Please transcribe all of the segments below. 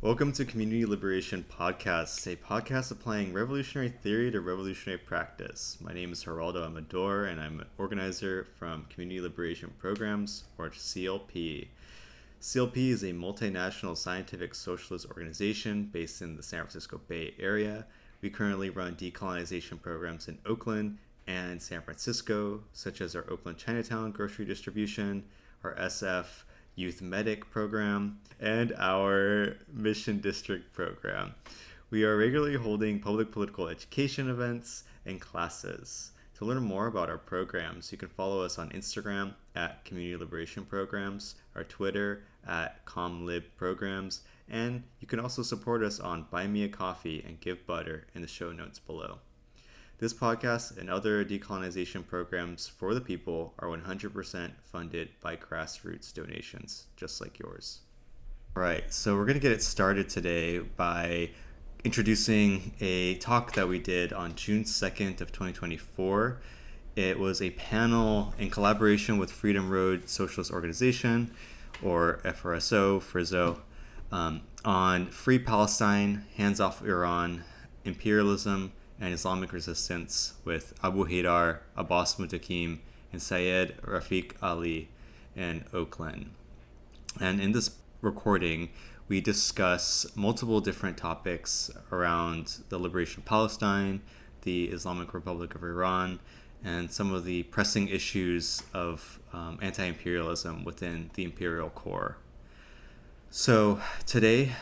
Welcome to Community Liberation Podcast, a podcast applying revolutionary theory to revolutionary practice. My name is Geraldo Amador, and I'm an organizer from Community Liberation Programs, or CLP. CLP is a multinational scientific socialist organization based in the San Francisco Bay Area. We currently run decolonization programs in Oakland and San Francisco, such as our Oakland Chinatown grocery distribution, our SF Youth Medic program, and our Mission District program. We are regularly holding public political education events and classes. To learn more about our programs, you can follow us on Instagram at Community Liberation Programs, our Twitter at ComLib Programs, and you can also support us on Buy Me a Coffee and Give Butter in the show notes below. This podcast and other decolonization programs for the people are 100% funded by grassroots donations, just like yours. All right, so we're going to get it started today by introducing a talk that we did on June 2nd of 2024. It was a panel in collaboration with Freedom Road Socialist Organization, or FRSO, FRIZO, on Free Palestine, Hands Off Iran, Imperialism and Islamic Resistance with Abu Haydar, Abbas Muntaqim, and Sayyed Rafiq Ali in Oakland. And in this recording, we discuss multiple different topics around the liberation of Palestine, the Islamic Republic of Iran, and some of the pressing issues of anti-imperialism within the imperial core. So today,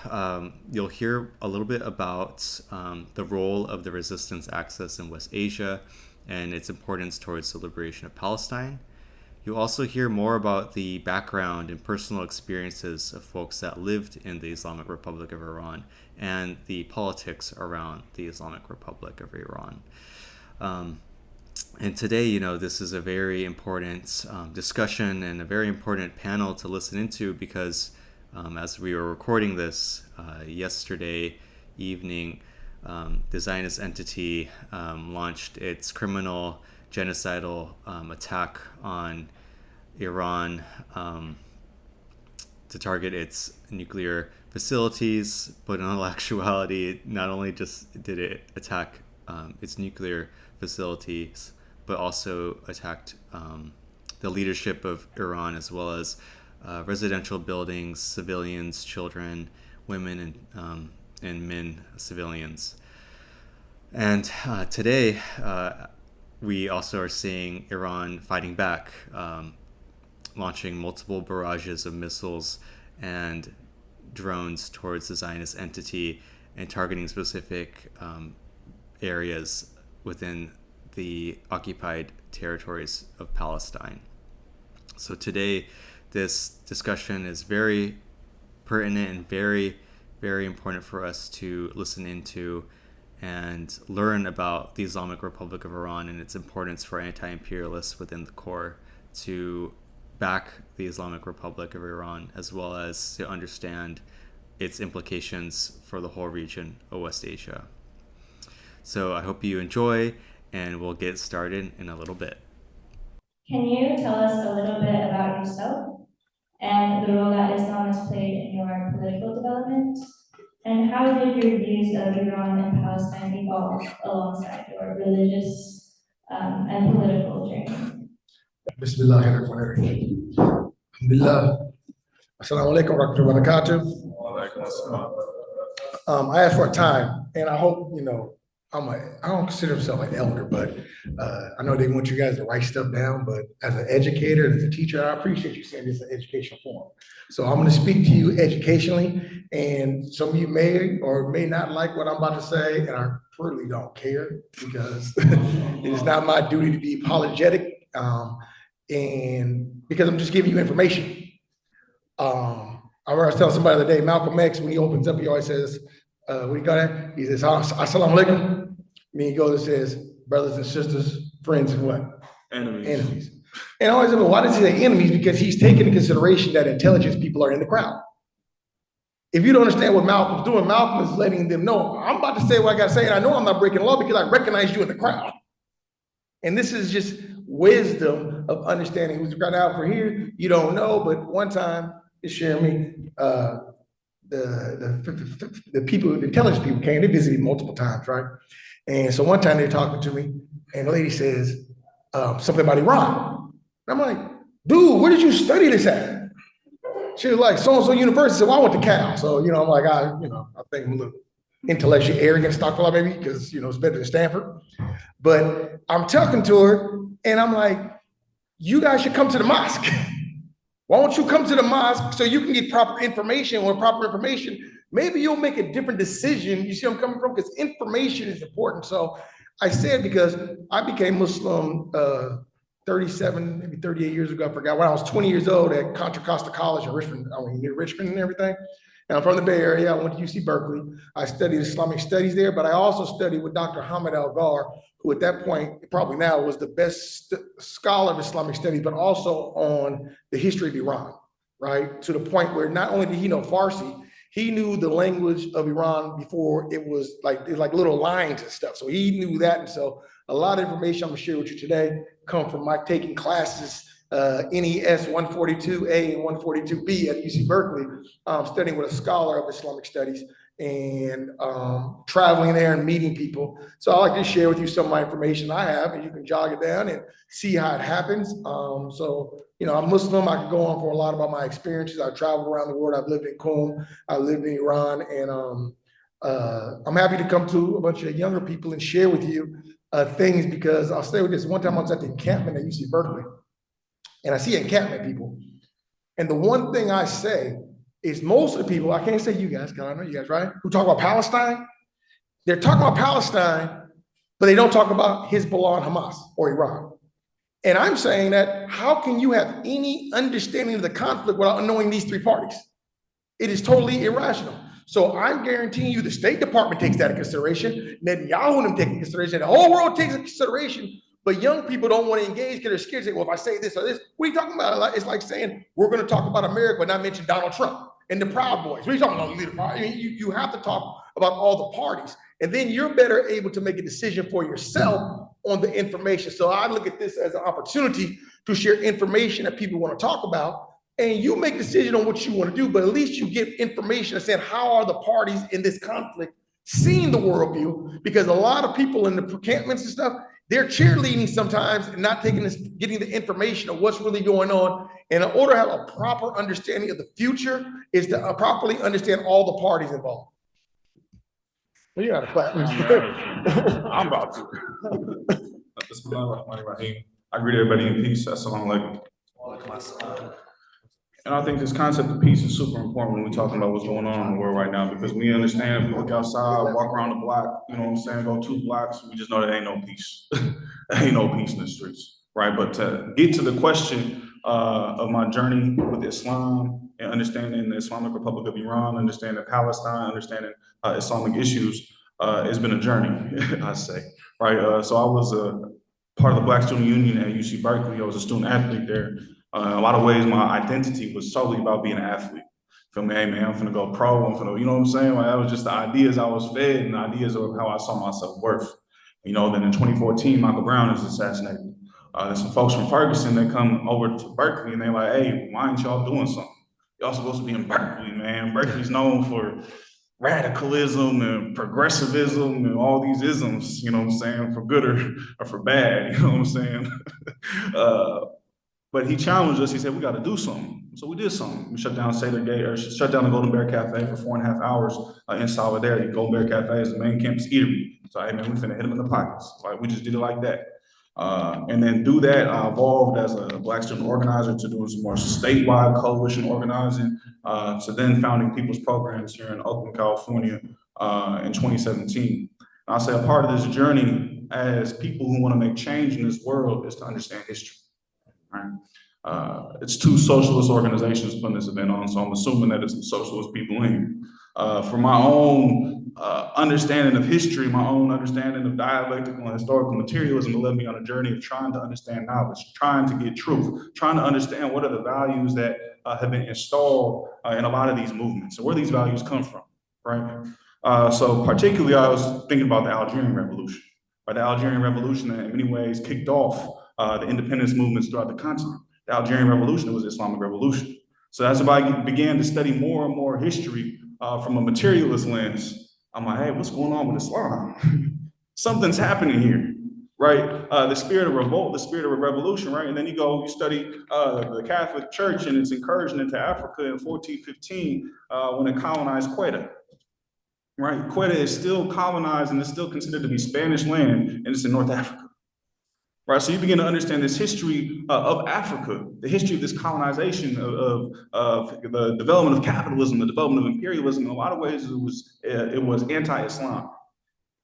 you'll hear a little bit about the role of the resistance axis in West Asia and its importance towards the liberation of Palestine. You'll also hear more about the background and personal experiences of folks that lived in the Islamic Republic of Iran and the politics around the Islamic Republic of Iran. And today, this is a very important discussion and a very important panel to listen into because as we were recording this yesterday evening, the Zionist entity launched its criminal genocidal attack on Iran to target its nuclear facilities, but in all actuality, not only just did it attack its nuclear facilities, but also attacked the leadership of Iran as well as residential buildings, civilians, children, women, and men, civilians. And today, we also are seeing Iran fighting back, launching multiple barrages of missiles and drones towards the Zionist entity and targeting specific areas within the occupied territories of Palestine. So today, this discussion is very pertinent and very, very important for us to listen into and learn about the Islamic Republic of Iran and its importance for anti-imperialists within the core to back the Islamic Republic of Iran, as well as to understand its implications for the whole region of West Asia. So I hope you enjoy, and we'll get started in a little bit. Can you tell us a little bit about yourself and the role that Islam has played in your political development? And how did your views of Iran and Palestine evolve alongside your religious and political journey? Bismillahirrahmanirrahim. Alhamdulillah. Assalamu alaikum wa rahmatullahi wa barakatuh. I asked for a time, and I hope, I don't consider myself an elder, but I know they want you guys to write stuff down, but as an educator, as a teacher, I appreciate you saying this is an educational forum. So I'm gonna speak to you educationally, and some of you may or may not like what I'm about to say, and I really don't care because it is not my duty to be apologetic, and because I'm just giving you information. I remember I was telling somebody the other day, Malcolm X, when he opens up, he always says, what do you call that? He says, Assalamu alaikum. Then he goes and says, brothers and sisters, friends, and what? Enemies. And I always say, why does he say enemies? Because he's taking into consideration that intelligence people are in the crowd. If you don't understand what Malcolm's doing, Malcolm is letting them know, I'm about to say what I got to say, and I know I'm not breaking law because I recognize you in the crowd. And this is just wisdom of understanding who's right out for here. You don't know, but one time, just share me, the people, the intelligence people came, they visited me multiple times, right? And so one time they're talking to me, and the lady says something about Iran. And I'm like, dude, where did you study this at? She was like, so-and-so university. So I went to Cal. So, I'm like, I think I'm a little intellectually arrogant, Stockwell, maybe, because, it's better than Stanford. But I'm talking to her, and I'm like, you guys should come to the mosque. Why don't you come to the mosque so you can get proper information? Or proper information, maybe you'll make a different decision. You see where I'm coming from? Because information is important. So I said, because I became Muslim 37, maybe 38 years ago, I forgot, when I was 20 years old at Contra Costa College in Richmond, near Richmond and everything. And I'm from the Bay Area. I went to UC Berkeley. I studied Islamic studies there, but I also studied with Dr. Hamid Al-Gar, who at that point, probably now, was the best scholar of Islamic studies, but also on the history of Iran, right? To the point where not only did he know Farsi, he knew the language of Iran before it was like little lines and stuff. So he knew that. And so a lot of information I'm gonna share with you today come from my taking classes, NES 142A and 142B at UC Berkeley, studying with a scholar of Islamic studies and traveling there and meeting people. So I like to share with you some of my information I have, and you can jog it down and see how it happens. I'm Muslim. I can go on for a lot about my experiences. I've traveled around the world. I've lived in Qom. I lived in Iran, and I'm happy to come to a bunch of younger people and share with you things, because I'll stay with this. One time I was at the encampment at UC Berkeley, and I see encampment people. And the one thing I say is most of the people, I can't say you guys, because I know you guys, right? Who talk about Palestine, they're talking about Palestine, but they don't talk about Hezbollah and Hamas or Iran. And I'm saying that how can you have any understanding of the conflict without knowing these three parties? It is totally irrational. So I'm guaranteeing you the State Department takes that into consideration, Netanyahu and them take into consideration, the whole world takes into consideration, but young people don't want to engage because they're scared. Say, well, if I say this or this, what are you talking about? It's like saying, we're going to talk about America, but not mention Donald Trump and the Proud Boys. What are you talking about? I mean, you have to talk about all the parties, and then you're better able to make a decision for yourself on the information. So I look at this as an opportunity to share information that people want to talk about, and you make a decision on what you want to do, but at least you get information that said, how are the parties in this conflict seeing the worldview? Because a lot of people in the encampments and stuff, they're cheerleading sometimes and not taking this, getting the information of what's really going on. And in order to have a proper understanding of the future is to properly understand all the parties involved. Well, you got to clap. I'm about to. I greet everybody in peace. Assalamu alaikum. And I think this concept of peace is super important when we're talking about what's going on in the world right now, because we understand, if we look outside, walk around the block, you know what I'm saying, go 2 blocks, we just know there ain't no peace. There ain't no peace in the streets, right? But to get to the question of my journey with Islam and understanding the Islamic Republic of Iran, understanding Palestine, understanding Islamic issues, it's been a journey, I say, right? So I was a part of the Black Student Union at UC Berkeley. I was a student athlete there. In a lot of ways, my identity was solely about being an athlete. Feel me? Hey, man, I'm finna go pro. I'm finna, you know what I'm saying? Like, that was just the ideas I was fed and the ideas of how I saw my self-worth. You know, then in 2014, Michael Brown is assassinated. There's some folks from Ferguson that come over to Berkeley and they're like, hey, why ain't y'all doing something? Y'all supposed to be in Berkeley, man. Berkeley's known for radicalism and progressivism and all these isms, you know what I'm saying, for good or for bad, you know what I'm saying? But he challenged us. He said, we got to do something. So we did something. We shut down shut down the Golden Bear Cafe for 4.5 hours in solidarity. Golden Bear Cafe is the main campus eatery. So, hey, man, we finna hit him in the pockets. Like, we just did it like that. And then through that, I evolved as a Black student organizer to doing some more statewide coalition organizing, to then founding people's programs here in Oakland, California in 2017. And I'll say a part of this journey as people who want to make change in this world is to understand history. Right? It's 2 socialist organizations putting this event on, so I'm assuming that it's some socialist people in here. For my own understanding of history, my own understanding of dialectical and historical materialism, it led me on a journey of trying to understand knowledge, trying to get truth, trying to understand what are the values that have been installed in a lot of these movements and where these values come from, right? So particularly, I was thinking about the Algerian Revolution. The Algerian Revolution in many ways kicked off the independence movements throughout the continent. The Algerian Revolution was the Islamic Revolution. So as I began to study more and more history, from a materialist lens, I'm like, hey, what's going on with Islam? Something's happening here, right? The spirit of revolt, the spirit of a revolution, right? And then you study the Catholic Church and its incursion into Africa in 1415 when it colonized Quetta, right? Quetta is still colonized and is still considered to be Spanish land, and it's in North Africa. Right, so you begin to understand this history of Africa, the history of this colonization of the development of capitalism, the development of imperialism. In a lot of ways, it was anti-Islam,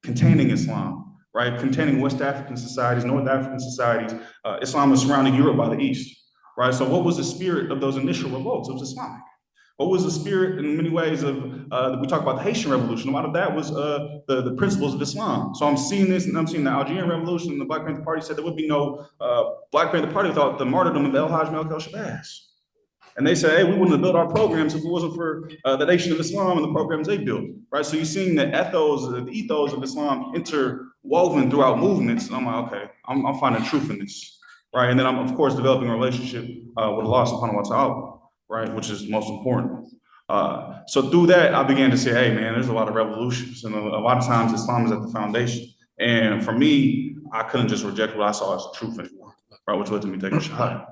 containing Islam, right? Containing West African societies, North African societies. Islam was surrounding Europe by the east, right? So what was the spirit of those initial revolts? It was Islamic. What was the spirit in many ways of, we talk about the Haitian Revolution, a lot of that was the principles of Islam. So I'm seeing this, and I'm seeing the Algerian Revolution, and the Black Panther Party said there would be no Black Panther Party without the martyrdom of El Hajj Malek El-Shabazz. And they said, hey, we wouldn't have built our programs if it wasn't for the Nation of Islam and the programs they built, right? So you're seeing the ethos of Islam interwoven throughout movements. And I'm like, okay, I'm finding truth in this, right? And then I'm, of course, developing a relationship with Allah subhanahu wa ta'ala, right, which is most important. So through that, I began to say, hey, man, there's a lot of revolutions, and a lot of times Islam is at the foundation. And for me, I couldn't just reject what I saw as the truth anymore, right, which led to me taking a shahada.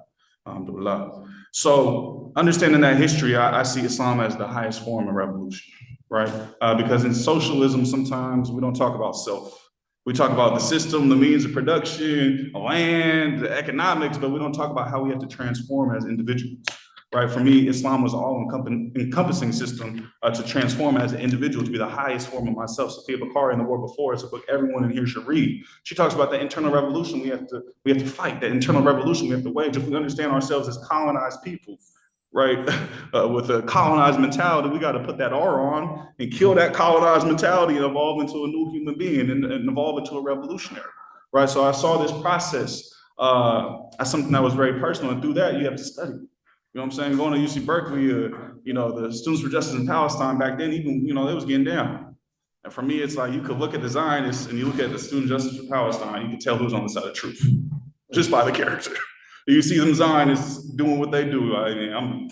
Alhamdulillah. So understanding that history, I see Islam as the highest form of revolution, right? Because in socialism, sometimes we don't talk about self. We talk about the system, the means of production, the land, the economics, but we don't talk about how we have to transform as individuals. Right, for me, Islam was an all-encompassing system to transform as an individual, to be the highest form of myself. Sophia Bakari in The War Before, it's a book everyone in here should read. She talks about the internal revolution we have to fight, that internal revolution we have to wage. If we understand ourselves as colonized people, right, with a colonized mentality, we got to put that R on and kill that colonized mentality and evolve into a new human being and evolve into a revolutionary, right? So I saw this process as something that was very personal, and through that, you have to study. You know what I'm saying? Going to UC Berkeley, the Students for Justice in Palestine back then, even, they was getting down. And for me, it's like you could look at the Zionists and you look at the Student Justice for Palestine, you can tell who's on the side of truth, just by the character. You see them Zionists doing what they do. I mean, I'm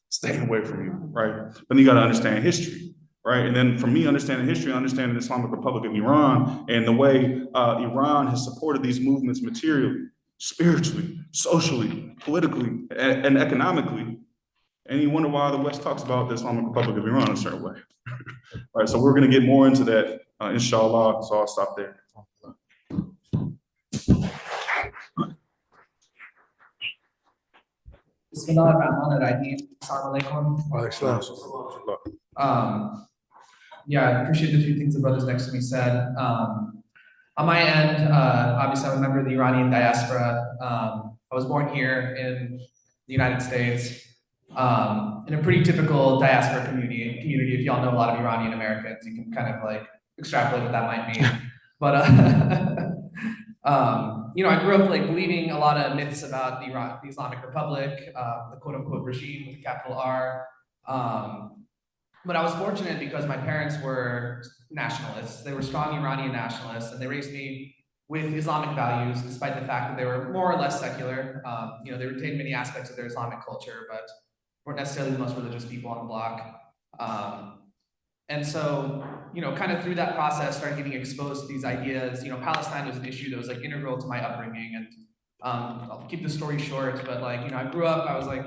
staying away from you, right? But you got to understand history, right? And then for me, understanding history, understanding the Islamic Republic of Iran and the way Iran has supported these movements materially, spiritually, socially, politically, and economically. And you wonder why the West talks about the Islamic Republic of Iran a certain way. All right, so we're going to get more into that, inshallah, so I'll stop there. Bismillahirrahmanirrahim. Assalamu alaikum. Yeah, I appreciate the few things the brothers next to me said. On my end, obviously I'm a member of the Iranian diaspora. I was born here in the United States, in a pretty typical diaspora community. If y'all know a lot of Iranian Americans, you can kind of like extrapolate what that might mean. But I grew up like believing a lot of myths about the Islamic Republic, the quote unquote regime with a capital R. But I was fortunate because my parents were nationalists. They were strong Iranian nationalists, and they raised me with Islamic values, despite the fact that they were more or less secular. They retained many aspects of their Islamic culture, but weren't necessarily the most religious people on the block. And so, kind of through that process, started getting exposed to these ideas. Palestine was an issue that was like integral to my upbringing. And I'll keep the story short, but I grew up, I was like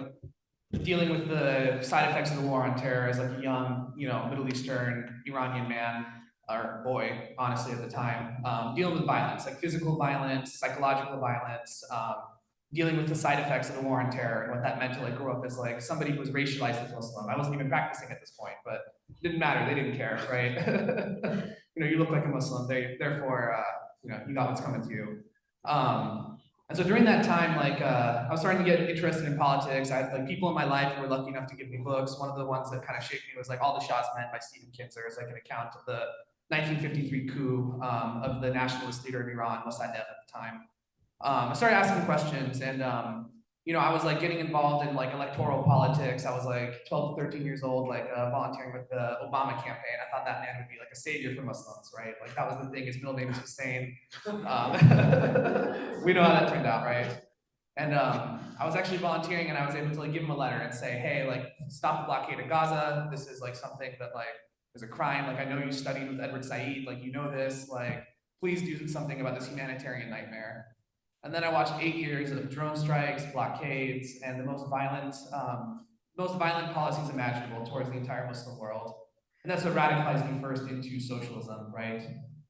dealing with the side effects of the war on terror as like a young, Middle Eastern Iranian man or boy, honestly, at the time, dealing with violence, like physical violence, psychological violence, dealing with the side effects of the war on terror and what that meant to like grow up as like somebody who was racialized as Muslim. I wasn't even practicing at this point, but it didn't matter. They didn't care, right? You look like a Muslim. Therefore, you got what's coming to you. And so during that time, I was starting to get interested in politics. I had like people in my life who were lucky enough to give me books. One of the ones that kind of shaped me was like All the Shah's Men by Stephen Kinzer. It's like an account of the 1953 coup of the nationalist leader of Iran, Mossadegh at the time. I started asking questions, and I was like getting involved in like electoral politics. I was like 12 to 13 years old, volunteering with the Obama campaign. I thought that man would be like a savior for Muslims, right? Like that was the thing. His middle name was Hussein. We know how that turned out, right? And I was actually volunteering, and I was able to like give him a letter and say, hey, like stop the blockade of Gaza. This is like something that like is a crime. Like I know you studied with Edward Said, like you know this. Like please do something about this humanitarian nightmare. And then I watched 8 years of drone strikes, blockades, and the most violent policies imaginable towards the entire Muslim world. And that's what radicalized me first into socialism, right?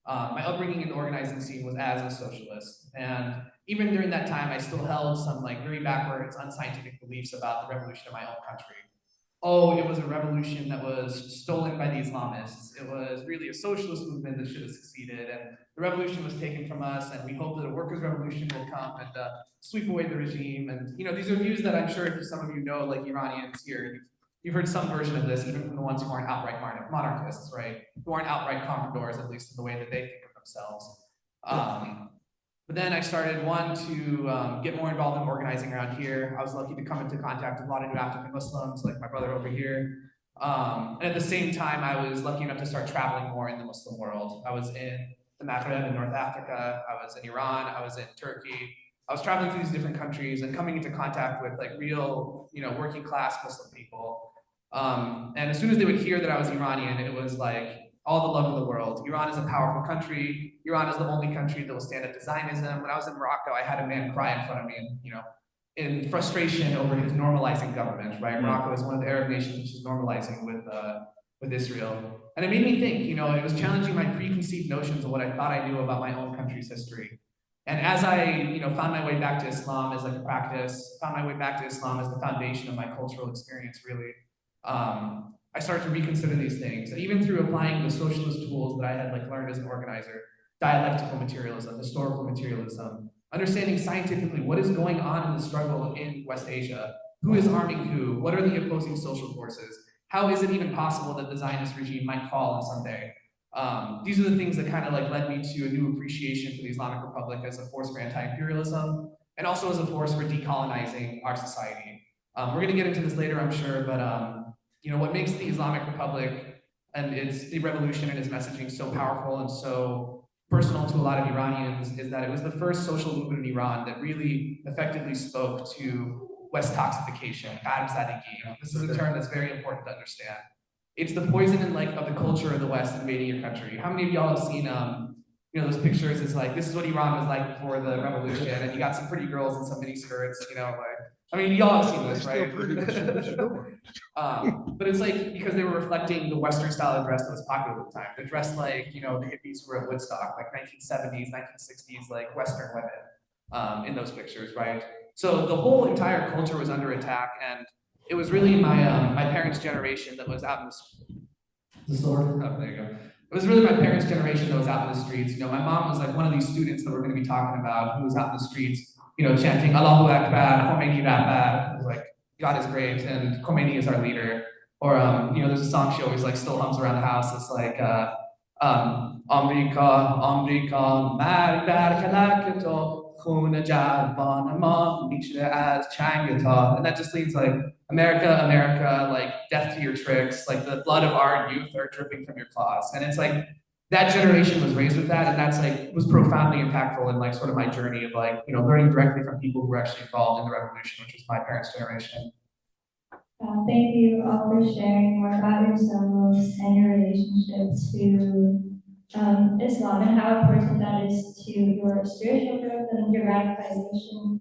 My upbringing in the organizing scene was as a socialist. And even during that time, I still held some like very backwards, unscientific beliefs about the revolution of my own country. Oh, it was a revolution that was stolen by the Islamists. It was really a socialist movement that should have succeeded. And the revolution was taken from us. And we hope that a workers' revolution will come and sweep away the regime. And, you know, these are views that I'm sure some of you know, like Iranians here, you've heard some version of this, even from the ones who aren't outright monarchists, right? Who aren't outright compradors, at least in the way that they think of themselves. But then I started, to get more involved in organizing around here. I was lucky to come into contact with a lot of new African Muslims, like my brother over here. And at the same time, I was lucky enough to start traveling more in the Muslim world. I was in the Maghreb in North Africa. I was in Iran. I was in Turkey. I was traveling through these different countries and coming into contact with like real, you know, working class Muslim people. And as soon as they would hear that I was Iranian, it was like, all the love of the world. Iran is a powerful country. Iran is the only country that will stand up to Zionism. When I was in Morocco, I had a man cry in front of me, and you know, in frustration over his normalizing government. Right, Morocco is one of the Arab nations which is normalizing with Israel, and it made me think. You know, it was challenging my preconceived notions of what I thought I knew about my own country's history. And as I, you know, found my way back to Islam as like a practice, found my way back to Islam as the foundation of my cultural experience, really. I started to reconsider these things, and even through applying the socialist tools that I had like learned as an organizer, dialectical materialism, historical materialism, understanding scientifically what is going on in the struggle in West Asia, who is arming who, what are the opposing social forces, how is it even possible that the Zionist regime might fall on someday? These are the things that kind of like led me to a new appreciation for the Islamic Republic as a force for anti-imperialism, and also as a force for decolonizing our society. We're going to get into this later, I'm sure, but you know, what makes the Islamic Republic and the revolution and its messaging so powerful and so personal to a lot of Iranians is that it was the first social movement in Iran that really effectively spoke to West toxification, This is a term that's very important to understand. It's the poison and like of the culture of the West invading your country. How many of y'all have seen you know, those pictures? It's like, this is what Iran was like before the revolution, and you got some pretty girls in some mini skirts, you know, like, I mean, y'all have seen this, right? But it's like, because they were reflecting the Western style of dress that was popular at the time. They're dressed like, you know, the hippies were at Woodstock, like 1970s, 1960s, like Western women in those pictures, right? So the whole entire culture was under attack, and it was really my parents' generation that was out in the store. Oh, there you go. It was really my parents' generation that was out in the streets. You know, my mom was like one of these students that we're going to be talking about who was out in the streets, you know, chanting Allahu Akbar, Khomeini Rabbar. It was like, God is great and Khomeini is our leader. Or, you know, there's a song she always like still hums around the house. It's like, America, America, Mari Barkalakato, Khuna Javan, Amam, Nietzsche as Changata. And that just leads like, America, America, like death to your tricks, like the blood of our youth are dripping from your claws. And it's like, that generation was raised with that, and that's like was profoundly impactful in like sort of my journey of like, you know, learning directly from people who were actually involved in the revolution, which was my parents' generation. Thank you all for sharing more about yourselves and your relationships to Islam and how important that is to your spiritual growth and your radicalization,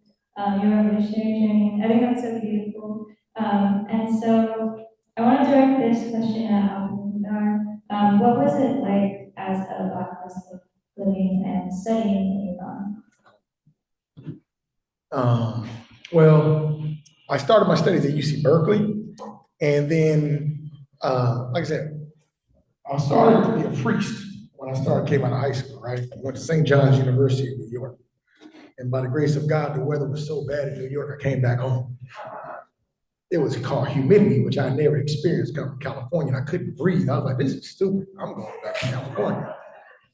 your revolutionary journey. I think that's so beautiful. And so I want to direct this question at Abu Haydar. What was it like as a Black Muslim living and studying in Iran? Well, I started my studies at UC Berkeley, and then, like I said, I started to be a priest when I came out of high school, right? I went to St. John's University in New York, and by the grace of God, the weather was so bad in New York, I came back home. It was called humidity, which I never experienced coming from California, and I couldn't breathe. I was like, this is stupid. I'm going back to California.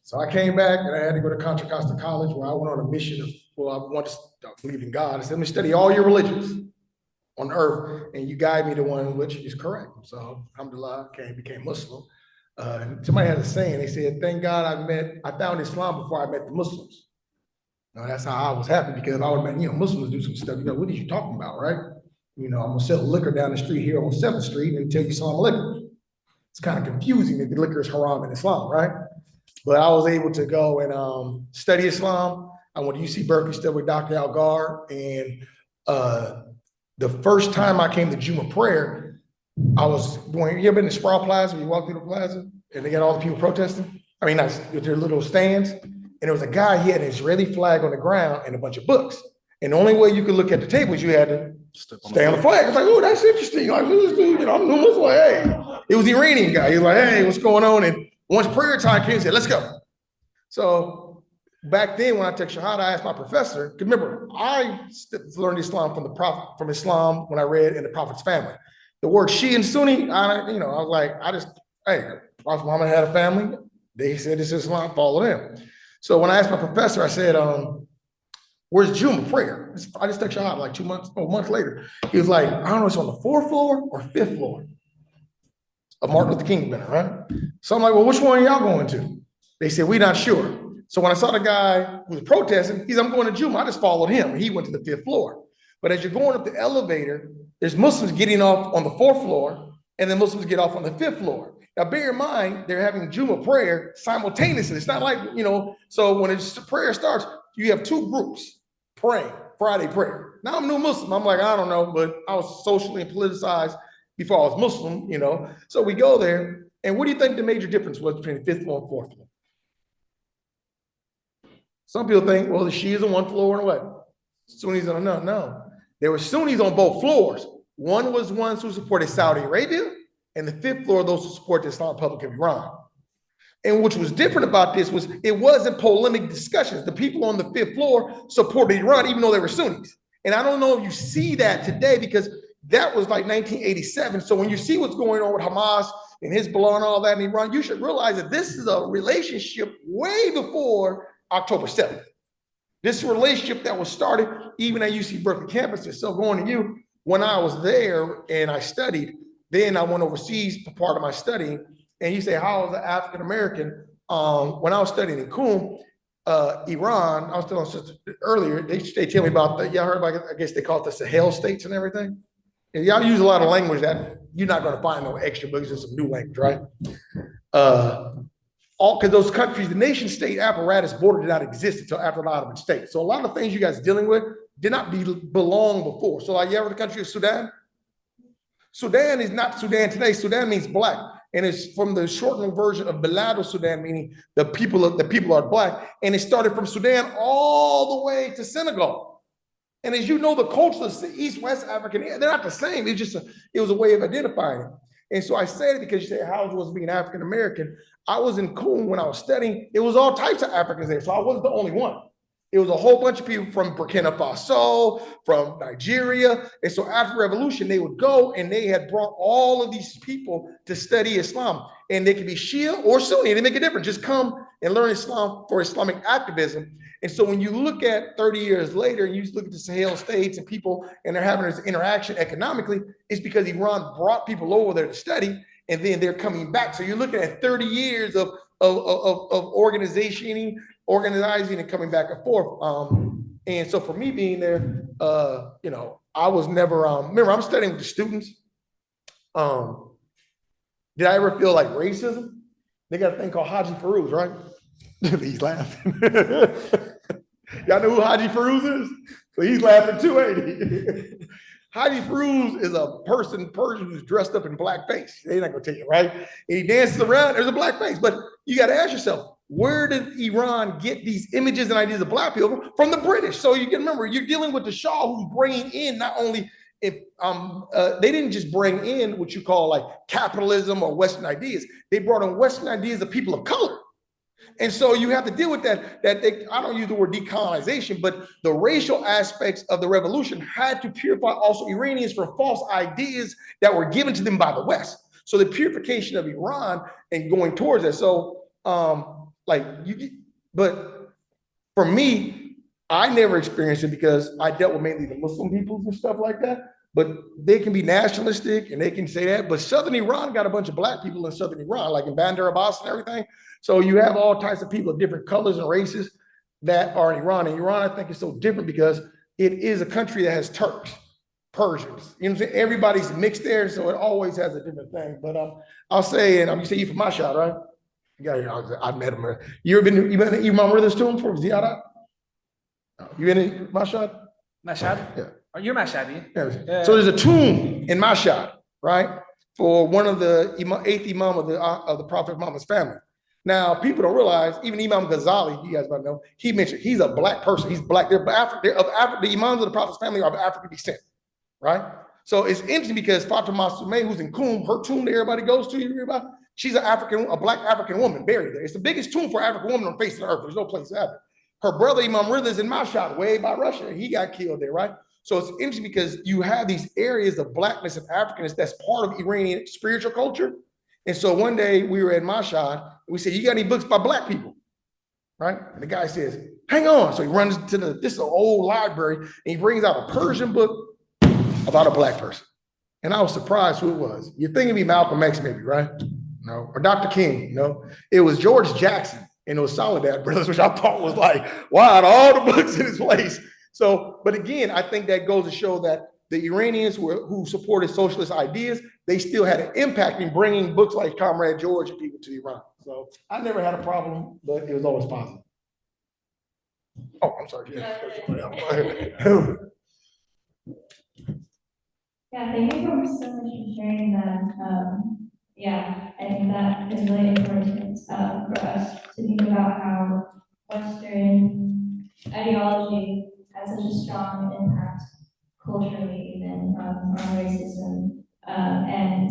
So I came back, and I had to go to Contra Costa College, where I went on a mission of, well, I wanted to believe in God. I said, let me study all your religions on earth, and you guide me to one which is correct. So, alhamdulillah, became Muslim. And somebody has a saying, they said, thank God I found Islam before I met the Muslims. No, that's how I was happy, because I would, Muslims do some stuff, what are you talking about, right? I'm gonna sell liquor down the street here on 7th Street and tell you Islam liquor. It's kind of confusing that the liquor is haram in Islam, right? But I was able to go and study Islam. I went to UC Berkeley, studied with Dr. Algar, and the first time I came to Juma prayer, I was going, you ever been to Sproul Plaza? You walk through the plaza and they got all the people protesting? I mean, with their little stands. And there was a guy, he had an Israeli flag on the ground and a bunch of books. And the only way you could look at the tables, you had to stay on the flag. I was like, oh, that's interesting. Like, who's this dude? I'm new Muslim. Hey, it was the Iranian guy. He was like, hey, what's going on? And once prayer time came, he said, let's go. So back then, when I took Shahada, I asked my professor, because remember, I learned Islam from the Prophet, from Islam when I read in the Prophet's family. The word Shia and Sunni, I was like, hey, Prophet Muhammad had a family. They said this is Islam, follow them. So when I asked my professor, I said, where's Juma prayer? I just took Shahada like a month later. He was like, I don't know, it's on the 4th floor or 5th floor of Martin Luther King Center, right? So I'm like, well, which one are y'all going to? They said, we're not sure. So when I saw the guy who was protesting, he said, I'm going to Juma. I just followed him. He went to the 5th floor. But as you're going up the elevator, there's Muslims getting off on the 4th floor, and then Muslims get off on the 5th floor. Now, bear in mind, they're having Juma prayer simultaneously. It's not like, so when prayer starts, you have two groups praying, Friday prayer. Now I'm a new Muslim. I'm like, I don't know, but I was socially and politicized before I was Muslim, So we go there, and what do you think the major difference was between the 5th floor and 4th floor? Some people think, well, the Shias on one floor and what? Sunnis on another. No. There were Sunnis on both floors. One was ones who supported Saudi Arabia, and the 5th floor, those who support the Islamic Republic of Iran. And which was different about this was it wasn't polemic discussions. The people on the 5th floor supported Iran, even though they were Sunnis. And I don't know if you see that today, because that was like 1987. So when you see what's going on with Hamas and Hezbollah and all that in Iran, you should realize that this is a relationship way before October 7th. This relationship that was started even at UC Berkeley campus is still going to you. When I was there and I studied, then I went overseas for part of my studying. And you say, how was an African American? When I was studying in Qom, Iran, I was telling earlier, they tell me about y'all heard about, I guess they call it the Sahel states and everything. And y'all use a lot of language that you're not going to find no extra books, just some new language, right? Because those countries, the nation state apparatus border did not exist until after the Ottoman state. So a lot of things you guys are dealing with did not belong before. So like you ever the country of Sudan? Sudan is not Sudan today. Sudan means black. And it's from the shortened version of Balado Sudan, meaning the people are black. And it started from Sudan all the way to Senegal. And as you know, the cultures, the East, West African, they're not the same. It's just it was a way of identifying it. And so I said it because you say, how was being African American? I was in Qom when I was studying. It was all types of Africans there. So I wasn't the only one. It was a whole bunch of people from Burkina Faso, from Nigeria. And so after revolution, they would go and they had brought all of these people to study Islam. And they could be Shia or Sunni. They make a difference. Just come and learn Islam for Islamic activism. And so when you look at 30 years later, and you look at the Sahel states and people, and they're having this interaction economically, it's because Iran brought people over there to study, and then they're coming back. So you're looking at 30 years of organizing and coming back and forth. And so for me being there, I was never, remember I'm studying with the students. Did I ever feel like racism? They got a thing called Haji Feroz, right? He's laughing. Y'all know who Haji Feroz is? So he's laughing too, ain't he? Haji Feroz is a Persian who's dressed up in blackface. They're not gonna tell you, right? And he dances around, there's a blackface. But you gotta ask yourself, where did Iran get these images and ideas of black people? From the British. So you can remember, you're dealing with the Shah who's bringing in not only, they didn't just bring in what you call like capitalism or Western ideas. They brought in Western ideas of people of color. And so you have to deal with that I don't use the word decolonization, but the racial aspects of the revolution had to purify also Iranians from false ideas that were given to them by the West. So the purification of Iran and going towards that. So but for me, I never experienced it because I dealt with mainly the Muslim peoples and stuff like that. But they can be nationalistic and they can say that. But Southern Iran got a bunch of black people in Southern Iran, like in Bandar Abbas and everything. So you have all types of people of different colors and races. that are in Iran. And Iran, I think, is so different because it is a country that has Turks, Persians. You know what I'm saying? Everybody's mixed there, so it always has a different thing. But I'll say, and you say you from Mashhad, right? Yeah, I met him. You ever been to Imam Rida's tomb for Ziyarah? You been in Mashhad? Mashhad? Yeah. Oh, you're Mashhadi? Yeah. So there's a tomb in Mashhad, right, for one of the eighth Imam of the Prophet Muhammad's family. Now, people don't realize, even Imam Ghazali, you guys might know, he mentioned he's a black person. He's black. The Imams of the Prophet's family are of African descent, right? So it's interesting because Fatima Sumayy, who's in Qum, her tomb that everybody goes to, you hear about? She's a black African woman buried there. It's the biggest tomb for African woman on the face of the earth. There's no place to have it. Her brother, Imam Rida, is in Mashhad, way by Russia. He got killed there, right? So it's interesting because you have these areas of blackness and Africanness that's part of Iranian spiritual culture. And so one day we were at Mashhad, and we said, you got any books by black people? Right? And the guy says, hang on. So he runs to this is an old library, and he brings out a Persian book about a black person. And I was surprised who it was. You're thinking of me Malcolm X maybe, right? No. Or Dr. King, no. It was George Jackson and those Soledad brothers, which I thought was like, wow, all the books in his place. So, but again, I think that goes to show that the Iranians who supported socialist ideas, they still had an impact in bringing books like Comrade George and people to Iran. So I never had a problem, but it was always positive. Oh, I'm sorry. Yeah, thank you so much for sharing that. Yeah, I think that is really important for us to think about how Western ideology has such a strong impact culturally, even on racism. And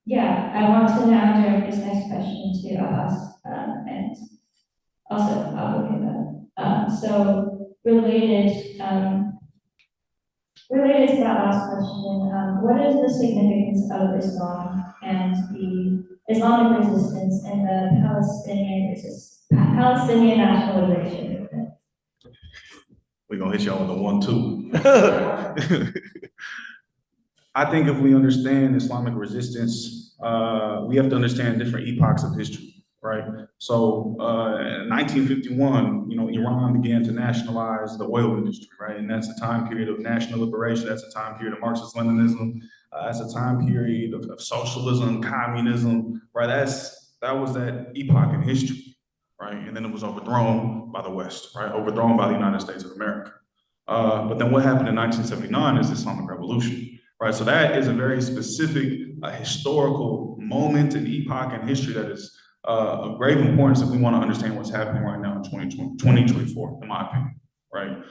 yeah, I want to now direct this next question to Abbas and also Abu Haydar. So related to that last question, what is the significance of Islam and the Islamic resistance and the Palestinian national liberation movement? We're gonna hit y'all with a 1-2. I think if we understand Islamic resistance, we have to understand different epochs of history, right? So in 1951, Iran began to nationalize the oil industry, right? And that's a time period of national liberation. That's a time period of Marxist-Leninism. That's a time period of socialism, communism, right? That was that epoch in history, right? And then it was overthrown by the West, right? Overthrown by the United States of America. But then what happened in 1979 is the Islamic Revolution. Right, so that is a very specific historical moment and epoch in history that is of grave importance if we want to understand what's happening right now in 2024, in my opinion, right?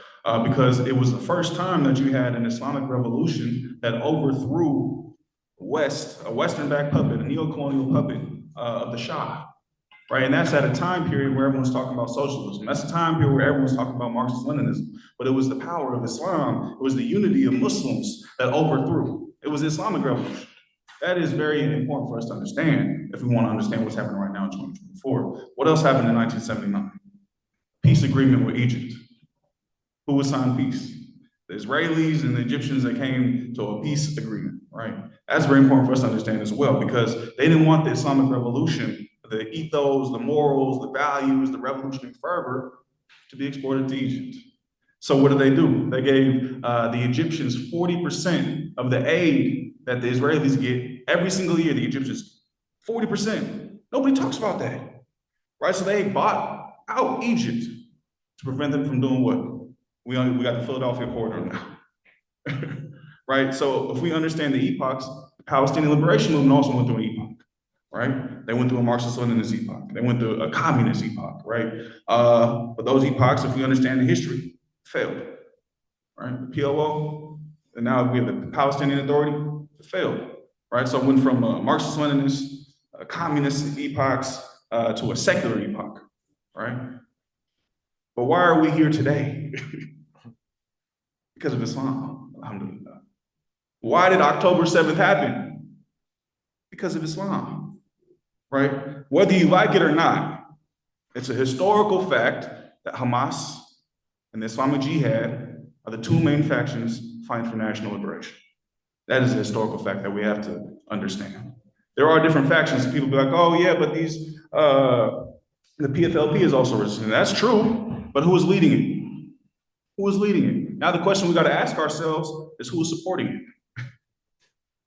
Because it was the first time that you had an Islamic revolution that overthrew a Western-backed puppet, a neo-colonial puppet of the Shah, right? And that's at a time period where everyone's talking about socialism. That's a time period where everyone's talking about Marxist-Leninism. But it was the power of Islam, it was the unity of Muslims that overthrew. It was the Islamic Revolution. That is very important for us to understand if we want to understand what's happening right now in 2024. What else happened in 1979? Peace agreement with Egypt. Who would sign peace? The Israelis and the Egyptians that came to a peace agreement, right? That's very important for us to understand as well, because they didn't want the Islamic Revolution, the ethos, the morals, the values, the revolutionary fervor to be exported to Egypt. So what did they do? They gave the Egyptians 40% of the aid that the Israelis get every single year, the Egyptians, 40%. Nobody talks about that, right? So they bought out Egypt to prevent them from doing what? We got the Philadelphia corridor now, right? So if we understand the epochs, the Palestinian liberation movement also went through an epoch, right? They went through a Marxist-Leninist epoch. They went through a communist epoch, right? But those epochs, if we understand the history, failed, right? The PLO, and now we have the Palestinian Authority, it failed, right? So it went from a Marxist-Leninist, communist epochs to a secular epoch, right? But why are we here today? Because of Islam, alhamdulillah. Why did October 7th happen? Because of Islam, right? Whether you like it or not, it's a historical fact that Hamas and the Islamic Jihad are the two main factions fighting for national liberation. That is a historical fact that we have to understand. There are different factions. People be like, oh yeah, but these The PFLP is also resisting. That's true, but who is leading it? Who is leading it? Now the question we got to ask ourselves is who is supporting it?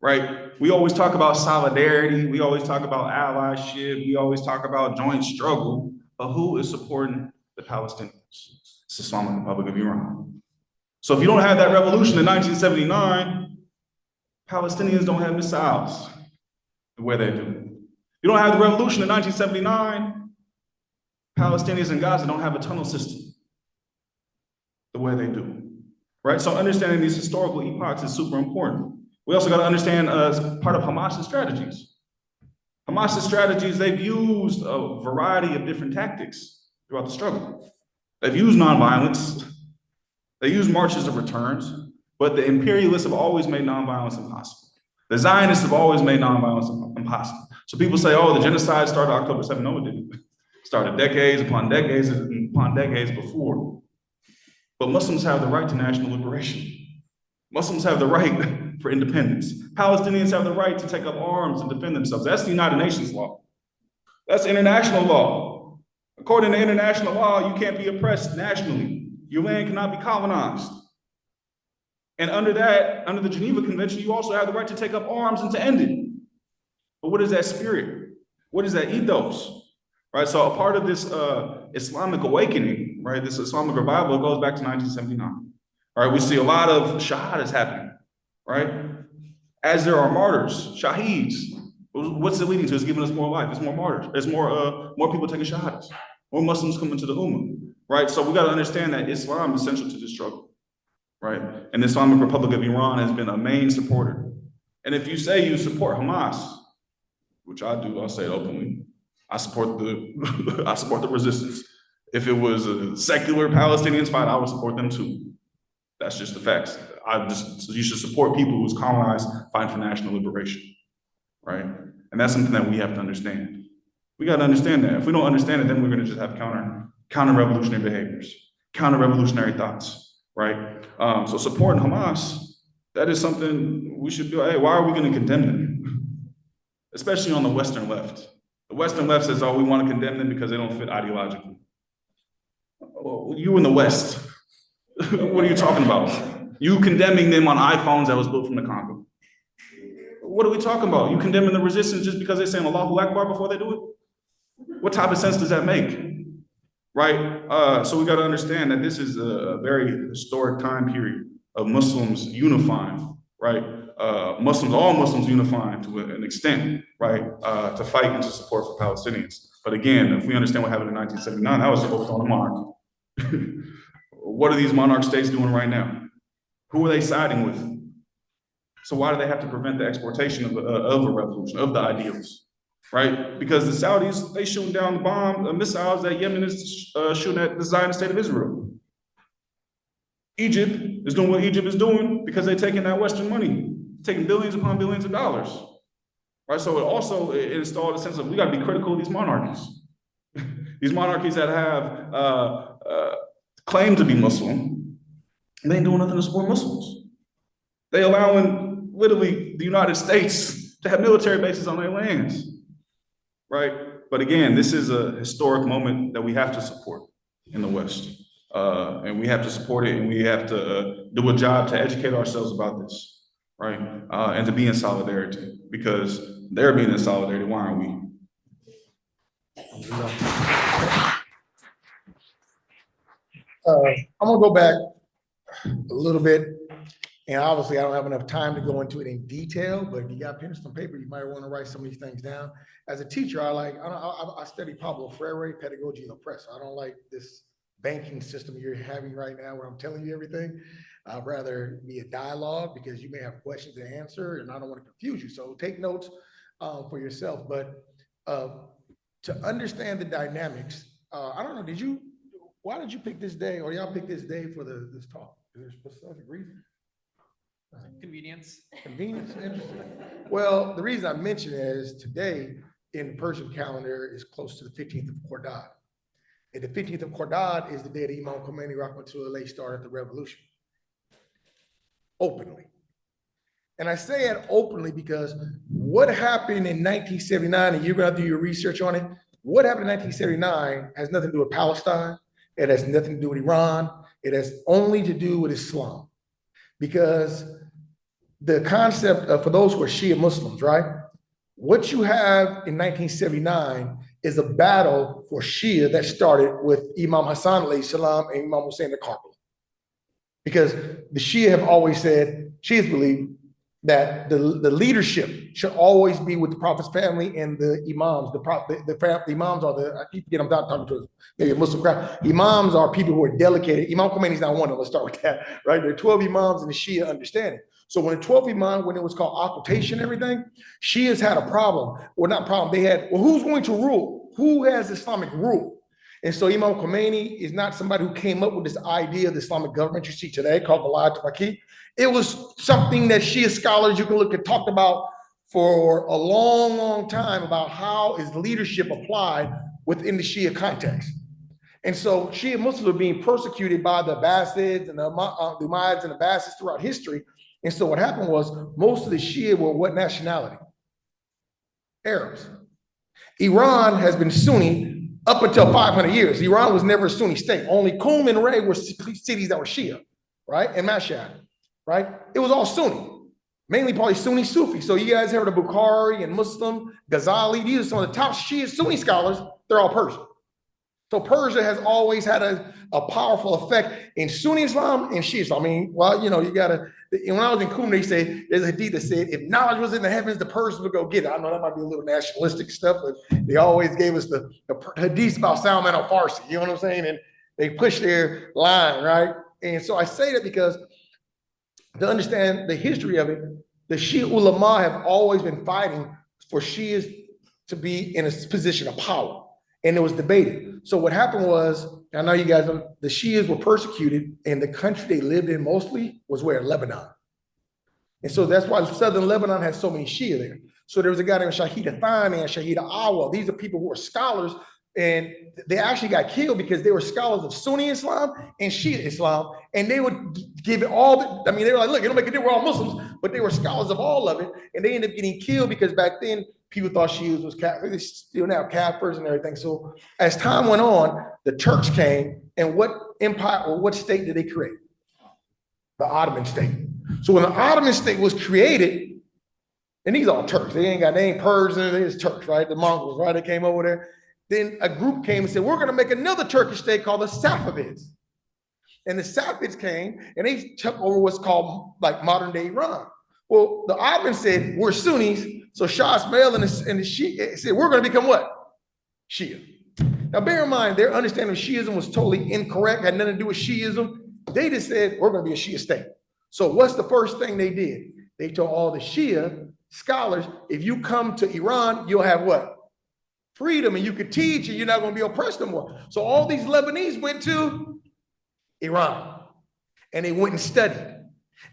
Right? We always talk about solidarity. We always talk about allyship. We always talk about joint struggle. But who is supporting the Palestinians? It's the Islamic Republic of Iran. So if you don't have that revolution in 1979, Palestinians don't have missiles the way they do. You don't have the revolution in 1979, Palestinians in Gaza don't have a tunnel system the way they do, right? So understanding these historical epochs is super important. We also got to understand part of Hamas's strategies. Hamas's strategies, they've used a variety of different tactics throughout the struggle. They've used nonviolence, they use marches of returns, but the imperialists have always made nonviolence impossible. The Zionists have always made nonviolence impossible. So people say, oh, the genocide started October 7th. No, it didn't. It started decades upon decades upon decades before. But Muslims have the right to national liberation. Muslims have the right for independence. Palestinians have the right to take up arms and defend themselves. That's the United Nations law. That's international law. According to international law, you can't be oppressed nationally. Your land cannot be colonized. And under the Geneva Convention, you also have the right to take up arms and to end it. But what is that spirit? What is that ethos? Right, so a part of this Islamic awakening, right, this Islamic revival goes back to 1979. All right, we see a lot of shahadas happening, right? As there are martyrs, shaheeds. What's it leading to? It's giving us more life. It's more martyrs. There's more people taking shahadas. More Muslims coming to the Ummah, right? So we got to understand that Islam is essential to this struggle, right? And the Islamic Republic of Iran has been a main supporter. And if you say you support Hamas, which I do, I'll say it openly, I support the resistance. If it was a secular Palestinians fight, I would support them too. That's just the facts. You should support people who's colonized, fighting for national liberation, right? And that's something that we have to understand. We got to understand that. If we don't understand it, then we're going to just have counter-revolutionary behaviors, counter-revolutionary thoughts, right? So supporting Hamas, that is something we should be like, hey, why are we going to condemn them? Especially on the Western left. The Western left says, oh, we want to condemn them because they don't fit ideologically. Well, you in the West, what are you talking about? You condemning them on iPhones that was built from the Congo. What are we talking about? You condemning the resistance just because they're saying Allahu Akbar before they do it? What type of sense does that make? Right? So we got to understand that this is a very historic time period of Muslims unifying, right? All Muslims unifying to an extent, right? To fight and to support for Palestinians. But again, if we understand what happened in 1979, that was focused on a monarchy. What are these monarch states doing right now? Who are they siding with? So why do they have to prevent the exportation of a revolution, of the ideals, right? Because the Saudis, they shooting down the missiles that Yemen is shooting at the Zionist state of Israel. Egypt is doing what Egypt is doing because they're taking that Western money, taking billions upon billions of dollars, right? So it installed a sense of we got to be critical of these monarchies. These monarchies that have claim to be Muslim, and they ain't doing nothing to support Muslims. They allowing literally the United States to have military bases on their lands, right? But again, this is a historic moment that we have to support in the West. And we have to support it, and we have to do a job to educate ourselves about this, right? And to be in solidarity, because they're being in solidarity, why aren't we? I'm gonna go back a little bit, and obviously I don't have enough time to go into it in detail, but if you got pen and some paper, you might want to write some of these things down. As a teacher, I study Pablo Freire, pedagogy of oppressor. I don't like this banking system you're having right now where I'm telling you everything. I'd rather be a dialogue because you may have questions to answer, and I don't want to confuse you. So take notes for yourself. But to understand the dynamics, I don't know, why did you pick this day, or y'all pick this day for this talk? Is there a specific reason? Convenience. Convenience, interesting. Well, the reason I mention it is today in the Persian calendar is close to the 15th of Qardad. And the 15th of Qardad is the day that Imam Khomeini Rahmatullah started the revolution. Openly. And I say it openly because what happened in 1979, and you're gonna do your research on it, What happened in 1979 has nothing to do with Palestine. It has nothing to do with Iran. It has only to do with Islam. Because the concept of, for those who are Shia Muslims, right? What you have in 1979 is a battle for Shia that started with Imam Hassan alayhi salam and Imam Hussein al-Karbala. Because the Shia have always said, Shias believe that the leadership should always be with the Prophet's family and the Imams. The Imams are the, I keep forgetting, I'm not talking to maybe a Muslim crowd. Imams are people who are delegated. Imam Khomeini is not one of them, let's start with that, right? There are 12 Imams in the Shia understanding. So when the 12 Imam, when it was called occultation and everything, Shias had a problem, or not problem, they had, well, who's going to rule? Who has Islamic rule? And so Imam Khomeini is not somebody who came up with this idea of the Islamic government you see today called Vilayat al-Faqih. It was something that Shia scholars you can look at talked about for a long, long time about how is leadership applied within the Shia context. And so Shia Muslims were being persecuted by the Abbasids and the Umayyads and the Abbasids throughout history. And so what happened was most of the Shia were what nationality? Arabs. Iran has been Sunni up until 500 years. Iran was never a Sunni state. Only Qum and Ray were cities that were Shia, right? And Mashhad, right? It was all Sunni, mainly probably Sunni Sufi. So you guys heard of Bukhari and Muslim, Ghazali. These are some of the top Shia Sunni scholars. They're all Persian. So Persia has always had a powerful effect in Sunni Islam and Shia Islam. I mean, well, you know, you gotta, when I was in Qum, they say, there's a hadith that said, if knowledge was in the heavens, the Persians would go get it. I know that might be a little nationalistic stuff, but they always gave us the hadith about Salman al-Farsi, you know what I'm saying? And they push their line, right? And so I say that because to understand the history of it, the Shia ulama have always been fighting for Shias to be in a position of power. And it was debated. So what happened was, I know you guys know, the Shias were persecuted, and the country they lived in mostly was where? Lebanon. And so that's why southern Lebanon has so many Shia there. So there was a guy named Shahid Thani and Shahid Awal. These are people who are scholars, and they actually got killed because they were scholars of Sunni Islam and Shia Islam, and they would give it all, I mean, they were like, look, it don't make a difference, we're all Muslims, but they were scholars of all of it, and they ended up getting killed because back then, people thought Shias was Catholic. They still now Kafirs and everything. So as time went on, the Turks came, and what empire or what state did they create? The Ottoman state. So when the Ottoman state was created, and these are all Turks, they ain't Persians, they just Turks, right? The Mongols, right? They came over there. Then a group came and said, we're gonna make another Turkish state called the Safavids. And the Safavids came and they took over what's called like modern day Iran. Well, the Ottomans said, we're Sunnis. So Shah Ismail and the Shia said, we're going to become what? Shia. Now, bear in mind, their understanding of Shiism was totally incorrect, had nothing to do with Shiism. They just said, we're going to be a Shia state. So what's the first thing they did? They told all the Shia scholars, if you come to Iran, you'll have what? Freedom, and you could teach, and you're not going to be oppressed no more. So all these Lebanese went to Iran, and they went and studied.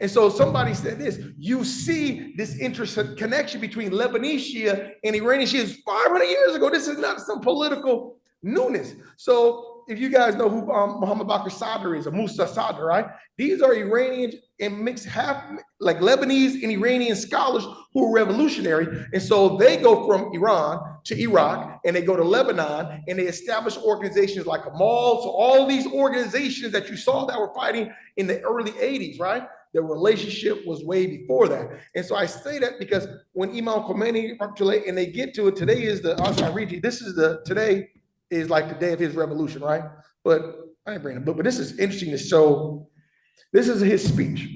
And so somebody said this, you see this connection between Lebanese Shia and Iranian Shia 500 years ago. This is not some political newness. So if you guys know who Muhammad Bakr Sadr is, or Musa Sadr, right? These are Iranian and mixed half, like Lebanese and Iranian scholars who are revolutionary. And so they go from Iran to Iraq, and they go to Lebanon, and they establish organizations like Amal. So all these organizations that you saw that were fighting in the early 80s, right? The relationship was way before that. And so I say that because when Imam Khomeini, and they get to it, today is the, I'll try to read you, today is like the day of his revolution, right? But I didn't bring the book, but this is interesting to show. This is his speech.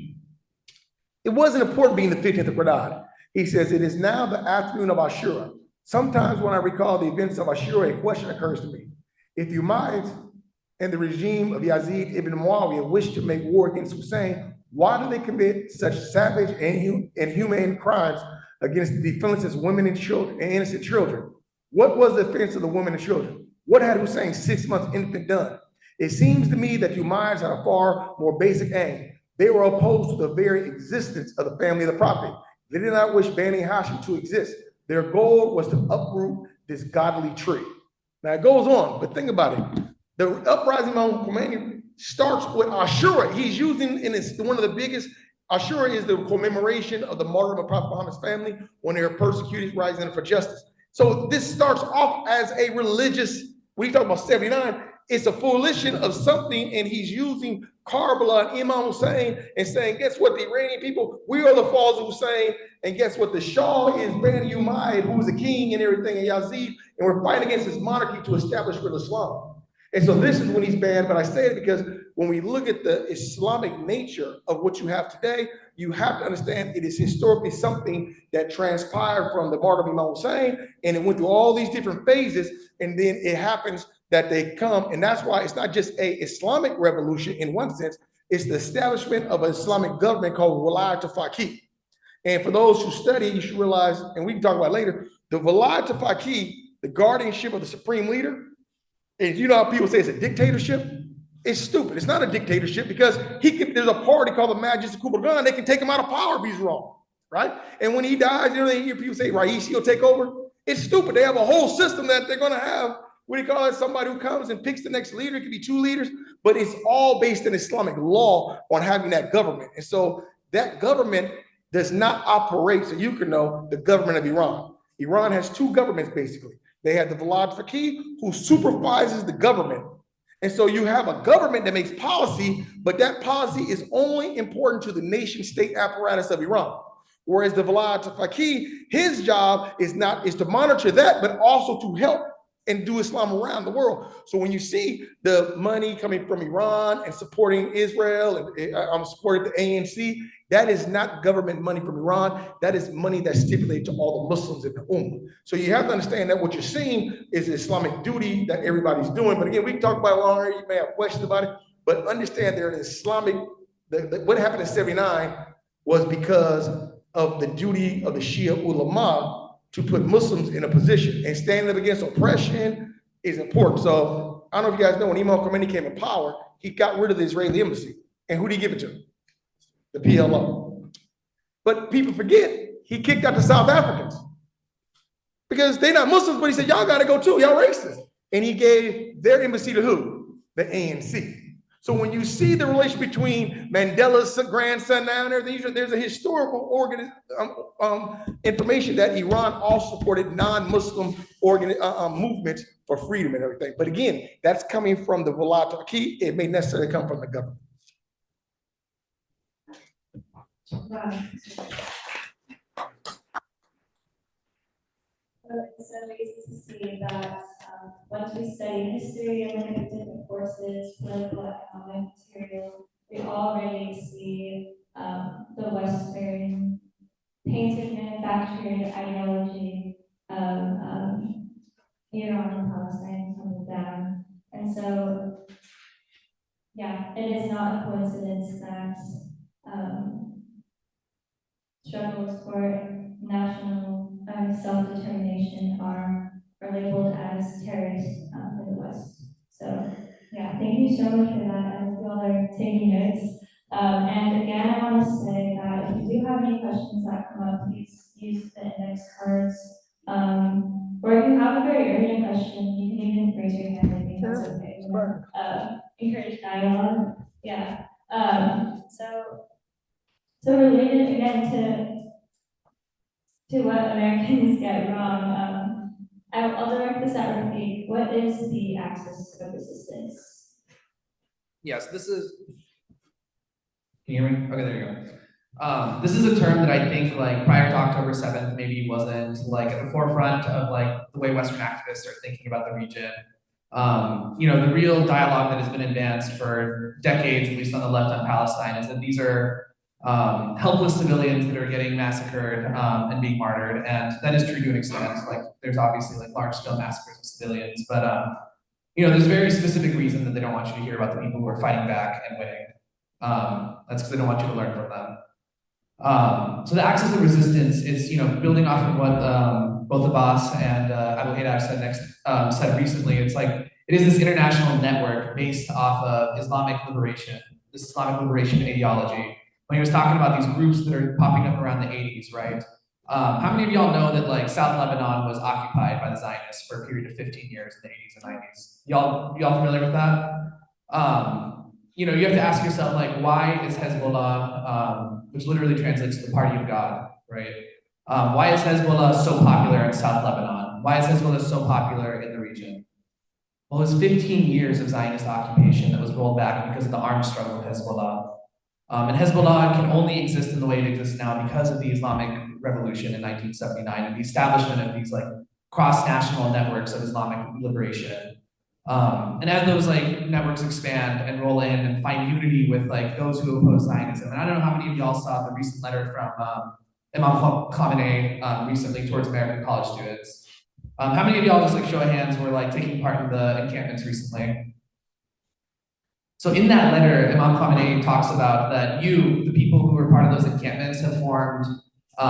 It wasn't important being the 15th of Ramadan. He says, it is now the afternoon of Ashura. Sometimes when I recall the events of Ashura, a question occurs to me. If Umayyads and the regime of Yazid ibn Muawiyah wish to make war against Hussein, why do they commit such savage and inhumane crimes against the defenseless women and children and innocent children? What was the offense of the women and children? What had Hussein's 6-month infant done? It seems to me that Umayyads had a far more basic aim. They were opposed to the very existence of the family of the Prophet. They did not wish Bani Hashim to exist. Their goal was to uproot this godly tree. Now it goes on, but think about it. The uprising of Khomeini starts with Ashura. He's using, and it's one of the biggest, Ashura is the commemoration of the martyrdom of Prophet Muhammad's family when they were persecuted, rising up for justice. So this starts off as a religious, when you talk about 79, it's a coalition of something, and he's using Karbala and Imam Hussein and saying, guess what, the Iranian people, we are the followers of Hussein, and guess what, the Shah is Bani Umayyad, who was a king and everything, and Yazid, and we're fighting against this monarchy to establish real Islam. And so this is when he's banned, but I say it because when we look at the Islamic nature of what you have today, you have to understand it is historically something that transpired from the martyrdom of Imam Hussein, and it went through all these different phases, and then it happens that they come, and that's why it's not just a Islamic revolution in one sense, it's the establishment of an Islamic government called Walayat al-Faqih. And for those who study, you should realize, and we can talk about it later, the Walayat al-Faqih, the guardianship of the supreme leader, and you know how people say it's a dictatorship? It's stupid. It's not a dictatorship because there's a party called the Majlis Kubagan. They can take him out of power if he's wrong, right? And when he dies, you know, they hear people say, Raisi will take over. It's stupid. They have a whole system that they're going to have. What do you call it? Somebody who comes and picks the next leader. It could be 2 leaders, but it's all based in Islamic law on having that government. And so that government does not operate, so you can know, the government of Iran. Iran has 2 governments, basically. They have the Walayat al-Faqih, who supervises the government. And so you have a government that makes policy, but that policy is only important to the nation state apparatus of Iran. Whereas the Walayat al-Faqih, his job is to monitor that, but also to help and do Islam around the world. So when you see the money coming from Iran and supporting Israel, and I'm supporting the ANC, that is not government money from Iran. That is money that's stipulated to all the Muslims in the Ummah. So you have to understand that what you're seeing is Islamic duty that everybody's doing. But again, we can talk about it longer. You may have questions about it, but understand there is Islamic, what happened in 79 was because of the duty of the Shia ulama to put Muslims in a position, and standing up against oppression is important. So I don't know if you guys know, when Imam Khomeini came in power, he got rid of the Israeli embassy. And who did he give it to? The PLO. But people forget, he kicked out the South Africans because they're not Muslims, but he said, y'all gotta go too, y'all racist. And he gave their embassy to who? The ANC. So when you see the relation between Mandela's grandson now and everything, there's a historical information that Iran also supported non-Muslim movements for freedom and everything. But again, that's coming from the Walayat al-Faqih. It may necessarily come from the government. Wow. It's so easy to see that once we study history and look at the different forces, political, economic, material, we already see the Western painted manufactured ideology of Iran and Palestine coming down. And so, yeah, it is not a coincidence that struggles for national self-determination are labeled as terrorists in the West. So, yeah, thank you so much for that. I hope you all are taking notes. And again, I want to say that if you do have any questions that come up, please use the index cards. Or if you have a very urgent question, you can even raise your hand. I think that's okay. Encourage dialogue. Yeah. So related again to what Americans get wrong, I'll direct this at Rafiq. What is the axis of resistance? Yes, this is. Can you hear me? Okay, there you go. This is a term that I think, like, prior to October 7th, maybe wasn't like at the forefront of like the way Western activists are thinking about the region. You know, the real dialogue that has been advanced for decades, at least on the left on Palestine, is that these are helpless civilians that are getting massacred and being martyred, and that is true to an extent. Like, there's obviously like large-scale massacres of civilians, but you know, there's a very specific reason that they don't want you to hear about the people who are fighting back and winning. That's because they don't want you to learn from them. So the axis of resistance is, you know, building off of what both Abbas and Abu Haydar said recently. It's like, it is this international network based off of Islamic liberation, this Islamic liberation ideology. When he was talking about these groups that are popping up around the 80s, right? How many of y'all know that like South Lebanon was occupied by the Zionists for a period of 15 years in the 80s and 90s? Y'all familiar with that? You know, you have to ask yourself, like, why is Hezbollah, which literally translates to the party of God, right? Why is Hezbollah so popular in South Lebanon? Why is Hezbollah so popular in the region? Well, it was 15 years of Zionist occupation that was rolled back because of the armed struggle with Hezbollah. And Hezbollah can only exist in the way it exists now because of the Islamic Revolution in 1979 and the establishment of these like cross-national networks of Islamic liberation. And as those like networks expand and roll in and find unity with like those who oppose Zionism, and I don't know how many of y'all saw the recent letter from Imam Khamenei recently towards American college students. How many of y'all, just like show of hands, were like taking part in the encampments recently? So in that letter, Imam Khamenei talks about that you, the people who were part of those encampments, have formed a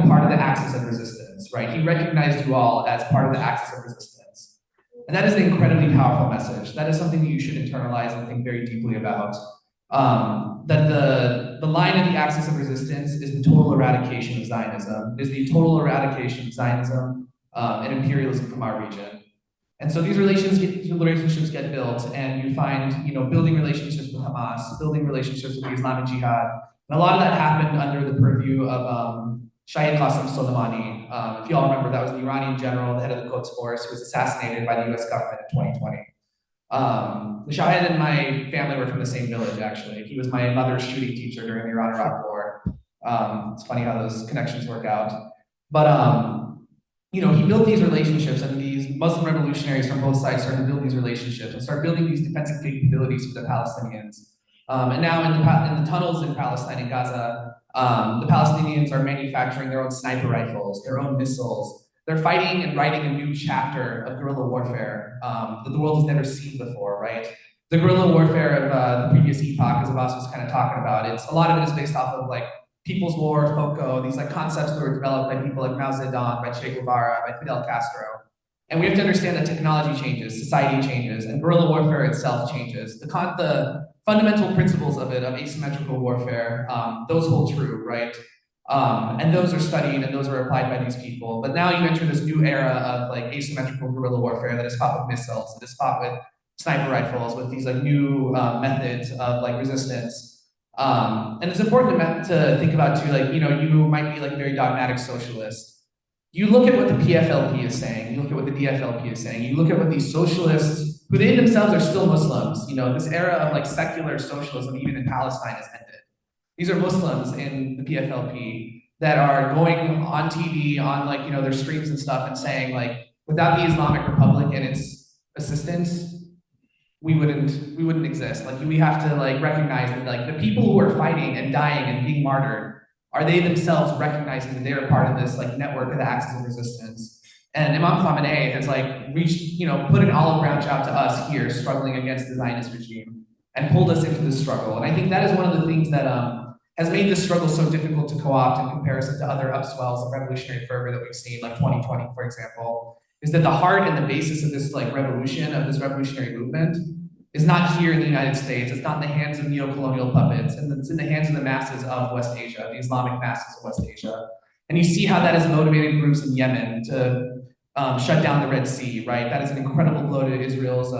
part of the axis of resistance, right? He recognized you all as part of the axis of resistance. And that is an incredibly powerful message. That is something that you should internalize and think very deeply about. That the line of the axis of resistance is the total eradication of Zionism, is the total eradication of Zionism and imperialism from our region. And so these relationships get built, and you find, building relationships with Hamas, building relationships with the Islamic Jihad. And a lot of that happened under the purview of Sayyed Soleimani. If you all remember, that was the Iranian general, the head of the Quds Force, who was assassinated by the US government in 2020. The Shahid and my family were from the same village, actually. He was my mother's shooting teacher during the Iran-Iraq War. It's funny how those connections work out. But he built these relationships, and these Muslim revolutionaries from both sides started to build these relationships and start building these defensive capabilities for the Palestinians. And now in the tunnels in Palestine and Gaza, the Palestinians are manufacturing their own sniper rifles, their own missiles. They're fighting and writing a new chapter of guerrilla warfare that the world has never seen before, right? The guerrilla warfare of the previous epoch, as Abbas was kind of talking about, a lot of it is based off of like People's War, FOCO, these like concepts that were developed by people like Mao Zedong, by Che Guevara, by Fidel Castro. And we have to understand that technology changes, society changes, and guerrilla warfare itself changes. The fundamental principles of it, of asymmetrical warfare, those hold true, right? And those are studied and those are applied by these people. But now you enter this new era of like asymmetrical guerrilla warfare that is fought with missiles, that is fought with sniper rifles, with these like new methods of like resistance. And it's important to think about too, like, you might be like a very dogmatic socialist. You look at what the PFLP is saying, you look at what the DFLP is saying, you look at what these socialists, who they themselves are still Muslims, this era of like secular socialism, even in Palestine, has ended. These are Muslims in the PFLP that are going on TV, on like, their streams and stuff and saying like, without the Islamic Republic and its assistance, we wouldn't exist. Like we have to like recognize that like the people who are fighting and dying and being martyred are they themselves recognizing that they are part of this like network of the axis of resistance. And Imam Khamenei has like reached, put an olive branch out to us here struggling against the Zionist regime and pulled us into this struggle. And I think that is one of the things that has made this struggle so difficult to co-opt in comparison to other upswells of revolutionary fervor that we've seen, like 2020, for example, is that the heart and the basis of this like revolution, of this revolutionary movement, is not here in the United States. It's not in the hands of neo-colonial puppets, and it's in the hands of the masses of West Asia, the Islamic masses of West Asia. And you see how that has motivated groups in Yemen to shut down the Red Sea, right? That is an incredible blow to Israel's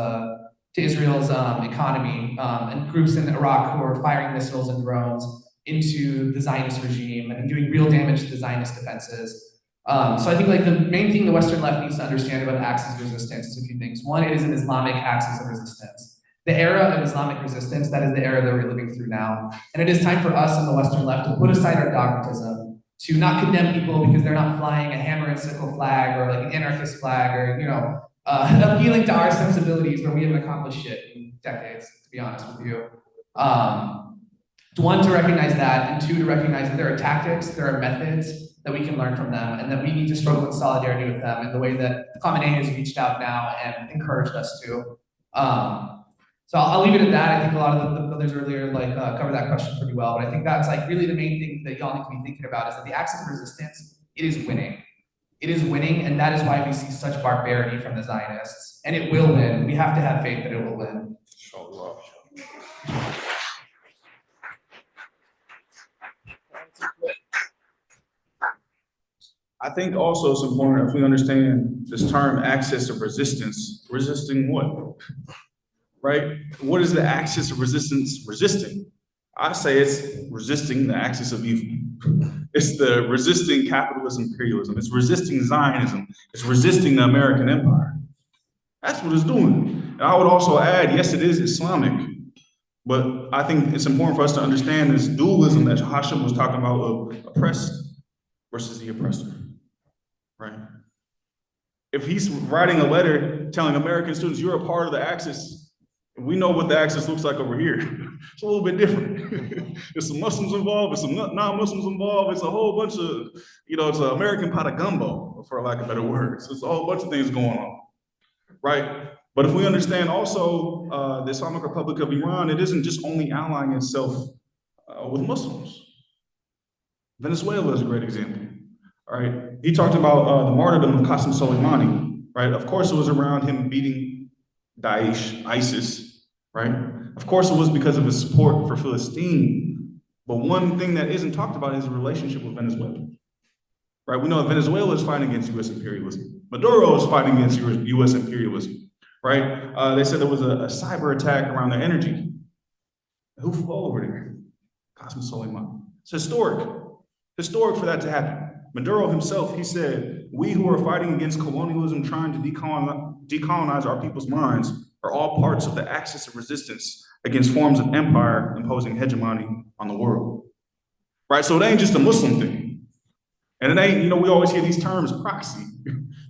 economy, and groups in Iraq who are firing missiles and drones into the Zionist regime and doing real damage to the Zionist defenses. So I think like the main thing the Western left needs to understand about axis of resistance is a few things. One, it is an Islamic axis of resistance. The era of Islamic resistance, that is the era that we're living through now. And it is time for us on the Western left to put aside our dogmatism, to not condemn people because they're not flying a hammer and sickle flag or like an anarchist flag or, appealing to our sensibilities where we haven't accomplished shit in decades, to be honest with you. One, to recognize that, and two, to recognize that there are tactics, there are methods that we can learn from them, and that we need to struggle in solidarity with them in the way that Khamenei has reached out now and encouraged us to. So I'll leave it at that. I think a lot of the brothers earlier covered that question pretty well, but I think that's like really the main thing that y'all need to be thinking about is that the axis of resistance, it is winning. It is winning, and that is why we see such barbarity from the Zionists. And it will win. We have to have faith that it will win. I think also it's important if we understand this term axis of resistance, resisting what? Right? What is the axis of resistance resisting? I say it's resisting the axis of evil. It's the resisting capitalism, imperialism. It's resisting Zionism. It's resisting the American empire. That's what it's doing. And I would also add, yes, it is Islamic, but I think it's important for us to understand this dualism that Hashim was talking about of oppressed versus the oppressor, right? If he's writing a letter telling American students, you're a part of the Axis, we know what the Axis looks like over here. It's a little bit different. There's some Muslims involved, there's some non-Muslims involved, it's a whole bunch of, it's an American pot of gumbo, for lack of better words. There's a whole bunch of things going on, right? But if we understand also the Islamic Republic of Iran, it isn't just only allying itself with Muslims. Venezuela is a great example, all right? He talked about the martyrdom of Qasem Soleimani, right? Of course, it was around him beating Daesh, ISIS, right? Of course, it was because of his support for Palestine. But one thing that isn't talked about is the relationship with Venezuela, right? We know that Venezuela is fighting against U.S. imperialism. Maduro is fighting against U.S. imperialism, right? They said there was a cyber attack around their energy. Who flew over there? Qasem Soleimani. It's historic for that to happen. Maduro himself, he said, we who are fighting against colonialism, trying to decolonize our people's minds, are all parts of the axis of resistance against forms of empire imposing hegemony on the world, right? So it ain't just a Muslim thing. And it ain't, we always hear these terms, proxy.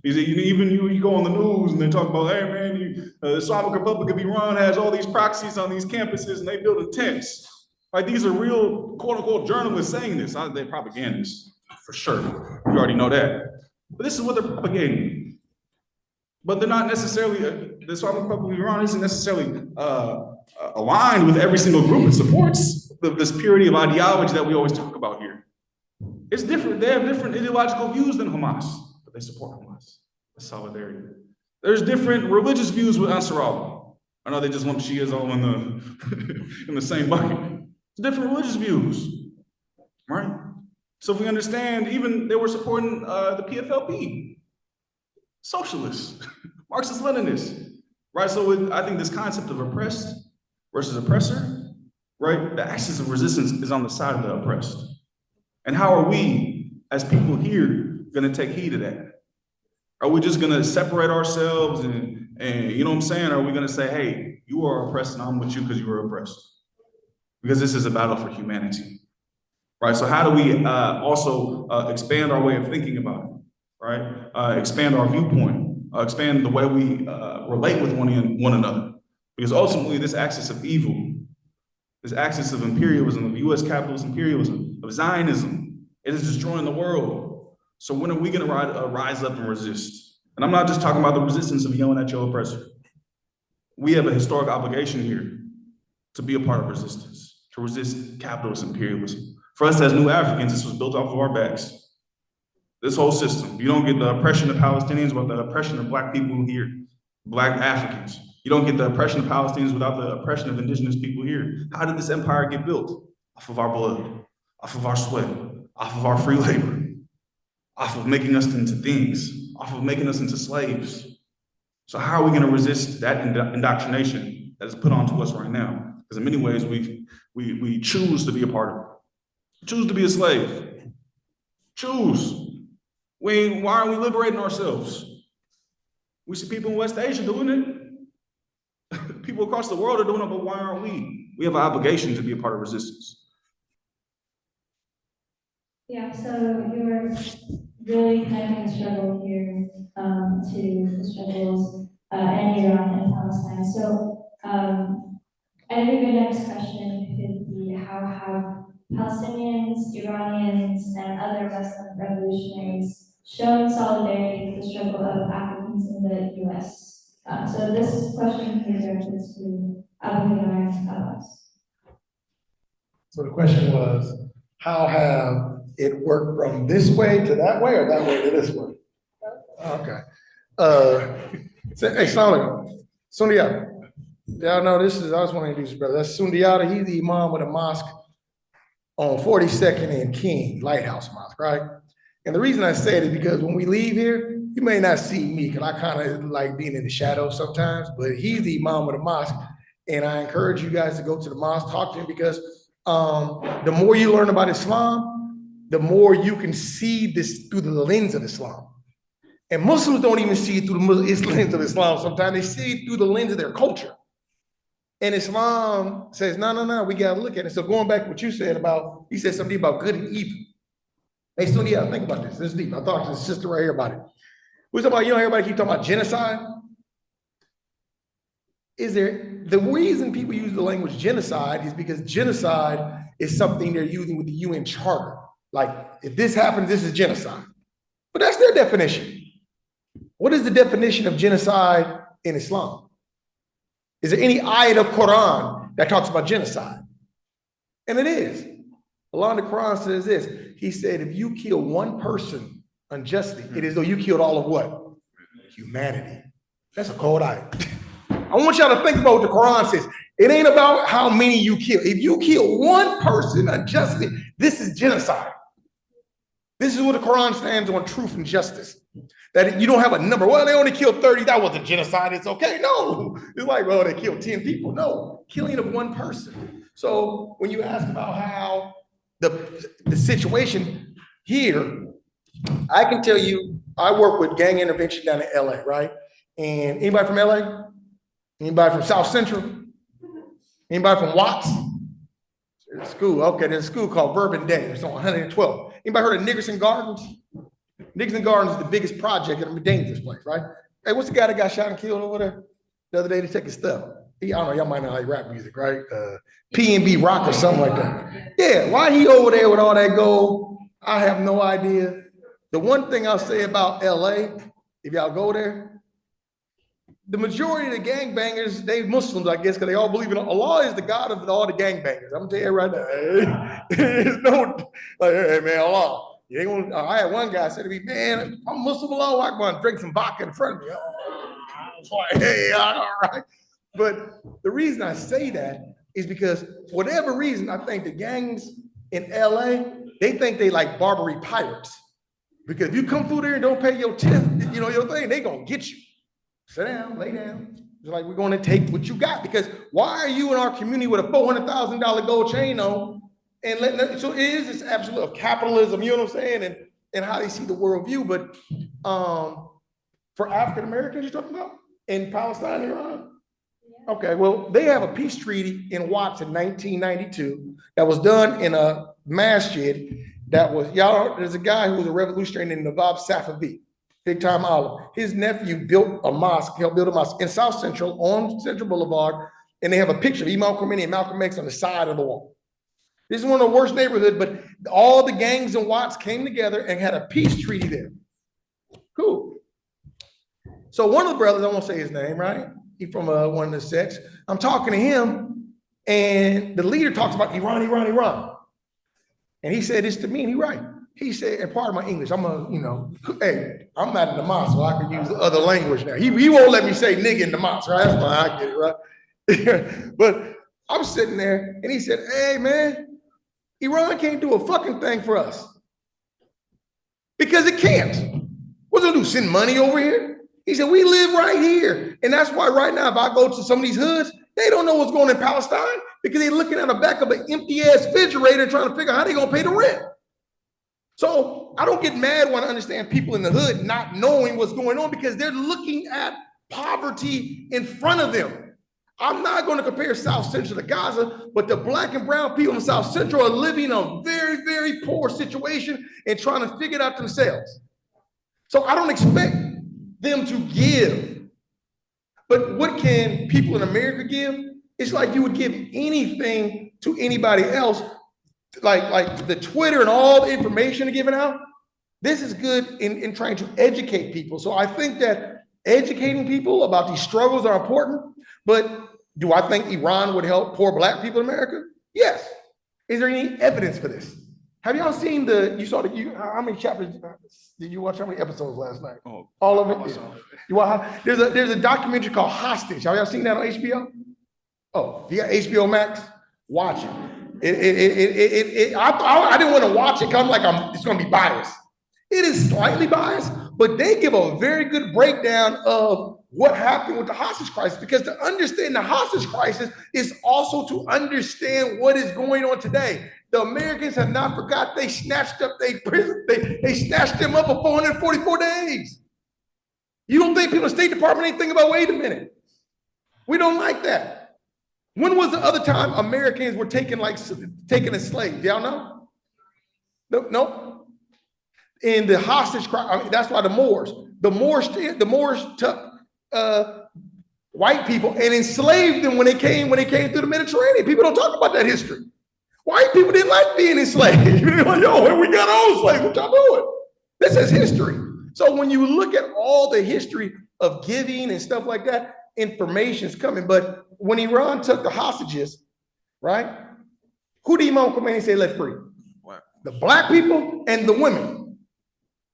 Even you go on the news and they talk about, hey man, the Islamic Republic of Iran has all these proxies on these campuses and they build tents. Like these are real, quote unquote, journalists saying this. They're propagandists, for sure. You already know that. But this is what they're propagating. But they're not necessarily, the Islamic Republic of Iran isn't necessarily aligned with every single group it supports, this purity of ideology that we always talk about here. It's different. They have different ideological views than Hamas, but they support Hamas. That's solidarity. There's different religious views with Ansarallah. I know they just lump Shias all in the same bucket. It's different religious views, right? So if we understand, even they were supporting the PFLP, socialists, Marxist-Leninists, right? So I think this concept of oppressed versus oppressor, right? The axis of resistance is on the side of the oppressed. And how are we, as people here, gonna take heed of that? Are we just gonna separate ourselves and you know what I'm saying? Are we gonna say, hey, you are oppressed and I'm with you because you are oppressed? Because this is a battle for humanity, right? So how do we also expand our way of thinking about it, right? Expand our viewpoint, expand the way we relate with one another. Because ultimately this axis of evil, this axis of imperialism, of US capitalist imperialism, of Zionism, it is destroying the world. So when are we gonna rise up and resist? And I'm not just talking about the resistance of yelling at your oppressor. We have a historic obligation here to be a part of resistance, to resist capitalist imperialism. For us as new Africans, this was built off of our backs. This whole system. You don't get the oppression of Palestinians without the oppression of Black people here, Black Africans. You don't get the oppression of Palestinians without the oppression of indigenous people here. How did this empire get built? Off of our blood, off of our sweat, off of our free labor, off of making us into things, off of making us into slaves. So how are we gonna resist that indoctrination that is put onto us right now? Because in many ways, we choose to be a part of it. Choose to be a slave. Choose. Why aren't we liberating ourselves? We see people in West Asia doing it. People across the world are doing it, but why aren't we? We have an obligation to be a part of resistance. Yeah, so you're really connecting the struggle here to the struggles in Iran and Palestine. So I think the next question could be, how have Palestinians, Iranians, and other Muslim revolutionaries shown solidarity with the struggle of Africans in the US? So this question can be directed to Abu Haydar and Abbas. So the question was, how have it worked from this way to that way or that way to this way? Okay. Hey, Salam. Sundiata. Y'all know this is, I just want to introduce you, brother. That's Sundiata. He's the imam of the mosque on 42nd and King, Lighthouse Mosque, right? And the reason I say it is because when we leave here, you may not see me because I kind of like being in the shadows sometimes, but he's the imam of the mosque. And I encourage you guys to go to the mosque, talk to him, because the more you learn about Islam, the more you can see this through the lens of Islam. And Muslims don't even see it through the lens of Islam. Sometimes they see it through the lens of their culture. And Islam says, no, we got to look at it. So going back to what you said about, you said something about good and evil. Hey, so yeah, think about this. This is deep. I talked to the sister right here about it. We're talking about, everybody keep talking about genocide. The reason people use the language genocide is because genocide is something they're using with the UN Charter. Like, if this happens, this is genocide. But that's their definition. What is the definition of genocide in Islam? Is there any ayat of Quran that talks about genocide? And it is. Allah in the Quran says this. He said, if you kill one person unjustly, it is though you killed all of what? Humanity. That's a cold ayat. I want y'all to think about what the Quran says. It ain't about how many you kill. If you kill one person unjustly, this is genocide. This is what the Quran stands on, truth and justice. That you don't have a number. Well, they only killed 30. That wasn't genocide. It's okay. No. It's like, well, they killed 10 people. No. Killing of one person. So when you ask about how the situation here, I can tell you, I work with gang intervention down in LA, right? And anybody from LA? Anybody from South Central? Anybody from Watts? There's a school. Okay, there's a school called Bourbon Day. It's on 112. Anybody heard of Nickerson Gardens? Nickerson Gardens is the biggest project in a dangerous place, right? Hey, what's the guy that got shot and killed over there the other day to take his stuff? I don't know, y'all might not like rap music, right? P&B Rock or something like that. Yeah, why he over there with all that gold? I have no idea. The one thing I'll say about LA, if y'all go there, the majority of the gangbangers, they Muslims, I guess, because they all believe in Allah is the God of all the gangbangers. I'm gonna tell you right now. There's no, like, hey man, Allah. You ain't gonna, I had one guy say to me, man, I'm Muslim, Allah Akbar, and drink some vodka in front of me. Oh, I was like, hey, all right. But the reason I say that is because for whatever reason, I think the gangs in LA, they think they like Barbary pirates. Because if you come through there and don't pay your tip, your thing, they gonna get you. Sit down, lay down. It's like, we're gonna take what you got. Because why are you in our community with a $400,000 gold chain on? And so it is this absolute of capitalism, you know what I'm saying? And how they see the worldview. But for African Americans you're talking about in Palestine, Iran? Okay, well, they have a peace treaty in Watts in 1992 that was done in a masjid that was, there's a guy who was a revolutionary named Nawab Safavi, big time olive. His nephew built a mosque, helped build a mosque in South Central on Central Boulevard, and they have a picture of Imam Khomeini and Malcolm X on the side of the wall. This is one of the worst neighborhoods, but all the gangs in Watts came together and had a peace treaty there. Cool. So one of the brothers, I won't say his name, right? He's from one of the sects. I'm talking to him, and the leader talks about Iran. And he said this to me, and he's right. He said, and part of my English, I'm hey, I'm not in the mosque, so I can use other language now. He won't let me say nigga in the mosque, right? That's fine, I get it, right? But I'm sitting there, and he said, hey, man, Iran can't do a fucking thing for us. Because it can't. What's it gonna do, send money over here? He said, we live right here. And that's why right now, if I go to some of these hoods, they don't know what's going on in Palestine because they're looking at the back of an empty ass refrigerator trying to figure out how they're gonna pay the rent. So I don't get mad when I understand people in the hood not knowing what's going on because they're looking at poverty in front of them. I'm not going to compare South Central to Gaza, but the black and brown people in South Central are living in a very, very poor situation and trying to figure it out themselves. So I don't expect them to give. But what can people in America give? It's like you would give anything to anybody else, like the Twitter and all the information given out. This is good in trying to educate people. So I think that educating people about these struggles are important, but do I think Iran would help poor black people in America? Yes. Is there any evidence for this? Have y'all seen how many chapters did you watch? How many episodes last night? Oh, all of it? Yeah. There's a documentary called Hostage. Have y'all seen that on HBO? Oh, you got HBO Max? Watch it. I didn't want to watch it because I'm like, it's going to be biased. It is slightly biased, but they give a very good breakdown of what happened with the hostage crisis, because to understand the hostage crisis is also to understand what is going on today. The Americans have not forgot they snatched up their prison. They snatched them up for 444 days. You don't think people in the State Department ain't thinking about, wait a minute, we don't like that. When was the other time Americans were taken as slaves? Y'all know? No. In the hostage crime, that's why the Moors took white people and enslaved them when they came through the Mediterranean. People don't talk about that history. White people didn't like being enslaved. Like, yo, we got our own slaves. What y'all doing? This is history. So when you look at all the history of giving and stuff like that, information's coming. But when Iran took the hostages, right? Who did Imam Khomeini say let free? What? The black people and the women.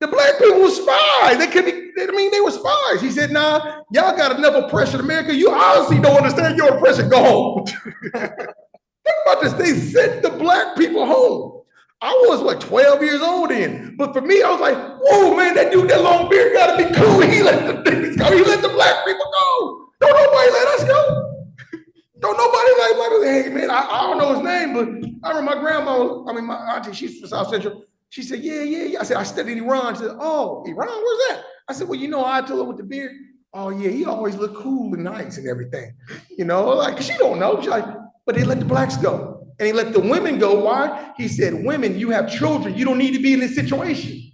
The black people were spies. They were spies. He said, nah, y'all got enough oppression in America. You honestly don't understand your oppression. Go home. Think about this. They sent the black people home. I was 12 years old then. But for me, I was like, whoa, man, that dude, that long beard gotta be cool. He let the things go. He let the black people go. Don't nobody let us go. Don't nobody like, hey, man, I don't know his name, but I remember my grandma, my auntie, she's from South Central. She said, yeah. I said, I studied Iran. She said, oh, Iran, where's that? I said, well, I told her with the beard. Oh, yeah, he always looked cool and nice and everything. Like, she don't know. She's like, but they let the blacks go. And he let the women go. Why? He said, women, you have children. You don't need to be in this situation.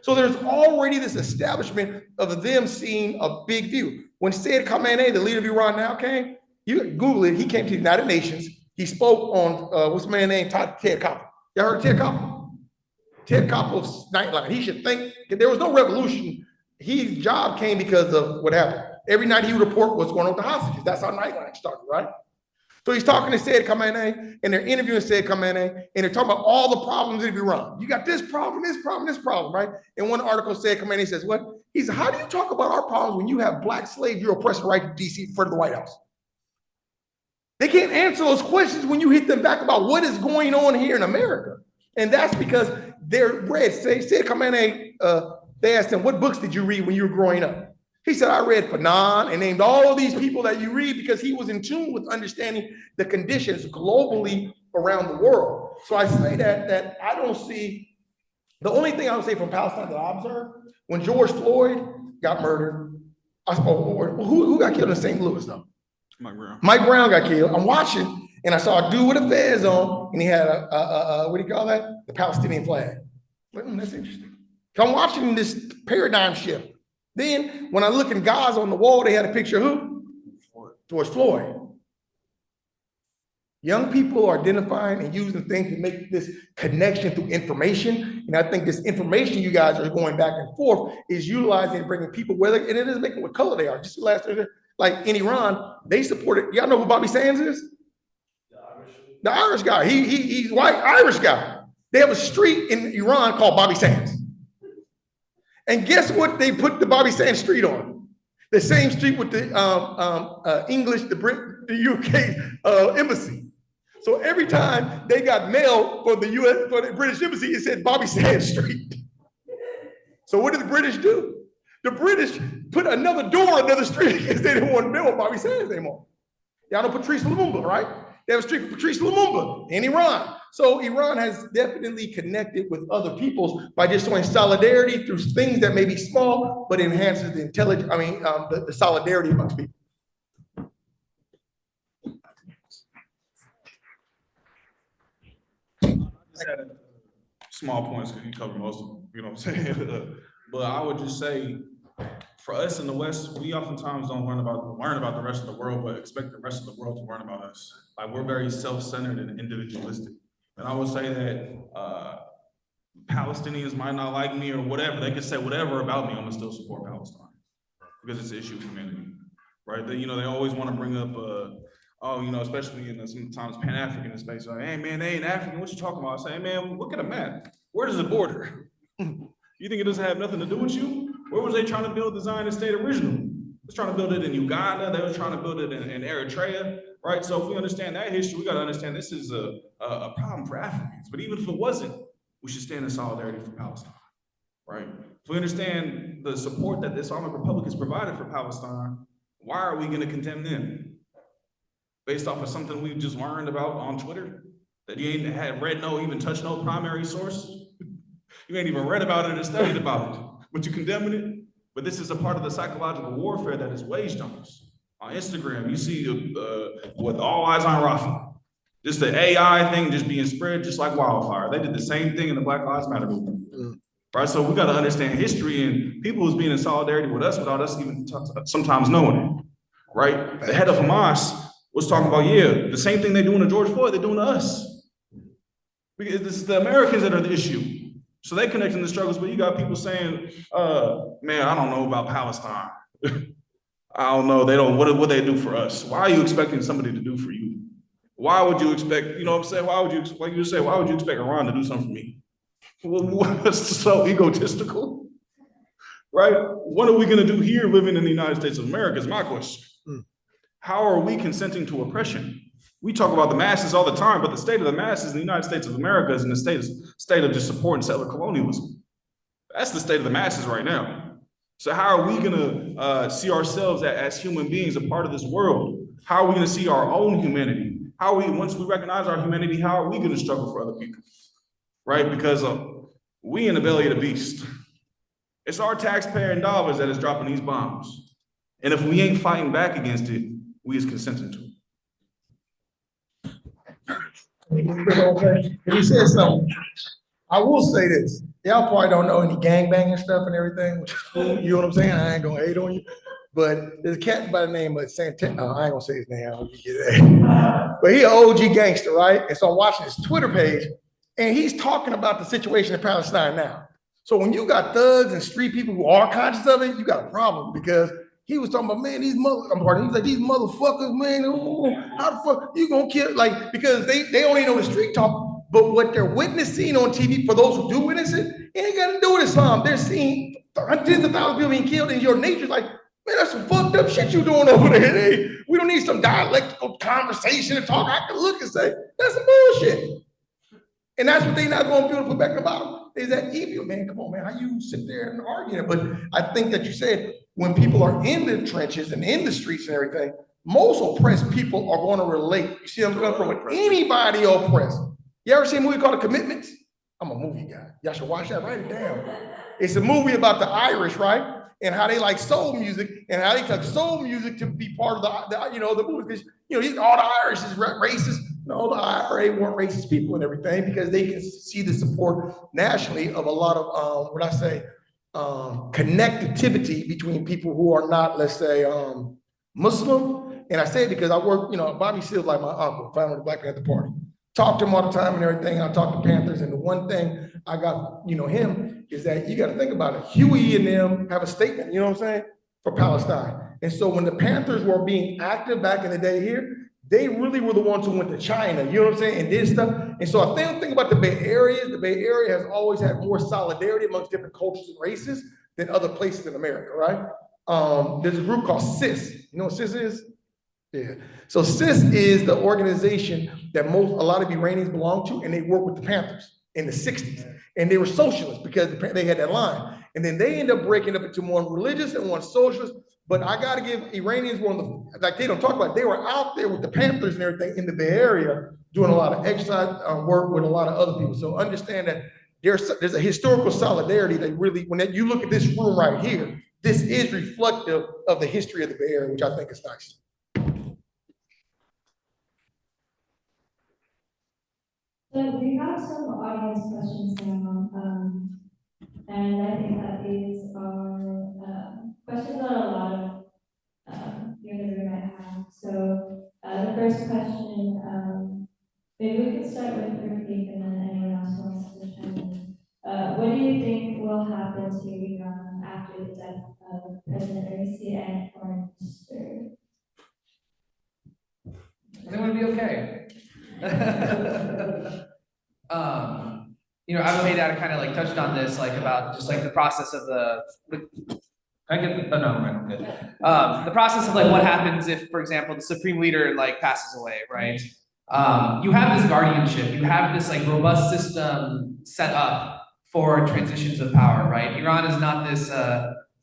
So there's already this establishment of them seeing a big view. When Sayyed Khamenei, the leader of Iran now came, you can Google it. He came to the United Nations. He spoke on, what's the man's name? Ted Koppel. Y'all heard of Ted Koppel? Ted Koppel's Nightline. He should think, there was no revolution. His job came because of what happened. Every night he would report what's going on with the hostages. That's how Nightline started, right? So he's talking to Sayyed Khamenei, and they're interviewing Sayyed Khamenei, and they're talking about all the problems in Iran. You got this problem, right? And one article, Sayyed Khamenei says, what? He said, how do you talk about our problems when you have black slaves you're oppressing right to DC in front of the White House? They can't answer those questions when you hit them back about what is going on here in America. And that's because they're read. Sayyed Khamenei, they asked him, what books did you read when you were growing up? He said, I read Fanon and named all these people that you read because he was in tune with understanding the conditions globally around the world. So I say that I don't see, the only thing I would say from Palestine that I observed, when George Floyd got murdered, who got killed in St. Louis though? Mike Brown got killed. I'm watching and I saw a dude with a fez on and he had what do you call that? The Palestinian flag. That's interesting. So I'm watching this paradigm shift. Then when I look in Gaza on the wall, they had a picture of who? George Floyd. Young people are identifying and using things to make this connection through information. And I think this information you guys are going back and forth is utilizing and bringing people, and it doesn't make what color they are. Just last year, like in Iran, they supported, y'all know who Bobby Sands is? The Irish guy. He's white Irish guy. They have a street in Iran called Bobby Sands. And guess what they put the Bobby Sands street on? The same street with the English, the UK embassy. So every time they got mail for the British embassy, it said Bobby Sands Street. So what did the British do? The British put another door, another street, because they didn't want to mail with Bobby Sands anymore. Y'all know Patrice Lumumba, right? They have a street for Patrice Lumumba in Iran. So Iran has definitely connected with other peoples by just showing solidarity through things that may be small, but enhances the intelligence, the solidarity amongst people. Small points, because you cover most of them, you know what I'm saying? But I would just say, for us in the West, we oftentimes don't learn about the rest of the world, but expect the rest of the world to learn about us. Like, we're very self-centered and individualistic. And I would say that Palestinians might not like me or whatever. They could say whatever about me, I'm gonna still support Palestine because it's an issue of humanity, right? They always want to bring up, especially in sometimes Pan-African space. Like, hey man, they ain't African. What you talking about? I say, hey man, look at a map. Where does it border? You think it doesn't have nothing to do with you? Where was they trying to build the Zionist state originally? They was trying to build it in Uganda. They were trying to build it in Eritrea, right? So if we understand that history, we got to understand this is a problem for Africans. But even if it wasn't, we should stand in solidarity for Palestine, right? If we understand the support that the Islamic Republic has provided for Palestine, why are we going to condemn them? Based off of something we've just learned about on Twitter? That you ain't had read even touched no primary source. You ain't even read about it or studied about it, but you condemning it. But this is a part of the psychological warfare that is waged on us. On Instagram, you see with all eyes on Rafi, just the AI thing just being spread just like wildfire. They did the same thing in the Black Lives Matter movement, right? So we got to understand history and people who's being in solidarity with us without us even sometimes knowing it, right? The head of Hamas was talking about, yeah, the same thing they're doing to George Floyd, they're doing to us. Because this is the Americans that are the issue. So they connecting the struggles, but you got people saying, man, I don't know about Palestine. I don't know, they don't, what they do for us? Why are you expecting somebody to do for you? Why would you expect, you know what I'm saying? Why would you expect Iran to do something for me? Well, what's so egotistical, right? What are we gonna do here living in the United States of America is my question. How are we consenting to oppression? We talk about the masses all the time, but the state of the masses in the United States of America is in the state of just supporting settler colonialism. That's the state of the masses right now. So how are we gonna see ourselves as human beings, a part of this world? How are we gonna see our own humanity? Once we recognize our humanity, how are we gonna struggle for other people, right? Because we in the belly of the beast. It's our taxpayer dollars that is dropping these bombs. And if we ain't fighting back against it, we is consenting to it. He said something. I will say this. Y'all probably don't know any gangbanging stuff and everything, which is cool. You know what I'm saying? I ain't gonna hate on you. But there's a cat by the name of Santana. I ain't gonna say his name. I don't get that. But he an OG gangster, right? And so I'm watching his Twitter page, and he's talking about the situation in Palestine now. So when you got thugs and street people who are conscious of it, you got a problem, because he was talking about, man, these motherfuckers, man, ooh, how the fuck you gonna kill? Like, because they only know the street talk, but what they're witnessing on TV, for those who do witness it, ain't got to do with Islam. They're seeing hundreds of thousands of people being killed, and your nature's like, man, that's some fucked up shit you doing over there. Hey, we don't need some dialectical conversation to talk. I can look and say, that's some bullshit. And that's what they're not going to be able to put back in the bottom. Is that evil, man? Come on, man. How you sit there and argue? But I think that you said when people are in the trenches and in the streets and everything, most oppressed people are going to relate. You see, I'm coming from with anybody oppressed. You ever seen a movie called The Commitments? I'm a movie guy. Y'all should watch that. Write it down. It's a movie about the Irish, right? And how they like soul music, and how they took soul music to be part of the movie. Because all the Irish is racist. No, the IRA weren't racist people and everything, because they can see the support nationally of a lot of connectivity between people who are not, let's say, Muslim. And I say it because I work, Bobby Seale's like my uncle, founder of the Black Panther Party. Talk to him all the time and everything. I talk to Panthers, and the one thing I got, him, is that you got to think about it. Huey and them have a statement, for Palestine. And so when the Panthers were being active back in the day here, they really were the ones who went to China, and did stuff. And so I think about the Bay Area. The Bay Area has always had more solidarity amongst different cultures and races than other places in America, right? There's a group called CIS. You know what CIS is? Yeah. So CIS is the organization that a lot of Iranians belong to, and they work with the Panthers in the 60s. And they were socialists because they had that line. And then they end up breaking up into one religious and one socialist. But I got to give Iranians they don't talk about it. They were out there with the Panthers and everything in the Bay Area doing a lot of exercise work with a lot of other people. So understand that there's a historical solidarity that really, when you look at this room right here, this is reflective of the history of the Bay Area, which I think is nice. So we have some audience questions now, and I think that these are questions that a lot of you in the room might have. So the first question, maybe we can start with Rafiq, and then anyone else who wants to chime in. What do you think will happen to Iran after the death of President Raisi and Foreign Minister? It would be okay. Abu Haydar kind of like touched on this, like about just like the process of the process of like what happens if, for example, the supreme leader like passes away, right? You have this guardianship, you have this like robust system set up for transitions of power, right? Iran is not this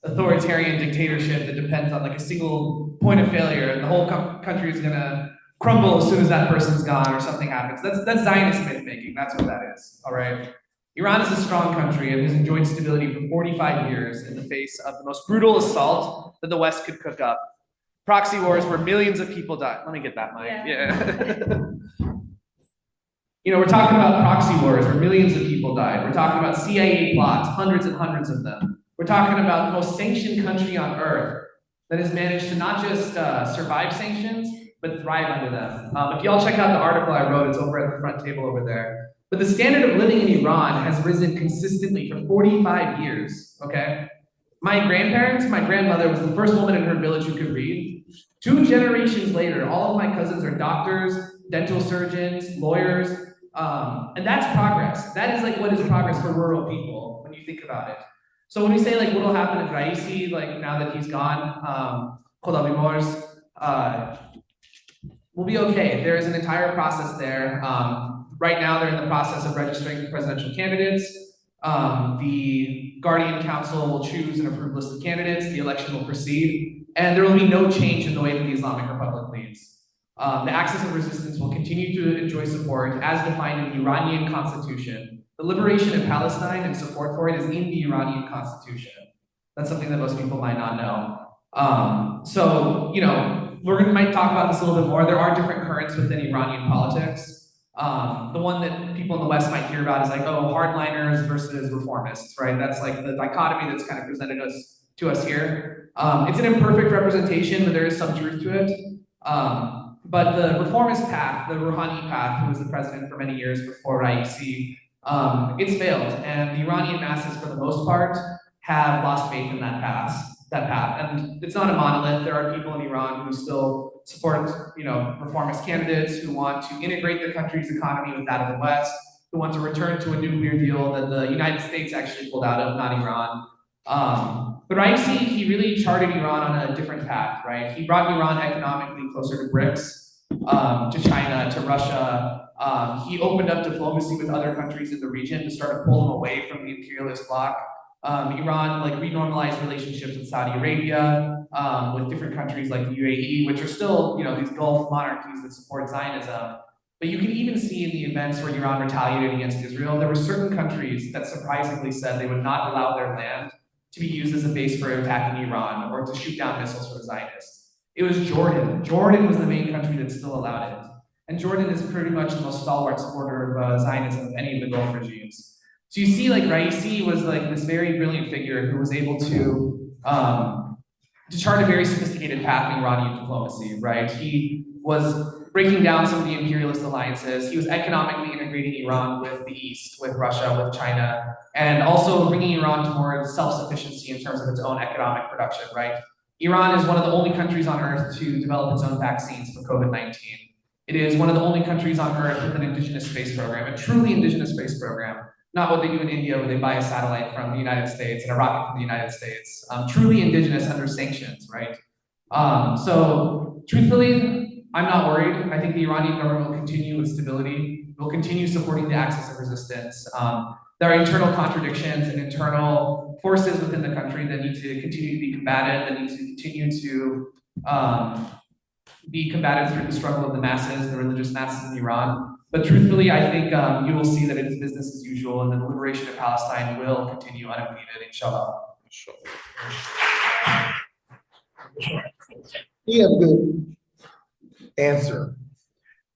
authoritarian dictatorship that depends on like a single point of failure and the whole country is gonna crumble as soon as that person's gone or something happens. That's Zionist myth making. That's what that is. All right. Iran is a strong country and has enjoyed stability for 45 years in the face of the most brutal assault that the West could cook up. Proxy wars where millions of people died. Let me get that mic. Yeah. You know, we're talking about proxy wars where millions of people died. We're talking about CIA plots, hundreds and hundreds of them. We're talking about the most sanctioned country on earth that has managed to not just survive sanctions, but thrive under them. If y'all check out the article I wrote, it's over at the front table over there. But the standard of living in Iran has risen consistently for 45 years, okay? My grandparents, my grandmother was the first woman in her village who could read. 2 generations later, all of my cousins are doctors, dental surgeons, lawyers, and that's progress. That is like what is progress for rural people when you think about it. So when we say like what'll happen if Raisi, like now that he's gone, we'll be okay. There is an entire process there. Right now, they're in the process of registering presidential candidates. The Guardian Council will choose and approve list of candidates. The election will proceed, and there will be no change in the way that the Islamic Republic leads. The axis of resistance will continue to enjoy support as defined in the Iranian constitution. The liberation of Palestine and support for it is in the Iranian constitution. That's something that most people might not know. So, you know, might talk about this a little bit more. There are different currents within Iranian politics. The one that people in the West might hear about is like, oh, hardliners versus reformists, right? That's like the dichotomy that's kind of presented to us here. It's an imperfect representation, but there is some truth to it. But the reformist path, the Rouhani path, who was the president for many years before Raisi, it's failed. And the Iranian masses, for the most part, have lost faith in that path. And it's not a monolith. There are people in Iran who still support, you know, reformist candidates who want to integrate their country's economy with that of the West, who want to return to a nuclear deal that the United States actually pulled out of, not Iran. But Raisi, he really charted Iran on a different path, right? He brought Iran economically closer to BRICS, to China, to Russia. He opened up diplomacy with other countries in the region to start to pull them away from the imperialist bloc. Iran like renormalized relationships with Saudi Arabia, with different countries like the UAE, which are still, you know, these Gulf monarchies that support Zionism. But you can even see in the events where Iran retaliated against Israel, there were certain countries that surprisingly said they would not allow their land to be used as a base for attacking Iran or to shoot down missiles for the Zionists. It was Jordan. Jordan was the main country that still allowed it. And Jordan is pretty much the most stalwart supporter of Zionism of any of the Gulf regimes. So you see, like, Raisi was like this very brilliant figure who was able to chart a very sophisticated path in Iranian diplomacy, right? He was breaking down some of the imperialist alliances. He was economically integrating Iran with the East, with Russia, with China, and also bringing Iran towards self-sufficiency in terms of its own economic production, right? Iran is one of the only countries on earth to develop its own vaccines for COVID-19. It is one of the only countries on earth with an indigenous space program, a truly indigenous space program. Not what they do in India, where they buy a satellite from the United States and a rocket from the United States. Truly indigenous under sanctions, right? So truthfully, I'm not worried. I think the Iranian government will continue with stability. We'll continue supporting the axis of resistance. There are internal contradictions and internal forces within the country that need to continue to be combated, that need to continue to be combated through the struggle of the masses, the religious masses in Iran. But truthfully, I think you will see that it is business as usual, and the liberation of Palestine will continue unimpeded, inshallah. He had a good answer.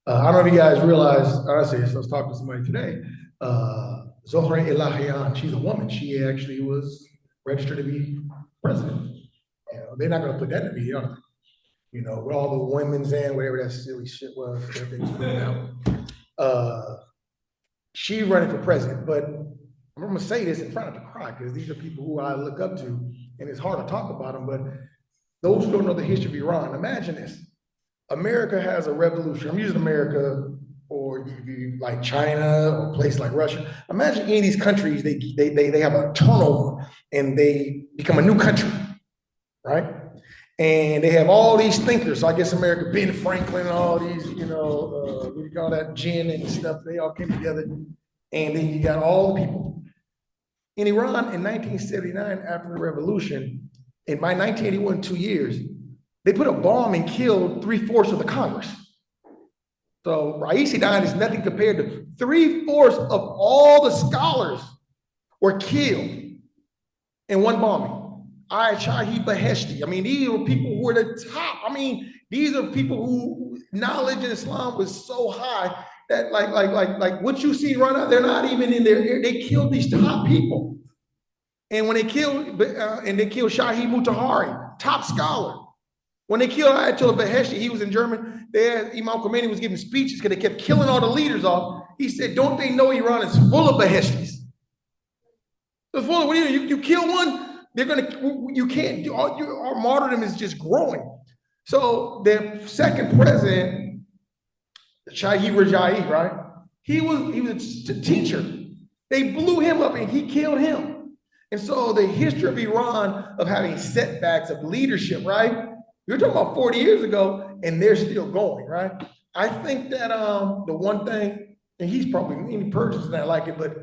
I don't know if you guys realize, honestly, I was talking to somebody today, Zohra Elahian, she's a woman. She actually was registered to be president. You know, they're not gonna put that in the media, are they? You know, with all the women's and whatever that silly shit was, everything's putting out. She's running for president, but I'm gonna say this and try not to cry because these are people who I look up to, and it's hard to talk about them, but those who don't know the history of Iran, imagine this. America has a revolution. I'm using America, or you like China or a place like Russia. Imagine any of these countries, they have a turnover and they become a new country, right? And they have all these thinkers. So I guess America, Ben Franklin, and all these, you know, what do you call that, gin and stuff, they all came together. And then you got all the people. In Iran in 1979, after the revolution, and by 1981, 2 years, they put a bomb and killed 3/4 of the Congress. So Raisi died is nothing compared to 3/4 of all the scholars were killed in one bombing. Shahid Beheshti. I mean, these were people who were the top. I mean, these are people who knowledge in Islam was so high that like what you see right now, they're not even in there. They killed these top people. And when they killed Shahid Mutahari, top scholar. When they killed Ayatollah Beheshti, he was in German. Imam Khomeini was giving speeches because they kept killing all the leaders off. He said, "Don't they know Iran is full of Beheshtis? It's full of, what do you kill one, they're gonna, you can't do, our martyrdom is just growing." So the second president, Shahid Raja'i, right? He was a teacher. They blew him up and he killed him. And so the history of Iran of having setbacks of leadership, right? You're talking about 40 years ago, and they're still going, right? I think that the one thing, and he's probably any Persians not like it, but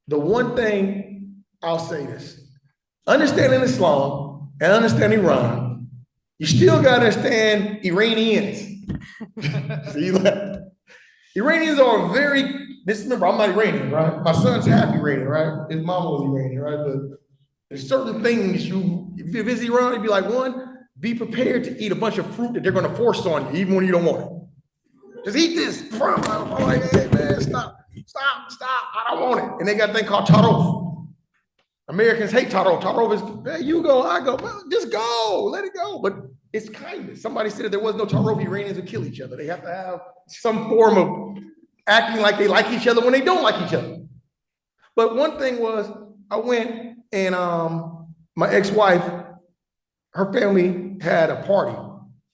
the one thing I'll say this: understanding Islam and understanding Iran, you still got to understand Iranians. See, Iranians are remember, I'm not Iranian, right? My son's half Iranian, right? His mama was Iranian, right? But there's certain things if you visit Iran, you'd be like, one, be prepared to eat a bunch of fruit that they're going to force on you, even when you don't want it. Just eat this. I'm like, hey, man, stop. I don't want it. And they got a thing called tarof. Americans hate tarof. Tarof is, hey, you go, I go. Well, just go. Let it go. But it's kindness. Somebody said if there was no tarof, Iranians would kill each other. They have to have some form of acting like they like each other when they don't like each other. But one thing was, I went and my ex-wife, her family had a party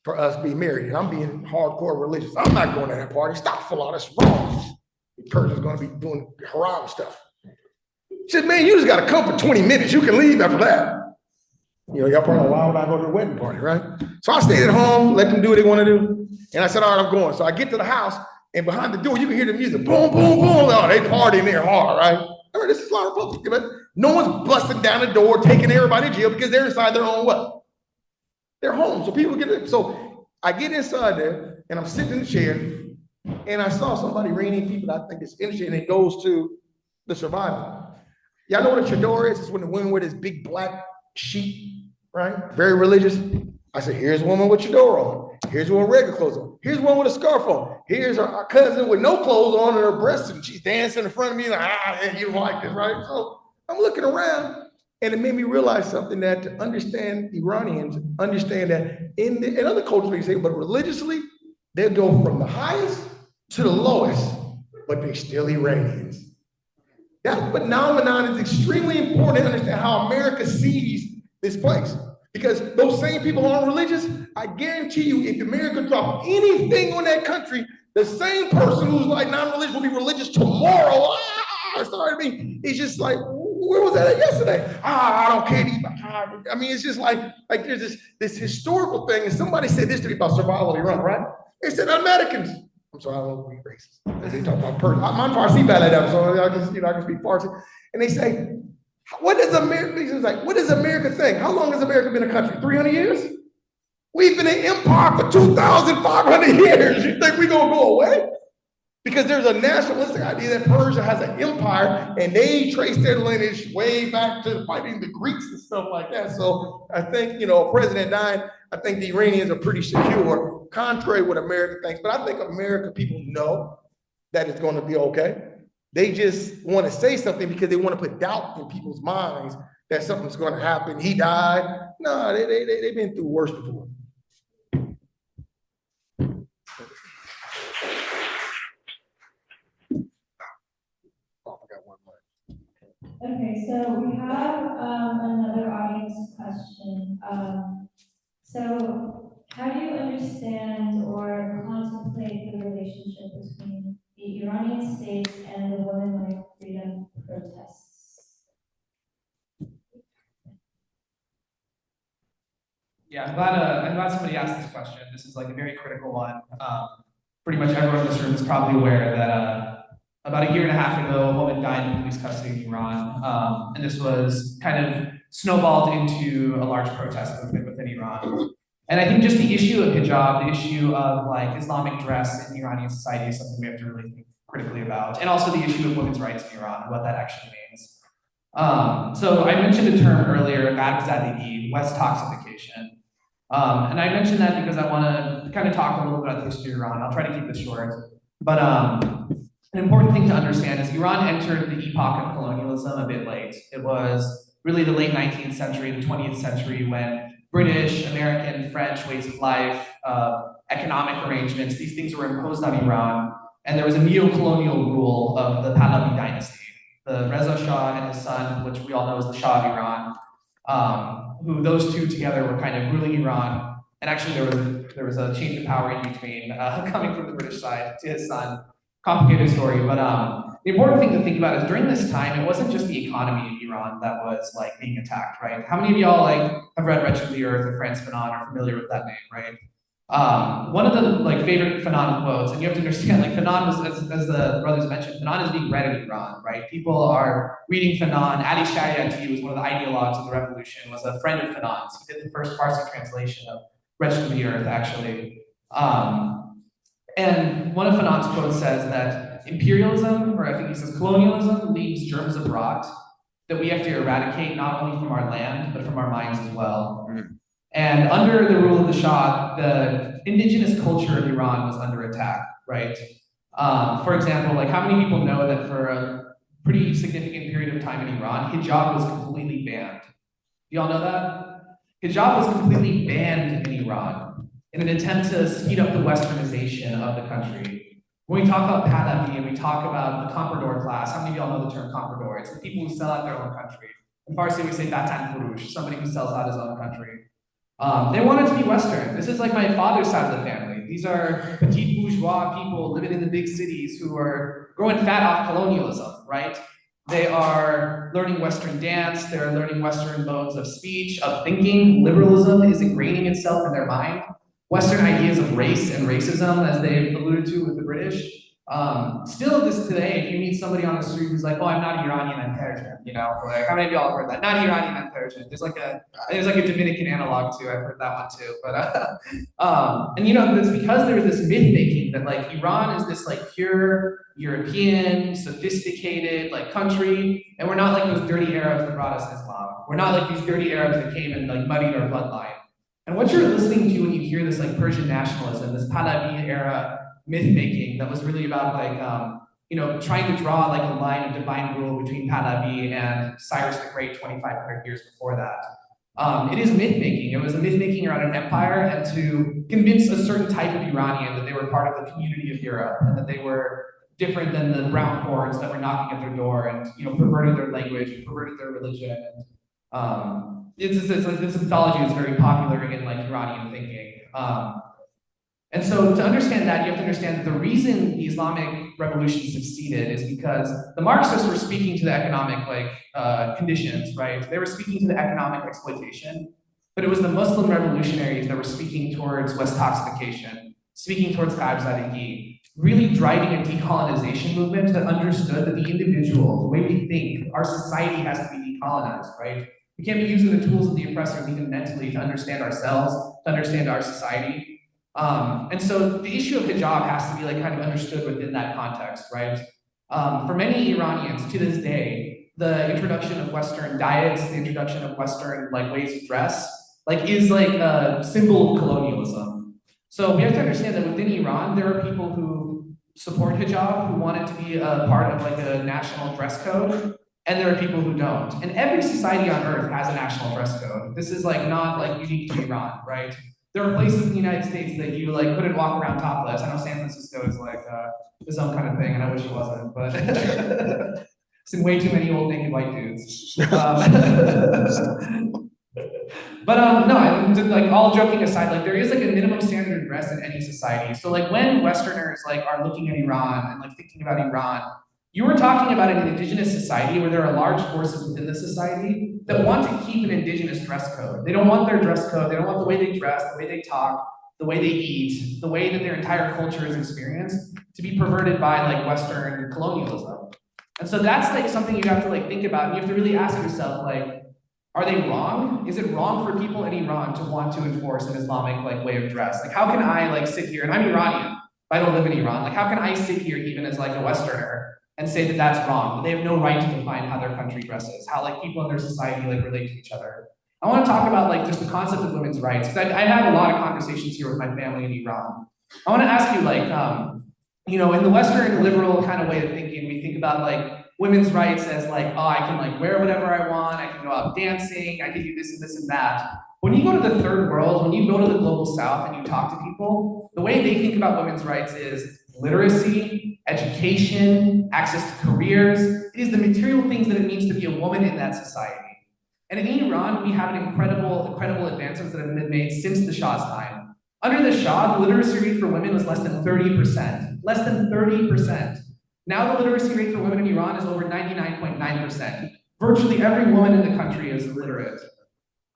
for us being married, and I'm being hardcore religious. I'm not going to that party. Stop, Salah, that's wrong. The person's going to be doing haram stuff. She said, man, you just got to come for 20 minutes. You can leave after that. You know, y'all probably, why would I go to the wedding party, right? So I stayed at home, let them do what they want to do. And I said, all right, I'm going. So I get to the house, and behind the door, you can hear the music. Boom, boom, boom. Oh, they partying there hard, right? I mean, this is Islam Republic, but no one's busting down the door, taking everybody to jail because they're inside their own what? They're home. So people get it. So I get inside there, and I'm sitting in the chair, and I saw somebody reading people that I think is interesting, and it goes to the survival. Y'all know what a chador is? It's when the women wear this big black sheet, right? Very religious. I said, here's a woman with chador on. Here's one with regular clothes on. Here's one with a scarf on. Here's our cousin with no clothes on and her breasts, and she's dancing in front of me like, you don't like this, right? So I'm looking around, and it made me realize something, that to understand Iranians, understand that in other cultures, they say, but religiously, they'll go from the highest to the lowest, but they're still Iranians. That phenomenon is extremely important to understand how America sees this place. Because those same people who aren't religious, I guarantee you, if America dropped anything on that country, the same person who's like non-religious will be religious tomorrow. Sorry, I mean, it's just like, where was that at yesterday? I don't care. I mean, it's just like there's this historical thing. And somebody said this to me about survival of Iran, right? They said Americans. I'm sorry, I don't want to be racist. They talk about Persian. I'm Farsi bad at so I can speak Farsi. And they say, what does America think? How long has America been a country? 300 years? We've been an empire for 2,500 years. You think we're going to go away? Because there's a nationalistic idea that Persia has an empire, and they trace their lineage way back to fighting the Greeks and stuff like that. So I think, President dying, I think the Iranians are pretty secure, contrary to what America thinks. But I think American people know that it's going to be okay. They just want to say something because they want to put doubt in people's minds that something's going to happen. He died. No, they've been through worse before. Okay, so we have another audience question. So how do you understand or contemplate the relationship between the Iranian state and the women-like freedom protests? Yeah, I'm glad somebody asked this question. This is like a very critical one. Pretty much everyone in this room is probably aware that about a year and a half ago, a woman died in police custody in Iran. And this was kind of snowballed into a large protest movement within Iran. And I think just the issue of hijab, the issue of like Islamic dress in Iranian society is something we have to really think critically about. And also the issue of women's rights in Iran and what that actually means. So I mentioned a term earlier, West toxification. And I mentioned that because I want to kind of talk a little bit about the history of Iran. I'll try to keep this short. But an important thing to understand is Iran entered the epoch of colonialism a bit late. It was really the late 19th century, the 20th century, when British, American, French ways of life, economic arrangements, these things were imposed on Iran. And there was a neo-colonial rule of the Pahlavi dynasty, the Reza Shah and his son, which we all know as the Shah of Iran, who those two together were kind of ruling Iran. And actually there was a change of power in between, coming from the British side to his son. Complicated story, but the important thing to think about is during this time, it wasn't just the economy of Iran that was like being attacked, right? How many of y'all like have read Wretched of the Earth or Frantz Fanon are familiar with that name, right? One of the like favorite Fanon quotes, and you have to understand, like Fanon was, as the brothers mentioned, Fanon is being read in Iran, right? People are reading Fanon. Ali Shariati was one of the ideologues of the revolution, was a friend of Fanon's. He did the first Farsi translation of Wretched of the Earth, actually. And one of Fanon's quotes says that imperialism, or I think he says colonialism, leaves germs of rot that we have to eradicate not only from our land, but from our minds as well. And under the rule of the Shah, the indigenous culture of Iran was under attack, right? For example, like how many people know that for a pretty significant period of time in Iran, hijab was completely banned? Do y'all know that? Hijab was completely banned in Iran in an attempt to speed up the westernization of the country. When we talk about Pahlavi and we talk about the comprador class, how many of y'all know the term comprador? It's the people who sell out their own country. In Farsi, we say batan furush, somebody who sells out his own country. They wanted to be Western. This is like my father's side of the family. These are petite bourgeois people living in the big cities who are growing fat off colonialism, right? They are learning Western dance, they're learning Western modes of speech, of thinking. Liberalism is ingraining itself in their mind. Western ideas of race and racism, as they alluded to with the British. Still this today, if you meet somebody on the street who's like, oh, I'm not Iranian, I'm Persian, you know, like, how many of y'all have heard that? Not Iranian, I'm Persian. There's like a Dominican analog too, I've heard that one too. But, and you know, it's because there was this myth making that like Iran is this like pure European, sophisticated like country, and we're not like those dirty Arabs that brought us Islam. We're not like these dirty Arabs that came and like muddied our bloodline. And what you're listening to when you hear this like Persian nationalism, this Pahlavi era myth making that was really about like, you know, trying to draw like a line of divine rule between Pahlavi and Cyrus the Great 2,500 years before that. It is myth making. It was a myth making around an empire and to convince a certain type of Iranian that they were part of the community of Europe and that they were different than the brown hordes that were knocking at their door and, you know, perverted their language and perverted their religion. And, it's like this mythology is very popular in like Iranian thinking. And so to understand that, you have to understand that the reason the Islamic revolution succeeded is because the Marxists were speaking to the economic like conditions, right? They were speaking to the economic exploitation, but it was the Muslim revolutionaries that were speaking towards West toxification, speaking towards Ghaib-Zadegi, really driving a decolonization movement that understood that the individual, the way we think, our society has to be decolonized, right? We can't be using the tools of the oppressor even mentally to understand ourselves, to understand our society. And so the issue of hijab has to be like kind of understood within that context, right? For many Iranians to this day, the introduction of Western diets, the introduction of Western like ways of dress, like is like a symbol of colonialism. So we have to understand that within Iran, there are people who support hijab, who want it to be a part of like a national dress code. And there are people who don't. And every society on earth has a national dress code. This is like not like unique to Iran, right? There are places in the United States that you like couldn't walk around topless. I know San Francisco is like its own kind of thing, and I wish it wasn't, but seen way too many old naked white dudes. But no, like all joking aside, like there is like a minimum standard of dress in any society. So like when Westerners like are looking at Iran and like thinking about Iran, you were talking about an indigenous society where there are large forces within the society that want to keep an indigenous dress code. They don't want their dress code, they don't want the way they dress, the way they talk, the way they eat, the way that their entire culture is experienced to be perverted by like Western colonialism. And so that's like something you have to like think about. And you have to really ask yourself, like, Are they wrong? Is it wrong for people in Iran to want to enforce an Islamic like way of dress? Like, how can I like sit here, and I'm Iranian, but I don't live in Iran. Like, how can I sit here even as like a Westerner and say that that's wrong? That they have no right to define how their country dresses, how like people in their society like relate to each other. I want to talk about like just the concept of women's rights, because I had a lot of conversations here with my family in Iran. I want to ask you, like, you know, in the Western liberal kind of way of thinking, we think about like women's rights as like, oh, I can like wear whatever I want, I can go out dancing, I can do this and this and that. When you go to the third world, when you go to the global south and you talk to people, the way they think about women's rights is literacy, education, access to careers. It is the material things that it means to be a woman in that society. And in Iran, we have an incredible advancements that have been made since the Shah's time. Under the Shah, the literacy rate for women was less than 30%. Less than 30%. Now the literacy rate for women in Iran is over 99.9%. Virtually every woman in the country is literate.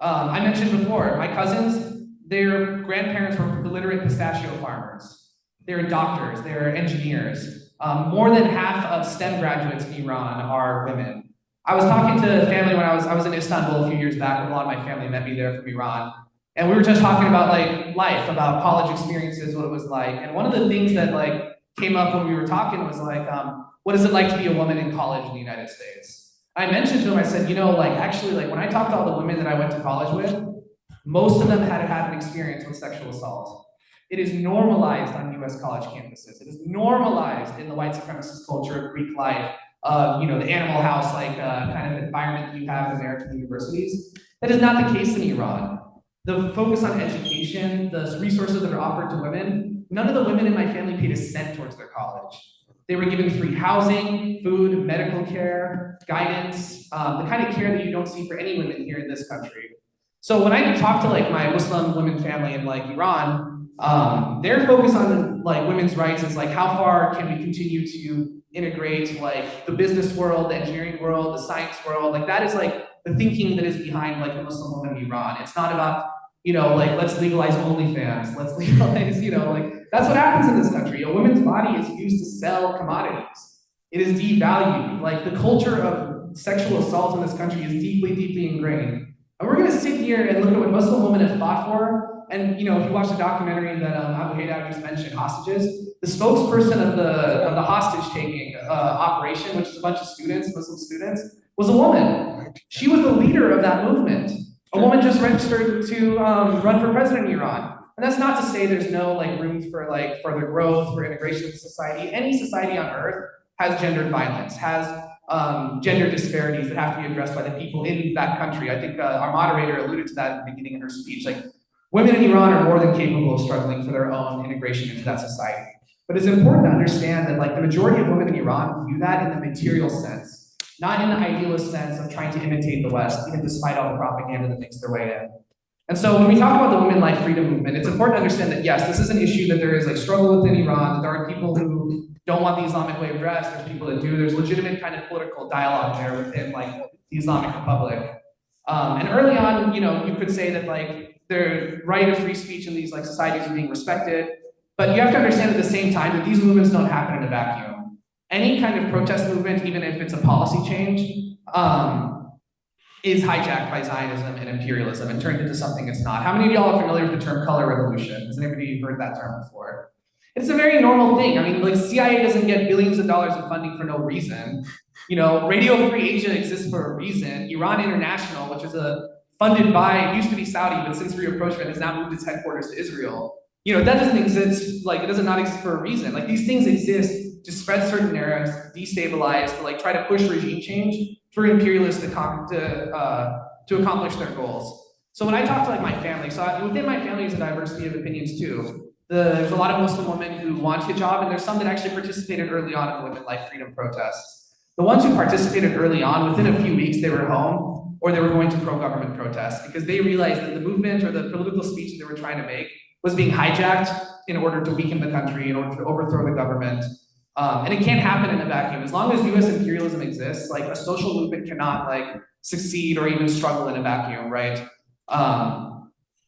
I mentioned before, my cousins, their grandparents were literate pistachio farmers. They're doctors, they're engineers. More than half of STEM graduates in Iran are women. I was talking to family when I was in Istanbul a few years back, when a lot of my family met me there from Iran. And we were just talking about like life, about college experiences, what it was like. And one of the things that like came up when we were talking was like, what is it like to be a woman in college in the United States? I mentioned to him, I said, you know, like actually, like when I talked to all the women that I went to college with, most of them had had an experience with sexual assault. It is normalized on US college campuses. It is normalized in the white supremacist culture of Greek life, of you know, the Animal House like kind of environment that you have in American universities. That is not the case in Iran. The focus on education, the resources that are offered to women, none of the women in my family paid a cent towards their college. They were given free housing, food, medical care, guidance, the kind of care that you don't see for any women here in this country. So when I talk to like my Muslim women family in like Iran, their focus on like women's rights is like, how far can we continue to integrate like the business world, the engineering world, the science world? Like that is like the thinking that is behind like the Muslim women in Iran. It's not about, you know, like let's legalize OnlyFans, let's legalize, you know, like that's what happens in this country. A woman's body is used to sell commodities. It is devalued. Like the culture of sexual assault in this country is deeply, deeply ingrained. And we're gonna sit here and look at what Muslim women have fought for. And you know, if you watch the documentary that Abu Haydar just mentioned, hostages, the spokesperson of the hostage taking operation, which is a bunch of students, Muslim students, was a woman. She was the leader of that movement. A woman just registered to run for president in Iran. And that's not to say there's no like room for like further growth, for integration into society. Any society on earth has gendered violence, has gender disparities that have to be addressed by the people in that country. I think our moderator alluded to that at the beginning of her speech. Like, women in Iran are more than capable of struggling for their own integration into that society. But it's important to understand that like the majority of women in Iran view that in the material sense, not in the idealist sense of trying to imitate the West, even despite all the propaganda that makes their way in. And so when we talk about the women life freedom movement, it's important to understand that yes, this is an issue that there is like struggle within Iran, that there are people who don't want the Islamic way of dress, there's people that do, there's legitimate kind of political dialogue there within like the Islamic Republic. And early on, you know, you could say that like the right of free speech in these like societies are being respected, but you have to understand at the same time that these movements don't happen in a vacuum. Any kind of protest movement, even if it's a policy change, is hijacked by Zionism and imperialism and turned into something it's not. How many of y'all are familiar with the term color revolution? Has anybody heard that term before? It's a very normal thing. I mean, like CIA doesn't get billions of dollars in funding for no reason. You know, Radio Free Asia exists for a reason. Iran International, which is funded by, it used to be Saudi, but since reapproachment has now moved its headquarters to Israel. You know, that doesn't exist, like it does not exist for a reason. Like these things exist to spread certain narratives, destabilize, to like try to push regime change for imperialists to accomplish their goals. So when I talk to like my family, so within my family is a diversity of opinions too. There's a lot of Muslim women who want hijab, and there's some that actually participated early on in the women life freedom protests. The ones who participated early on, within a few weeks, they were home or they were going to pro-government protests because they realized that the movement or the political speech that they were trying to make was being hijacked in order to weaken the country, in order to overthrow the government. And it can't happen in a vacuum. As long as US imperialism exists, like a social movement cannot like succeed or even struggle in a vacuum, right?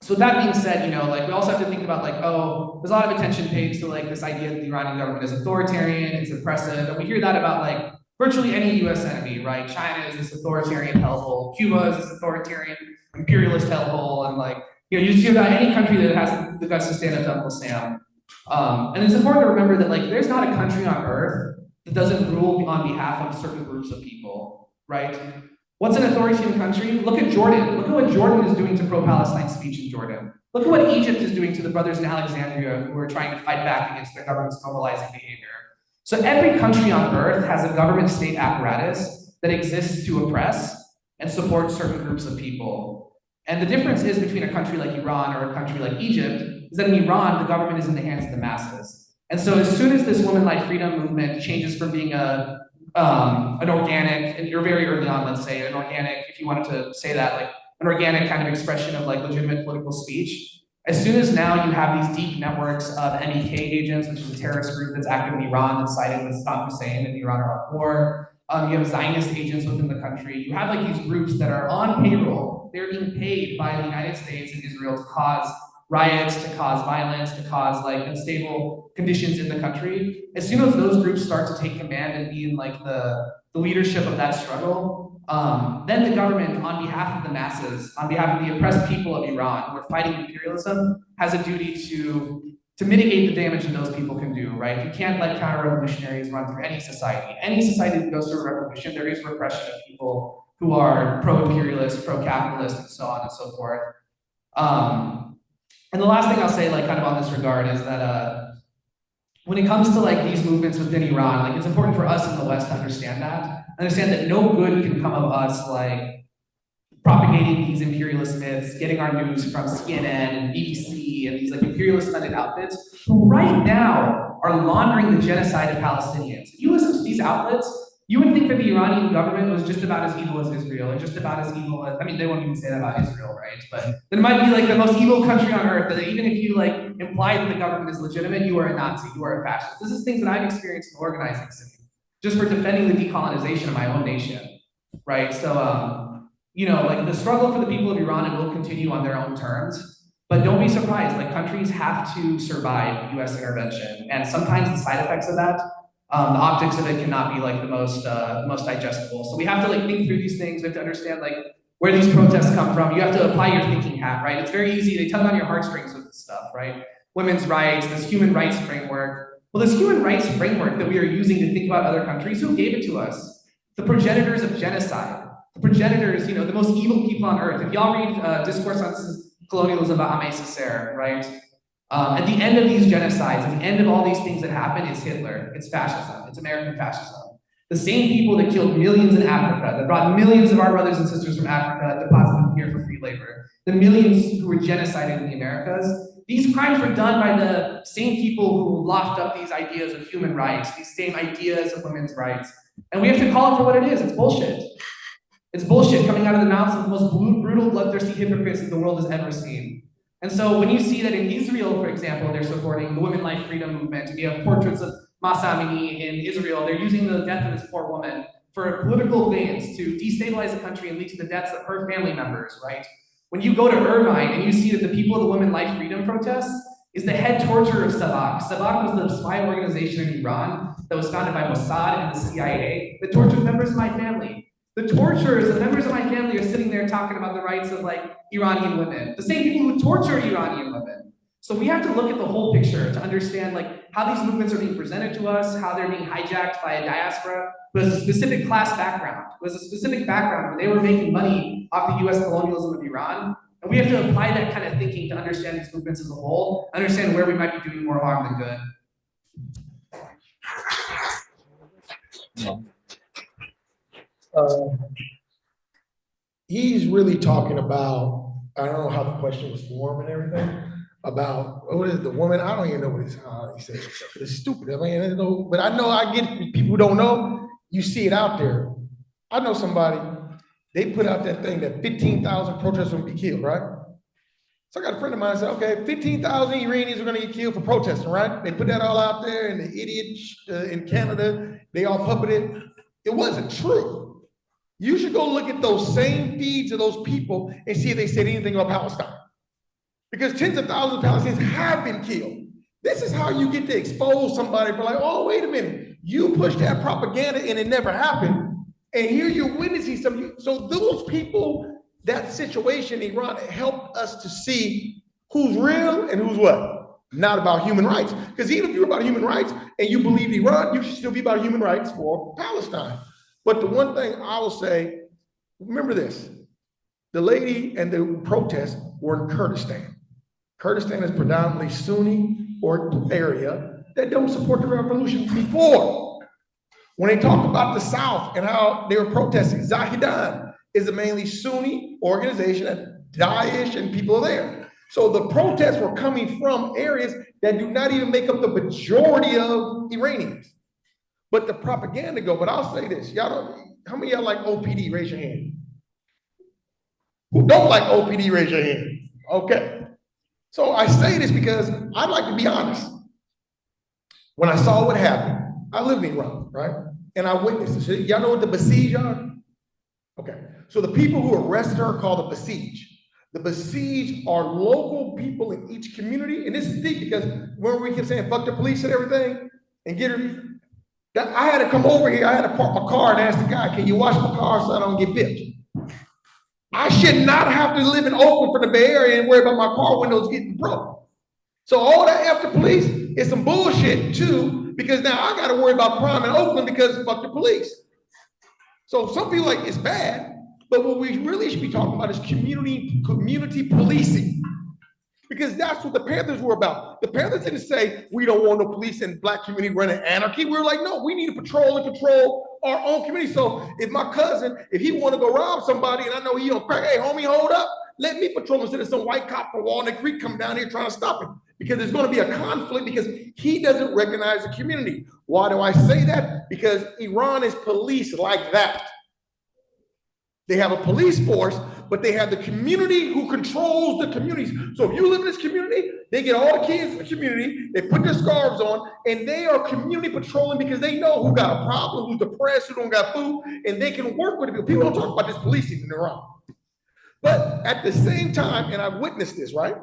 So with that being said, you know, like we also have to think about like, oh, there's a lot of attention paid to like this idea that the Iranian government is authoritarian, it's oppressive, and we hear that about like virtually any US enemy, right? China is this authoritarian hellhole, Cuba is this authoritarian imperialist hellhole, and like, you know, you see about any country that has the guts to stand up to Uncle Sam. And it's important to remember that like there's not a country on earth that doesn't rule on behalf of certain groups of people, right? What's an authoritarian country? Look at Jordan. Look at what Jordan is doing to pro-Palestine speech in Jordan. Look at what Egypt is doing to the brothers in Alexandria who are trying to fight back against their government's normalizing behavior. So every country on earth has a government state apparatus that exists to oppress and support certain groups of people. And the difference is between a country like Iran or a country like Egypt is that in Iran, the government is in the hands of the masses. And so as soon as this woman life freedom movement changes from being an organic, and you're very early on, let's say, an organic, if you wanted to say that, like an organic kind of expression of like legitimate political speech. As soon as now you have these deep networks of MEK agents, which is a terrorist group that's active in Iran that's sided with Saddam Hussein and the Iran-Iraq War. You have Zionist agents within the country. You have like these groups that are on payroll. They're being paid by the United States and Israel to cause riots, to cause violence, to cause like unstable conditions in the country. As soon as those groups start to take command and be in like the leadership of that struggle, then the government, on behalf of the masses, on behalf of the oppressed people of Iran who are fighting imperialism, has a duty to mitigate the damage that those people can do, right? You can't let counter-revolutionaries run through any society. Any society that goes through a revolution, there is repression of people who are pro-imperialist, pro-capitalist, and so on and so forth. And the last thing I'll say, like kind of on this regard, is that when it comes to like these movements within Iran, like it's important for us in the West to understand that no good can come of us like propagating these imperialist myths, getting our news from CNN and BBC and these like imperialist funded outfits who right now are laundering the genocide of Palestinians. If you listen to these outlets, you would think that the Iranian government was just about as evil as Israel, and just about as evil as, I mean, they won't even say that about Israel, right? But it might be like the most evil country on earth, that even if you like imply that the government is legitimate, you are a Nazi, you are a fascist. This is things that I've experienced in organizing city, just for defending the decolonization of my own nation, right? So, you know, like the struggle for the people of Iran, it will continue on their own terms, but don't be surprised, like countries have to survive US intervention, and sometimes the side effects of that, the optics of it cannot be like the most digestible. So we have to like think through these things. We have to understand like where these protests come from. You have to apply your thinking hat, right? It's very easy. They tug on your heartstrings with this stuff, right? Women's rights, this human rights framework. Well, this human rights framework that we are using to think about other countries, who gave it to us? The progenitors of genocide. The progenitors, you know, the most evil people on earth. If y'all read Discourse on Colonialism by Aimé Césaire, right? At the end of these genocides, at the end of all these things that happen, it's Hitler, it's fascism, it's American fascism. The same people that killed millions in Africa, that brought millions of our brothers and sisters from Africa, deposited them here for free labor, the millions who were genocided in the Americas, these crimes were done by the same people who loft up these ideas of human rights, these same ideas of women's rights. And we have to call it for what it is. It's bullshit. It's bullshit coming out of the mouths of the most brutal, bloodthirsty hypocrites that the world has ever seen. And so when you see that in Israel, for example, they're supporting the Women Life Freedom movement, we have portraits of Mahsa Amini in Israel, they're using the death of this poor woman for political gains to destabilize the country and lead to the deaths of her family members, right? When you go to Irvine and you see that the people of the Women Life Freedom protests is the head torturer of Savak. Savak was the spy organization in Iran that was founded by Mossad and the CIA that tortured members of my family. The torturers, the members of my family, are sitting there talking about the rights of like Iranian women, the same people who torture Iranian women. So we have to look at the whole picture to understand like how these movements are being presented to us, how they're being hijacked by a diaspora who has a specific class background, who has a specific background where they were making money off the US colonialism of Iran. And we have to apply that kind of thinking to understand these movements as a whole, understand where we might be doing more harm than good. He's really talking about, I don't know how the question was formed and everything, about what is the woman, I don't even know what he says. It's stupid. I mean, I know, but I know I get people who don't know, you see it out there. I know somebody, they put out that thing that 15,000 protesters will be killed, right? So I got a friend of mine said, okay, 15,000 Iranians are gonna get killed for protesting, right? They put that all out there, and the idiots in Canada, they all puppeted. It wasn't true. You should go look at those same feeds of those people and see if they said anything about Palestine. Because tens of thousands of Palestinians have been killed. This is how you get to expose somebody for like, oh, wait a minute. You push that propaganda and it never happened. And here you're witnessing something. So those people, that situation in Iran helped us to see who's real and who's what? Not about human rights. Because even if you're about human rights and you believe Iran, you should still be about human rights for Palestine. But the one thing I will say, remember this, the lady and the protests were in Kurdistan. Kurdistan is predominantly Sunni or area that don't support the revolution before. When they talk about the South and how they were protesting, Zahidan is a mainly Sunni organization, and Daesh and people are there. So the protests were coming from areas that do not even make up the majority of Iranians. But the propaganda go, but I'll say this, y'all don't, how many of y'all like OPD? Raise your hand. Who don't like OPD, raise your hand. Okay. So I say this because I'd like to be honest. When I saw what happened, I live in Iran, right? And I witnessed this. Y'all know what the Basij are? Okay. So the people who arrested her are called the Basij. The Basij are local people in each community. And this is deep because when we keep saying fuck the police and everything and get her, I had to come over here. I had to park my car and ask the guy, can you wash my car so I don't get bitched? I should not have to live in Oakland for the Bay Area and worry about my car windows getting broke. So all that after police is some bullshit too, because now I got to worry about crime in Oakland because fuck the police. So some people like it's bad, but what we really should be talking about is community policing. Because that's what the Panthers were about. The Panthers didn't say we don't want no police in black community running anarchy. We were like, no, we need to patrol and control our own community. So if my cousin, if he want to go rob somebody and I know he don't crack, hey homie, hold up, let me patrol instead of some white cop from Walnut Creek come down here trying to stop him. Because there's going to be a conflict because he doesn't recognize the community. Why do I say that? Because Iran is policed like that. They have a police force, but they have the community who controls the communities. So if you live in this community, they get all the kids in the community, they put their scarves on, and they are community patrolling because they know who got a problem, who's depressed, who don't got food, and they can work with it. People don't talk about this policing in Iran. But at the same time, and I've witnessed this, right?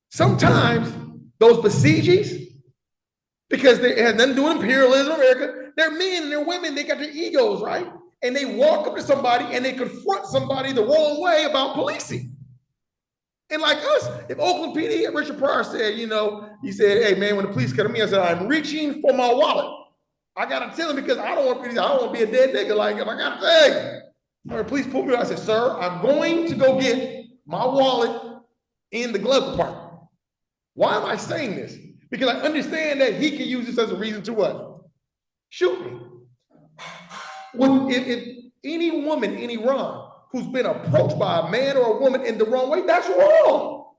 Sometimes those Basijis, because they had nothing to do with imperialism, America, they're men and they're women, they got their egos, right? And they walk up to somebody and they confront somebody the wrong way about policing. And like us, if Oakland PD, Richard Pryor said, you know, he said, hey man, when the police come to me, I said, I'm reaching for my wallet. I gotta tell him because I don't want to be a dead nigga. Like, if I gotta say, when the police pulled me, I said, sir, I'm going to go get my wallet in the glove compartment. Why am I saying this? Because I understand that he can use this as a reason to what? Shoot me. If any woman in Iran who's been approached by a man or a woman in the wrong way, that's wrong.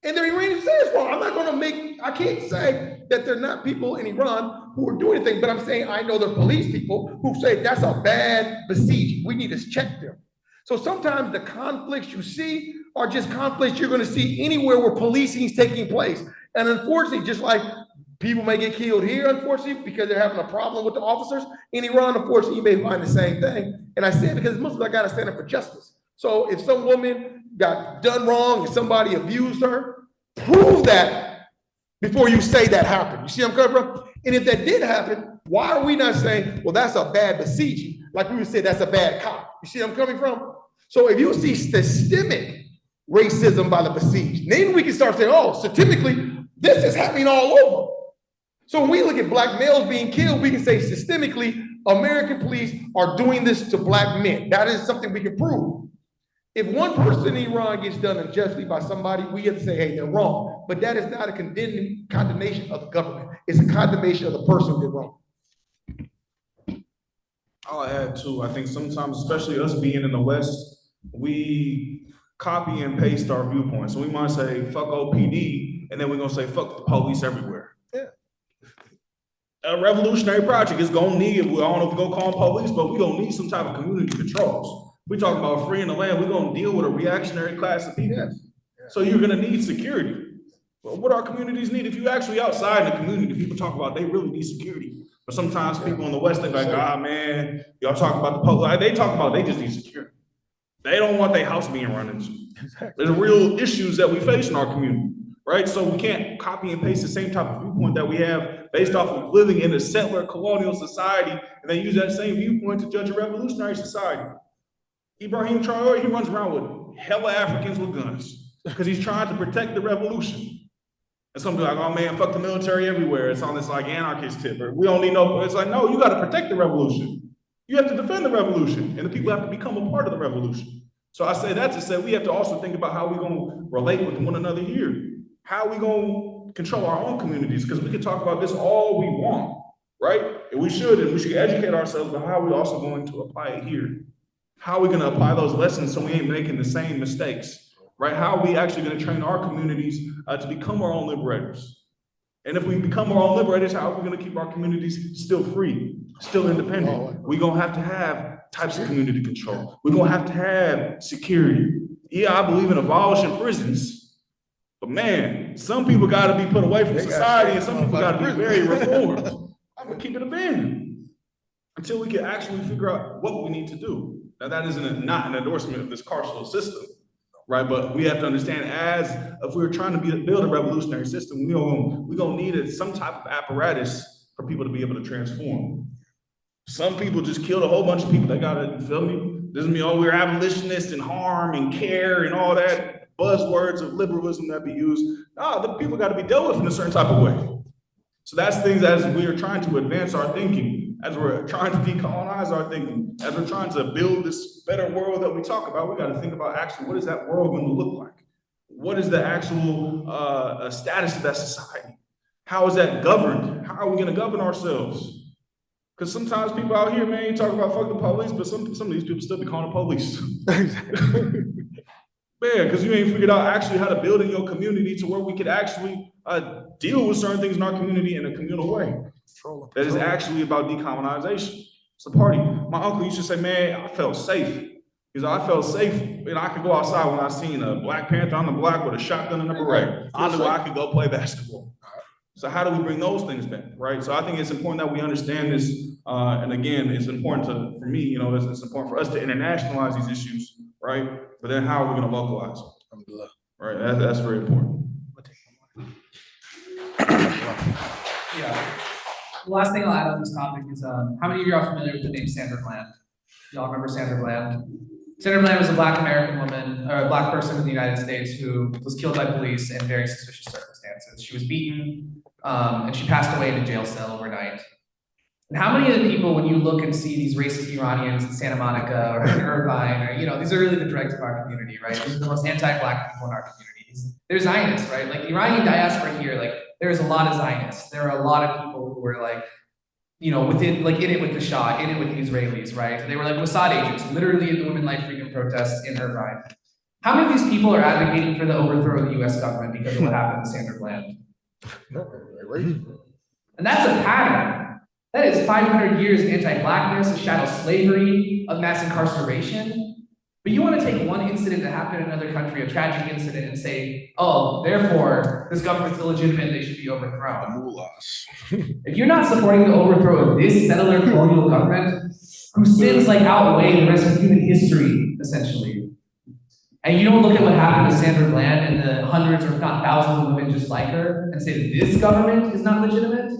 And the Iranians say it's wrong. I'm not going to I can't say that there are not people in Iran who are doing anything, but I'm saying I know there are police people who say that's a bad Basij. We need to check them. So sometimes the conflicts you see are just conflicts you're going to see anywhere where policing is taking place. And unfortunately, just like people may get killed here, unfortunately, because they're having a problem with the officers. In Iran, unfortunately, you may find the same thing. And I say it because Muslims, I got to stand up for justice. So if some woman got done wrong, if somebody abused her, prove that before you say that happened. You see what I'm coming from? And if that did happen, why are we not saying, well, that's a bad Basiji? Like we would say, that's a bad cop. You see what I'm coming from? So if you see systemic racism by the Basij, then we can start saying, oh, statistically, this is happening all over. So when we look at black males being killed, we can say systemically, American police are doing this to black men. That is something we can prove. If one person in Iran gets done unjustly by somebody, we have to say, hey, they're wrong. But that is not a condemnation of the government. It's a condemnation of the person who did wrong. I'll add too, I think sometimes, especially us being in the West, we copy and paste our viewpoints. So we might say, fuck OPD, and then we're gonna say, fuck the police everywhere. A revolutionary project is gonna need, I don't know if we're gonna call them police, but we're gonna need some type of community controls. We're talking about freeing the land, we're gonna deal with a reactionary class of people. Yes. So you're gonna need security. Well, what our communities need, if you actually outside in the community, people talk about they really need security. But sometimes people in the West, they're like, ah man, y'all talk about the police. They talk about they just need security. They don't want their house being run into. There's real issues that we face in our community. right? So we can't copy and paste the same type of viewpoint that we have based off of living in a settler colonial society, and then use that same viewpoint to judge a revolutionary society. Ibrahim Traore, he runs around with hella Africans with guns because he's trying to protect the revolution. And some people are like, oh man, fuck the military everywhere. It's on this like anarchist tip, or we don't need no, it's like, no, you gotta protect the revolution. You have to defend the revolution, and the people have to become a part of the revolution. So I say that to say we have to also think about how we're gonna relate with one another here. How are we gonna control our own communities? Because we can talk about this all we want, right? And we should educate ourselves about how we're also going to apply it here. How are we gonna apply those lessons so we ain't making the same mistakes? Right? How are we actually going to train our communities to become our own liberators? And if we become our own liberators, how are we going to keep our communities still free, still independent? We're going to have types of community control. We're going to have security. Yeah, I believe in abolishing prisons, but man, some people got to be put away from society, and some people got to be very reformed. I'm going to keep it a band until we can actually figure out what we need to do. Now, that isn't not an endorsement of this carceral system. Right, but we have to understand, as if we were trying to build a revolutionary system, we're gonna need some type of apparatus for people to be able to transform. Some people just killed a whole bunch of people. They gotta, you feel me? Doesn't mean, oh, we're abolitionists and harm and care and all that buzzwords of liberalism that be used. No, the people gotta be dealt with in a certain type of way. So that's things as we are trying to advance our thinking, as we're trying to decolonize our thinking, as we're trying to build this better world that we talk about, we got to think about actually what is that world going to look like? What is the actual status of that society? How is that governed? How are we going to govern ourselves? Because sometimes people out here, man, you talk about fuck the police, but some of these people still be calling the police. Man, because you ain't figured out actually how to build in your community to where we could actually deal with certain things in our community in a communal way. That is actually about decolonization. It's a party. My uncle used to say, man, I felt safe. Because I felt safe, and I could go outside when I seen a Black Panther on the block with a shotgun and a beret. I knew I could go play basketball. So how do we bring those things back, right? So I think it's important that we understand this. And again, it's important for me, you know, it's important for us to internationalize these issues, right? But then how are we going to localize them? Right, that's very important. Yeah. The last thing I'll add on this topic is, how many of you are familiar with the name Sandra Bland? Y'all remember Sandra Bland? Sandra Bland was a Black American woman, or a Black person in the United States who was killed by police in very suspicious circumstances. She was beaten, and she passed away in a jail cell overnight. And how many of the people, when you look and see these racist Iranians in Santa Monica or in Irvine, or, you know, these are really the dregs of our community, right? These are the most anti-Black people in our communities. They're Zionists, right? Like the Iranian diaspora here, like there's a lot of Zionists. There are a lot of people who were like, you know, within, like in it with the Shah, in it with the Israelis, right? They were like Mossad agents, literally in the women life freedom protests in Irvine. How many of these people are advocating for the overthrow of the US government because of what happened to Sandra Bland? And that's a pattern. That is 500 years of anti-Blackness, of shadow slavery, of mass incarceration. But you want to take one incident that happened in another country, a tragic incident, and say, oh, therefore, this government's illegitimate, they should be overthrown. If you're not supporting the overthrow of this settler colonial government, whose sins like outweigh the rest of human history, essentially, and you don't look at what happened to Sandra Bland and the hundreds or if not thousands of women just like her and say that this government is not legitimate,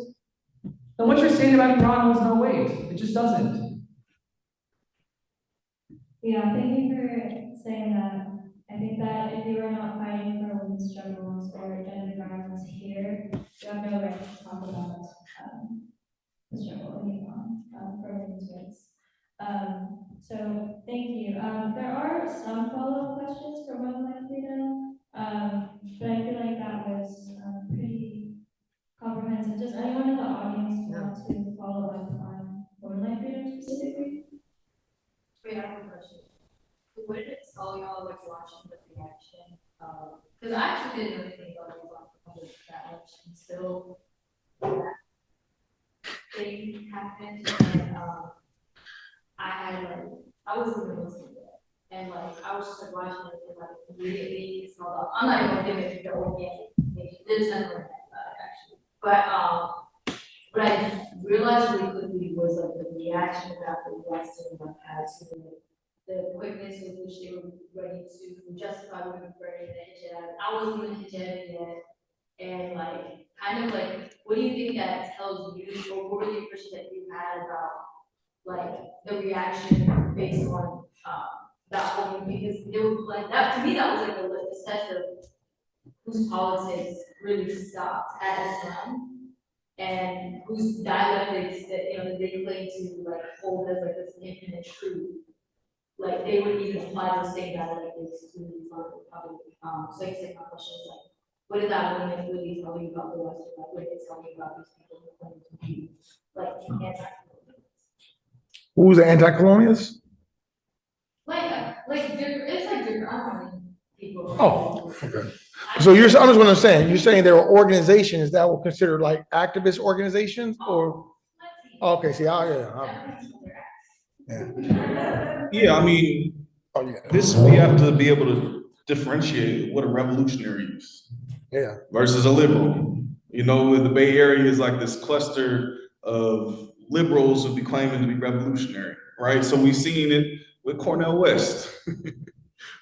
then what you're saying about Iran holds no weight. It just doesn't. Yeah, thank you for saying that. I think that if you are not fighting for women's struggles or gender violence here, you have no right to talk about the struggle in Iran for women's rights. So thank you. There are some follow-up questions for One Life Freedom, but I feel like that was pretty comprehensive. Does anyone in the audience want to follow up on One Life Freedom specifically? Wait, I have a question. What did it tell y'all like watching the reaction? Because I actually didn't know anything about these that much until that thing happened, and I wasn't even listening to it, and like I was just like watching it and like immediately saw the. I'm not even giving it the organic. There's nothing like that actually, but what I realized really quickly was like the reaction that the Western had to the quickness with which they were ready to justify women wearing the hijab. I wasn't even hijab yet. And like, kind of like, what do you think that tells you, or what were the impressions that you had about like the reaction based on that whole thing? Because it was like that, to me, that was like a litmus test of whose politics really stopped at Islam and whose dialectics that, you know, that they claim to like hold as like this infinite truth. Like they wouldn't even apply those same dialectics to Islamic Republic. So I guess like my question is like, what did that movement really tell you about the West? Or like, what did it tell you about these people who claim to be like anti-colonialists? Who's the anti-colonialists? Like different, it's like different, I don't know, people. Oh, okay. So I'm just what I'm saying. You're saying there are organizations that will consider like activist organizations, or okay? See, Yeah, I mean, oh yeah, this, we have to be able to differentiate what a revolutionary is yeah. versus a liberal. You know, in the Bay Area is like this cluster of liberals who be claiming to be revolutionary, right? So we've seen it with Cornel West.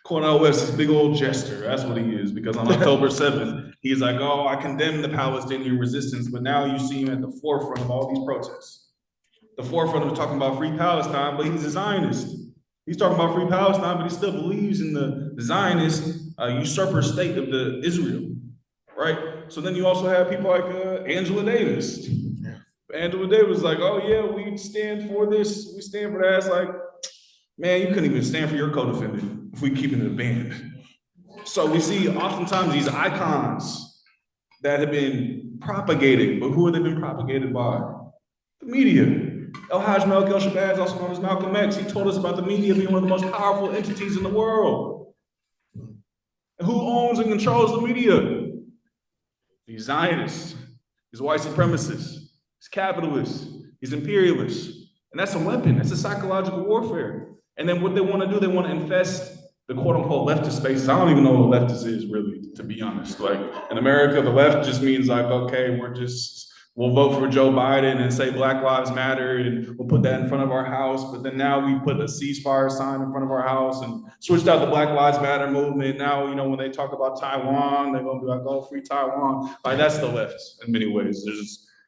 Cornel West is big old jester. That's what he is, because on October 7th, he's like, oh, I condemn the Palestinian resistance, but now you see him at the forefront of all these protests. The forefront of talking about free Palestine, but he's a Zionist. He's talking about free Palestine, but he still believes in the Zionist usurper state of the Israel, right? So then you also have people like Angela Davis. Yeah. Angela Davis is like, oh yeah, we stand for this, we stand for that. It's like, man, you couldn't even stand for your co-defendant if we keep it in a band. So we see oftentimes these icons that have been propagated, but who have they been propagated by? The media. El-Hajj Malek El-Shabazz, also known as Malcolm X, he told us about the media being one of the most powerful entities in the world. And who owns and controls the media? These Zionists, these white supremacists, these capitalists, these imperialists. And that's a weapon, that's a psychological warfare. And then what they want to do, they want to infest the quote unquote leftist spaces. I don't even know what leftist is really, to be honest. Like in America, the left just means like, okay, we'll vote for Joe Biden and say Black Lives Matter and we'll put that in front of our house. But then now we put a ceasefire sign in front of our house and switched out the Black Lives Matter movement. Now, you know, when they talk about Taiwan, they're going to be like, oh, free Taiwan. Like that's the left in many ways.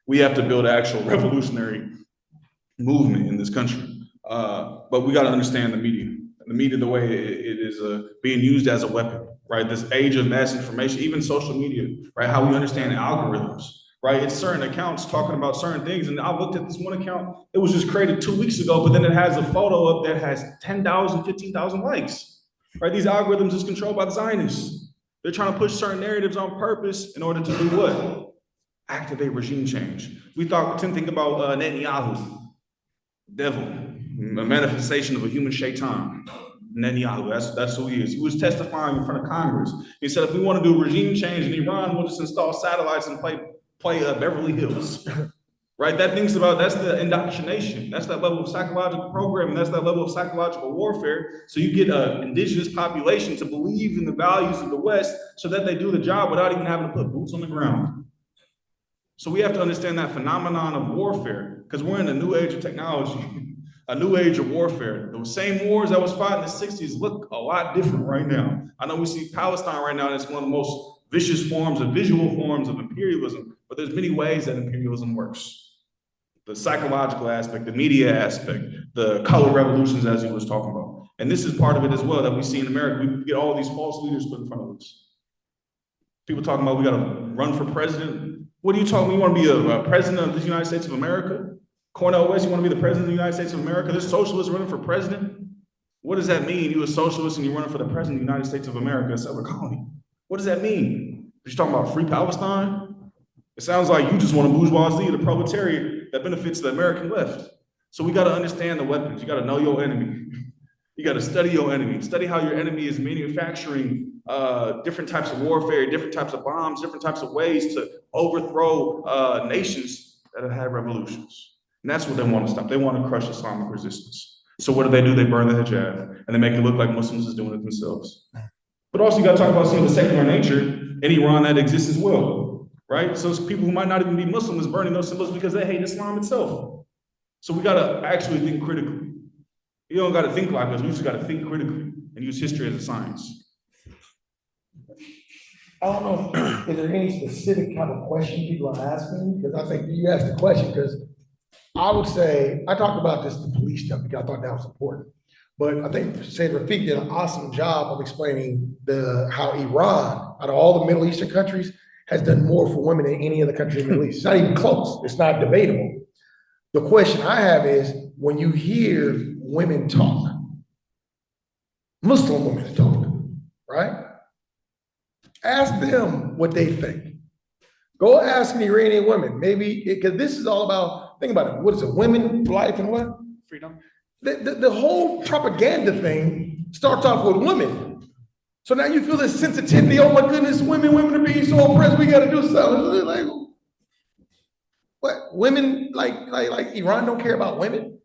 We have to build an actual revolutionary movement in this country. But we got to understand the media. The media, the way it is being used as a weapon, right? This age of mass information, even social media, right? How we understand algorithms, right? It's certain accounts talking about certain things. And I looked at this one account, it was just created 2 weeks ago, but then it has a photo up that has 10,000, 15,000 likes, right? These algorithms is controlled by the Zionists. They're trying to push certain narratives on purpose in order to do what? Activate regime change. We tend to think about Netanyahu, devil, a manifestation of a human shaitan. Netanyahu, that's who he is. He was testifying in front of Congress. He said, if we want to do regime change in Iran, we'll just install satellites and play Beverly Hills. Right? That's the indoctrination. That's that level of psychological programming. That's that level of psychological warfare. So you get an indigenous population to believe in the values of the West so that they do the job without even having to put boots on the ground. So we have to understand that phenomenon of warfare, because we're in a new age of technology, a new age of warfare. The same wars that was fought in the 60s look a lot different right now. I know we see Palestine right now, and it's one of the most vicious forms of visual forms of imperialism, but there's many ways that imperialism works. The psychological aspect, the media aspect, the color revolutions, as he was talking about. And this is part of it as well that we see in America. We get all these false leaders put in front of us. People talking about we got to run for president. What are you talking about? You want to be a president of the United States of America? Cornel West, you want to be the president of the United States of America? This socialist running for president? What does that mean? You a socialist and you're running for the president of the United States of America, a separate colony. What does that mean? You're talking about free Palestine? It sounds like you just want a bourgeoisie, the proletariat that benefits the American left. So we got to understand the weapons. You got to know your enemy. You got to study your enemy. Study how your enemy is manufacturing different types of warfare, different types of bombs, different types of ways to overthrow nations that have had revolutions. And that's what they want to stop. They want to crush Islamic resistance. So what do? They burn the hijab and they make it look like Muslims is doing it themselves. But also you got to talk about some of the secular nature in Iran that exists as well, right? So it's people who might not even be Muslim is burning those symbols because they hate Islam itself. So we got to actually think critically. You don't got to think like us. We just got to think critically and use history as a science. I don't know, is there any specific type of question people are asking? Because I think you asked the question, because I would say, I talked about this, the police stuff, because I thought that was important. But I think Sayyed Rafiq did an awesome job of explaining how Iran, out of all the Middle Eastern countries, has done more for women than any other country in the Middle East. It's not even close. It's not debatable. The question I have is, when you hear women talk, Muslim women talk, right? Ask them what they think. Go ask the Iranian women, maybe, because this is all about, think about it, what is it, women, life, and what? Freedom. The whole propaganda thing starts off with women. So now you feel this sensitivity, oh my goodness, women are being so oppressed, we gotta do something. Like, what, women, like Iran don't care about women?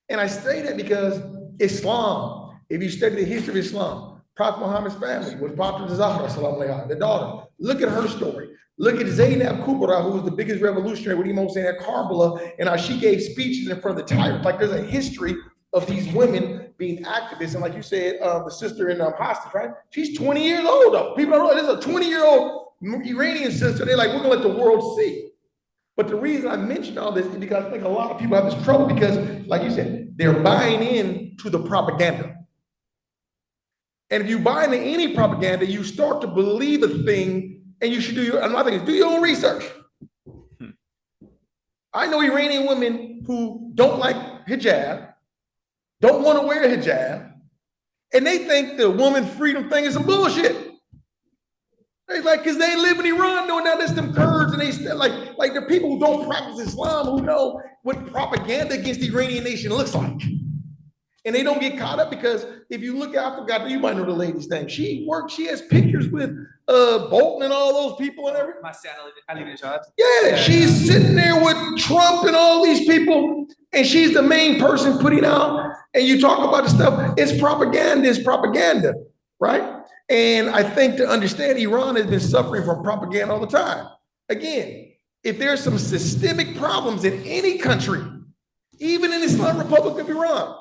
And I say that because Islam, if you study the history of Islam, Prophet Muhammad's family was Prophet Zahra, the daughter. Look at her story. Look at Zainab Kubra, who was the biggest revolutionary with Imam Hussein at Karbala, and how she gave speeches in front of the tyrant. Like, there's a history of these women being activists. And like you said, the sister in hostage, right? She's 20 years old, though. People don't know, this is a 20-year-old Iranian sister. They're like, we're gonna let the world see. But the reason I mentioned all this is because I think a lot of people have this trouble because, like you said, they're buying into the propaganda. And if you buy into any propaganda, you start to believe a thing, and you should do your, another thing is do your own research. I know Iranian women who don't like hijab, don't want to wear hijab, and they think the woman freedom thing is some bullshit. They like, because they live in Iran knowing that there's them Kurds, and they like the people who don't practice Islam who know what propaganda against the Iranian nation looks like. And they don't get caught up because if you look at, I forgot, you might know the lady's name. She has pictures with Bolton and all those people and everything. Yeah, she's sitting there with Trump and all these people, and she's the main person putting out, and you talk about the stuff, it's propaganda, right? And I think to understand, Iran has been suffering from propaganda all the time. Again, if there's some systemic problems in any country, even in the Islamic Republic of Iran,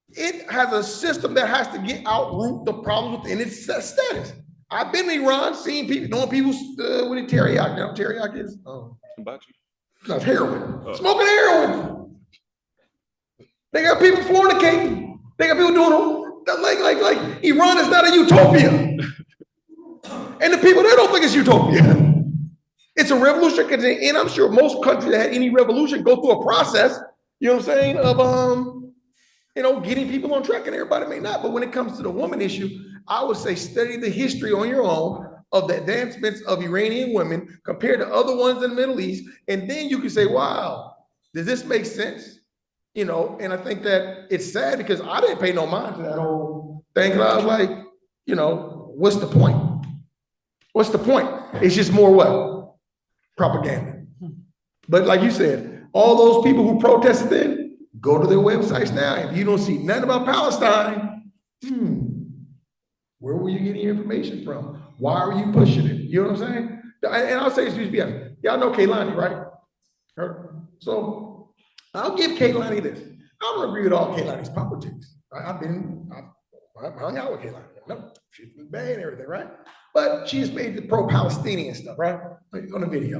it has a system that has to outroot the problems within its status. I've been in Iran, seeing people, knowing people with teriyaki. You know what teriyaki is? Oh, no, it's heroin. Oh. Smoking heroin. They got people fornicating. They got people doing like Iran is not a utopia. And the people there don't think it's utopia. It's a revolution, and I'm sure most countries that had any revolution go through a process, you know what I'm saying, of getting people on track, and everybody may not. But when it comes to the woman issue, I would say study the history on your own of the advancements of Iranian women compared to other ones in the Middle East. And then you can say, wow, does this make sense? And I think that it's sad because I didn't pay no mind to that whole thing. I was like, what's the point? What's the point? It's just more what? Propaganda. But like you said, all those people who protested then, go to their websites now. If you don't see nothing about Palestine, where were you getting your information from? Why are you pushing it? You know what I'm saying? And I'll say this to you, y'all know Kaylani, right? So I'll give Kaylani this. I don't agree with all Kaylani's politics. I've hung out with Kaylani. No, she's been bad and everything, right? But she's made the pro-Palestinian stuff, right? On the video.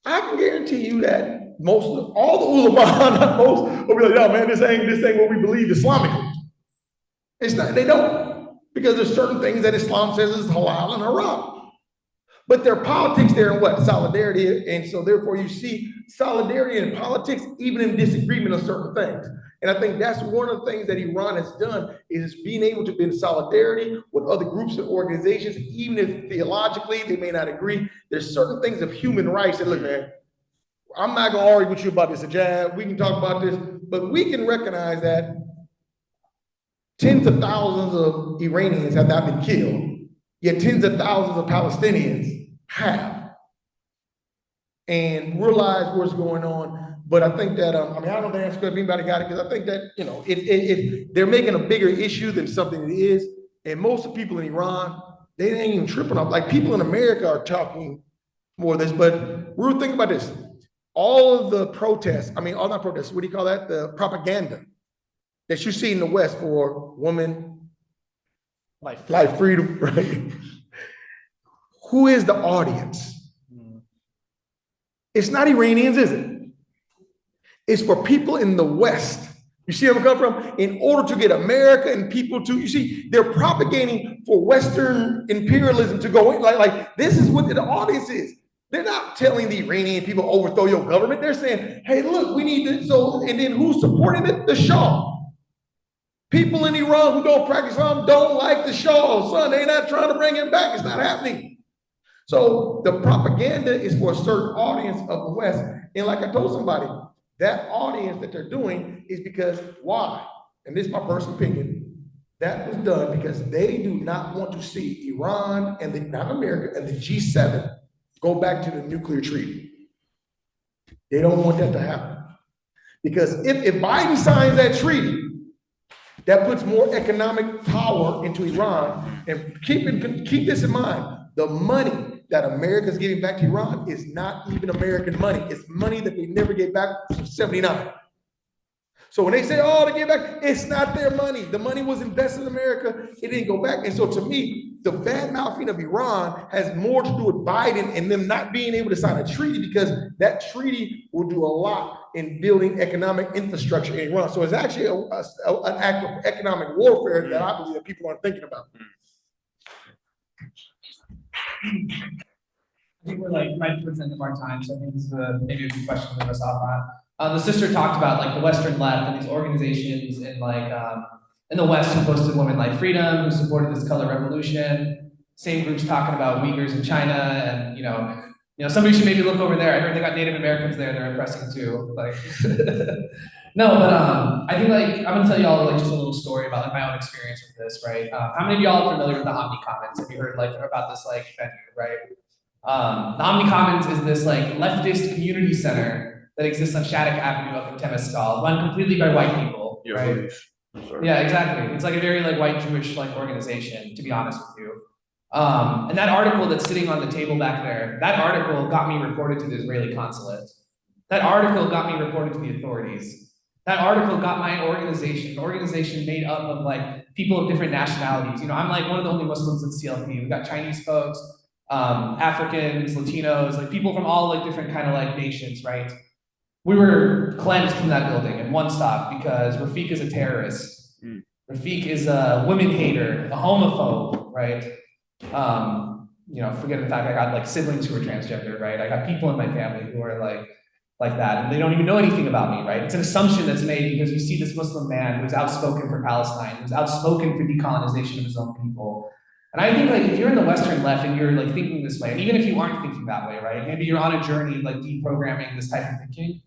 I can guarantee you that all the ulama, not most, will be like, "Yo, man, this ain't what we believe Islamically." It's not. They don't, because there's certain things that Islam says is halal and haram. But their politics there in what? Solidarity, and so therefore you see solidarity in politics, even in disagreement on certain things. And I think that's one of the things that Iran has done, is being able to be in solidarity with other groups and organizations, even if theologically they may not agree. There's certain things of human rights that, look, man, I'm not gonna argue with you about this hijab. We can talk about this, but we can recognize that tens of thousands of Iranians have not been killed, yet tens of thousands of Palestinians have. And realize what's going on. But I think that, I don't know the answer if anybody got it, because I think that, they're making a bigger issue than something it is. And most of the people in Iran, they ain't even tripping off. Like, people in America are talking more of this, but we're thinking about this. All of the protests, all not protests, what do you call that? The propaganda that you see in the West for women, life, freedom, right? who is the audience? It's not Iranians, is it? It's for people in the West. You see where I'm coming from? In order to get America and people to, you see, they're propagating for Western imperialism to go in. Like this is what the audience is. They're not telling the Iranian people overthrow your government. They're saying, hey, look, we need this. So, and then who's supporting it? The Shah. People in Iran who don't practice Islam don't like the Shah. Son, they're not trying to bring him back. It's not happening. So the propaganda is for a certain audience of the West. And like I told somebody, that audience that they're doing is because why? And this is my personal opinion. That was done because they do not want to see Iran and not America and the G7 go back to the nuclear treaty. They don't want that to happen. Because if Biden signs that treaty, that puts more economic power into Iran. And keep this in mind, the money that America is giving back to Iran is not even American money. It's money that they never gave back from 79. So when they say, oh, they give back, it's not their money. The money was invested in America. It didn't go back. And so to me, the bad mouthing of Iran has more to do with Biden and them not being able to sign a treaty because that treaty will do a lot in building economic infrastructure in Iran. So it's actually an act of economic warfare that I believe that people aren't thinking about. I think we're like right towards the end of our time, so I think this is maybe a good question to us off on. The sister talked about like the Western left and these organizations in like in the West who posted women like freedom, who supported this color revolution. Same groups talking about Uyghurs in China, and you know somebody should maybe look over there. I heard they got Native Americans there; they're impressing too. Like, no, but I think like I'm gonna tell you all like just a little story about like my own experience with this, right? How many of y'all are familiar with the Omni Commons? Have you heard like about this like venue, right? The Omni Commons is this like leftist community center that exists on Shattuck Avenue up in Temescal, run completely by white people, right? Yeah, exactly. It's like a very like white Jewish like organization, to be honest with you. And that article that's sitting on the table back there, that article got me reported to the Israeli consulate. That article got me reported to the authorities. That article got my organization, an organization made up of like people of different nationalities. You know, I'm like one of the only Muslims in CLP. We've got Chinese folks, Africans, Latinos, like people from all like different kind of like nations, right? We were cleansed from that building in one stop because Rafiq is a terrorist. Rafiq is a women hater, a homophobe, right? You know, forget the fact I got like siblings who are transgender, right? I got people in my family who are like that, and they don't even know anything about me, right? It's an assumption that's made because you see this Muslim man who's outspoken for Palestine, who's outspoken for decolonization of his own people. And I think like if you're in the Western left and you're like thinking this way, and even if you aren't thinking that way, right? Maybe you're on a journey like deprogramming this type of thinking.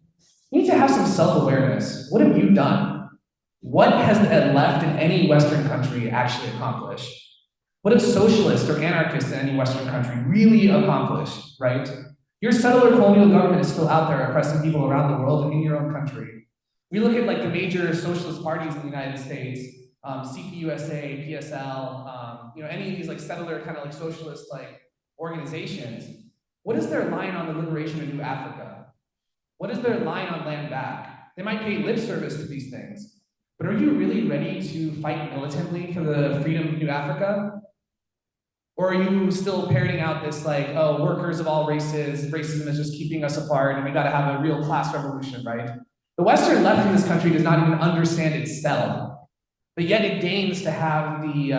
You need to have some self-awareness. What have you done? What has the left in any Western country actually accomplished? What have socialists or anarchists in any Western country really accomplished, right? Your settler colonial government is still out there oppressing people around the world and in your own country. We look at like the major socialist parties in the United States, CPUSA, PSL, you know, any of these like settler kind of like socialist like organizations. What is their line on the liberation of New Africa? What is their line on land back? They might pay lip service to these things, but are you really ready to fight militantly for the freedom of New Africa? Or are you still parroting out this like, oh, workers of all races, racism is just keeping us apart and we gotta have a real class revolution, right? The Western left in this country does not even understand itself, but yet it deigns to have the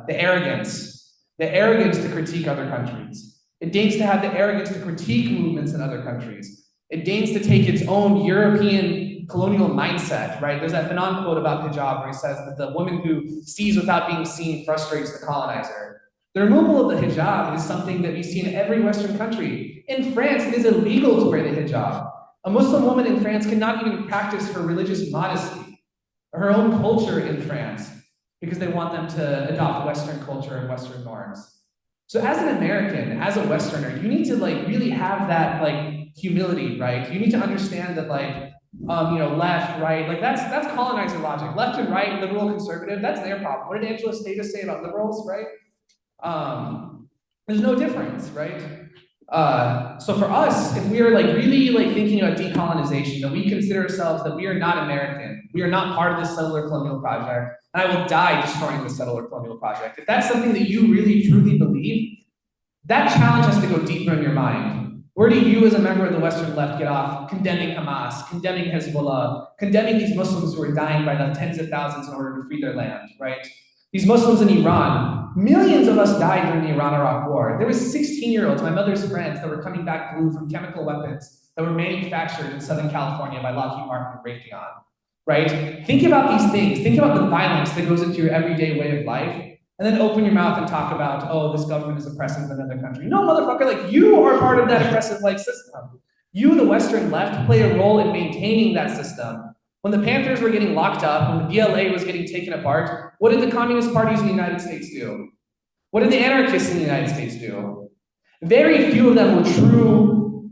arrogance to critique other countries. It deigns to have the arrogance to critique movements in other countries. It deigns to take its own European colonial mindset, right? There's that Fanon quote about hijab where he says that the woman who sees without being seen frustrates the colonizer. The removal of the hijab is something that we see in every Western country. In France, it is illegal to wear the hijab. A Muslim woman in France cannot even practice her religious modesty, or her own culture in France, because they want them to adopt Western culture and Western norms. So as an American, as a Westerner, you need to like really have that like humility, right? You need to understand that like, you know, left, right, like that's colonizer logic. Left and right, liberal, conservative, that's their problem. What did Angela Davis say about liberals, right? There's no difference, right? So for us, if we are like really like thinking about decolonization, that we consider ourselves that we are not American, we are not part of this settler colonial project, and I will die destroying the settler colonial project. If that's something that you really truly believe, That challenge has to go deeper in your mind. Where do you as a member of the Western left get off condemning Hamas, condemning Hezbollah, condemning these Muslims who are dying by the tens of thousands in order to free their land, right? These Muslims in Iran, millions of us died during the Iran-Iraq War. There was 16-year-olds, my mother's friends, that were coming back blue from chemical weapons that were manufactured in Southern California by Lockheed Martin and Raytheon, right? Think about these things. Think about the violence that goes into your everyday way of life, and then open your mouth and talk about, oh, this government is oppressive in another country. No, motherfucker, like you are part of that oppressive like system. You, the Western left, play a role in maintaining that system. When the Panthers were getting locked up, when the BLA was getting taken apart, what did the communist parties in the United States do? What did the anarchists in the United States do? Very few of them were true,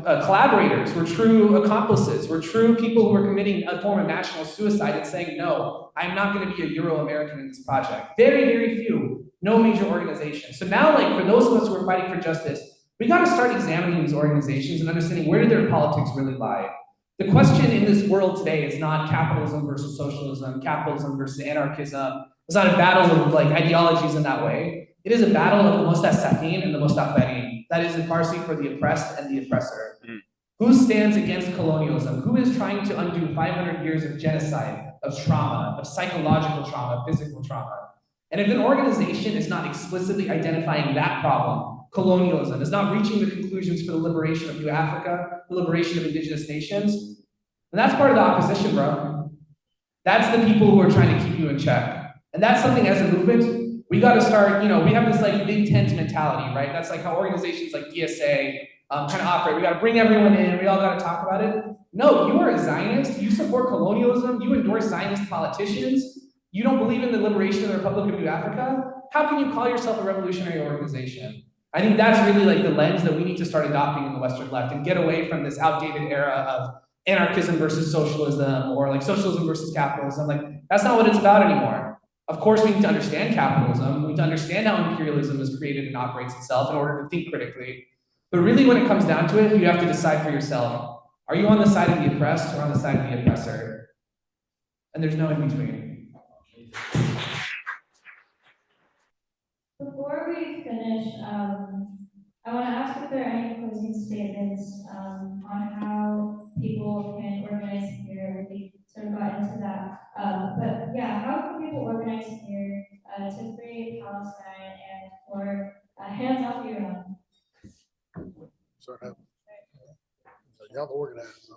collaborators, were true accomplices, were true people who were committing a form of national suicide and saying, no, I'm not going to be a Euro-American in this project. Very, very few. No major organization. So now, like, for those of us who are fighting for justice, we got to start examining these organizations and understanding where do their politics really lie. The question in this world today is not capitalism versus socialism, capitalism versus anarchism. It's not a battle of like ideologies in that way. It is a battle of the Mustafin and the Mustafarin. That is in Farsi for the oppressed and the oppressor. Who stands against colonialism? Who is trying to undo 500 years of genocide, of trauma, of psychological trauma, physical trauma? And if an organization is not explicitly identifying that problem, colonialism, is not reaching the conclusions for the liberation of New Africa, the liberation of indigenous nations, then that's part of the opposition, bro. That's the people who are trying to keep you in check. And that's something as a movement, we got to start, we have this like big tent mentality, right? That's like how organizations like DSA kind of operate. We got to bring everyone in, we all got to talk about it. No, you are a Zionist, you support colonialism, you endorse Zionist politicians, you don't believe in the liberation of the Republic of New Africa. How can you call yourself a revolutionary organization? I think that's really like the lens that we need to start adopting in the Western left and get away from this outdated era of anarchism versus socialism or like socialism versus capitalism. Like, that's not what it's about anymore. Of course, we need to understand capitalism. We need to understand how imperialism is created and operates itself in order to think critically. But really, when it comes down to it, you have to decide for yourself. Are you on the side of the oppressed or on the side of the oppressor? And there's no in between. Before we finish, I want to ask if there are any closing statements on how people can organize here. We sort of got into that. But yeah, how can people organize here to free Palestine and for hands off Iran? Y'all organize.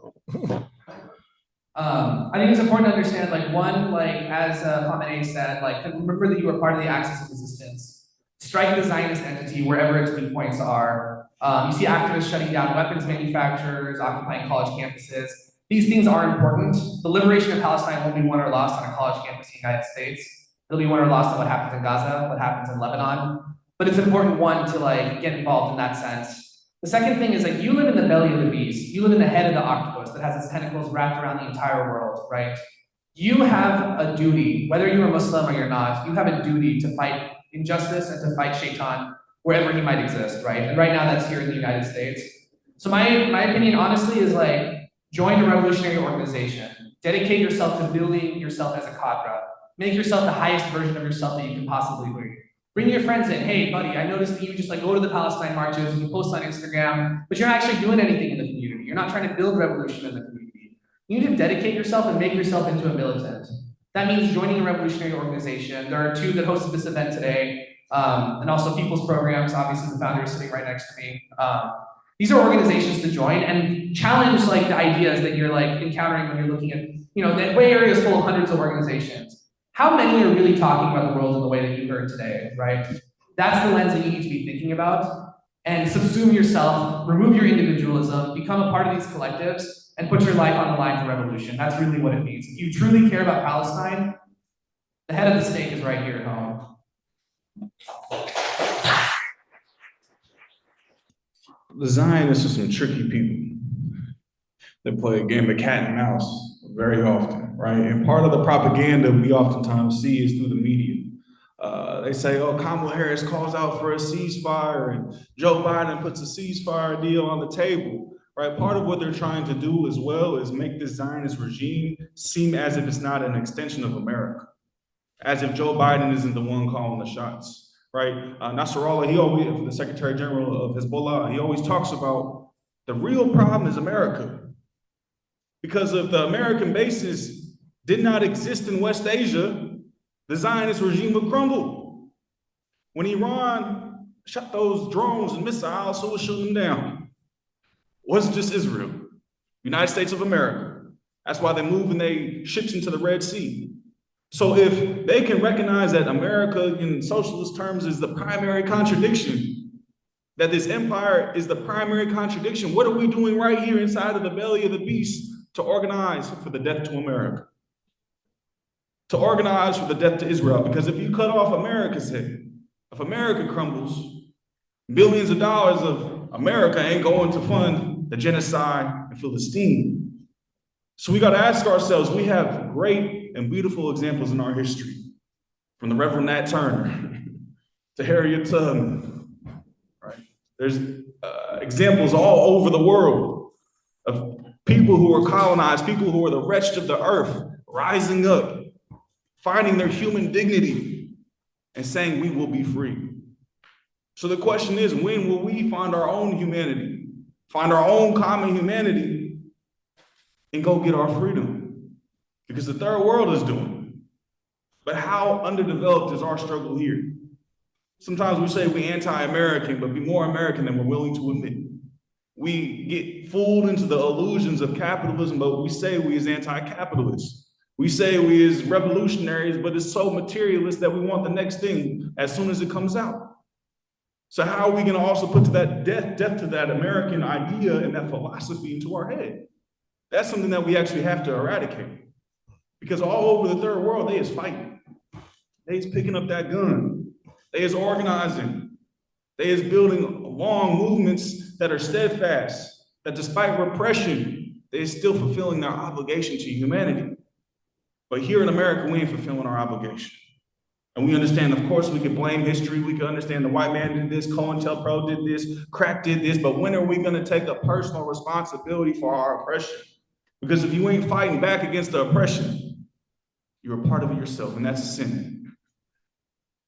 I think it's important to understand, like, one, like, as Khamenei said, like, remember that you are part of the axis of resistance. Strike the Zionist entity wherever its weak points are. You see activists shutting down weapons manufacturers, occupying college campuses. These things are important. The liberation of Palestine won't be won or lost on a college campus in the United States. It'll be won or lost on what happens in Gaza, what happens in Lebanon. But it's important, one, to like get involved in that sense. The second thing is, like, you live in the belly of the beast. You live in the head of the octopus that has its tentacles wrapped around the entire world, right? You have a duty, whether you're a Muslim or you're not, you have a duty to fight injustice and to fight Shaitan wherever he might exist, right? And right now that's here in the United States. So my opinion, honestly, is like, join a revolutionary organization. Dedicate yourself to building yourself as a cadre. Make yourself the highest version of yourself that you can possibly be. Bring your friends in. Hey, buddy, I noticed that you just like go to the Palestine marches and you post on Instagram, but you're not actually doing anything in the community. You're not trying to build revolution in the community. You need to dedicate yourself and make yourself into a militant. That means joining a revolutionary organization. There are two that hosted this event today, and also People's Programs. Obviously, the founder is sitting right next to me. These are organizations to join and challenge like the ideas that you're like encountering when you're looking at, the Bay Area is full of hundreds of organizations. How many are really talking about the world in the way that you heard today, right? That's the lens that you need to be thinking about. And subsume yourself, remove your individualism, become a part of these collectives, and put your life on the line for revolution. That's really what it means. If you truly care about Palestine, the head of the stake is right here at home. The Zionists are some tricky people. They play a game of cat and mouse very often, right? And part of the propaganda we oftentimes see is through the media. They say, oh, Kamala Harris calls out for a ceasefire and Joe Biden puts a ceasefire deal on the table, right? Part of what they're trying to do as well is make this Zionist regime seem as if it's not an extension of America, as if Joe Biden isn't the one calling the shots, right? Nasrallah, the Secretary General of Hezbollah, he always talks about the real problem is America. Because if the American bases did not exist in West Asia, the Zionist regime would crumble. When Iran shot those drones and missiles, who was shooting them down? It wasn't just Israel, United States of America. That's why they moved and they shipped into the Red Sea. So if they can recognize that America in socialist terms is the primary contradiction, that this empire is the primary contradiction, what are we doing right here inside of the belly of the beast to organize for the death to America? To organize for the death to Israel? Because if you cut off America's head, if America crumbles, billions of dollars of America ain't going to fund the genocide in Palestine. So we got to ask ourselves, we have great and beautiful examples in our history, from the Reverend Nat Turner to Harriet Tubman, right? There's examples all over the world of people who were colonized, people who were the wretched of the earth, rising up, finding their human dignity and saying, we will be free. So the question is, when will we find our own humanity, find our own common humanity, and go get our freedom? Because the third world is doing it. But how underdeveloped is our struggle here? Sometimes we say we're anti-American, but be more American than we're willing to admit. We get fooled into the illusions of capitalism, but we say we as anti-capitalists. We say we as revolutionaries, but it's so materialist that we want the next thing as soon as it comes out. So how are we going to also put to that death to that American idea and that philosophy into our head? That's something that we actually have to eradicate. Because all over the third world, they is fighting. They is picking up that gun. They is organizing. They is building long movements that are steadfast, that despite repression, they is still fulfilling their obligation to humanity. But here in America, we ain't fulfilling our obligation. And we understand, of course, we can blame history. We can understand the white man did this, COINTELPRO did this, crack did this, but when are we gonna take a personal responsibility for our oppression? Because if you ain't fighting back against the oppression, you're a part of it yourself, and that's a sin.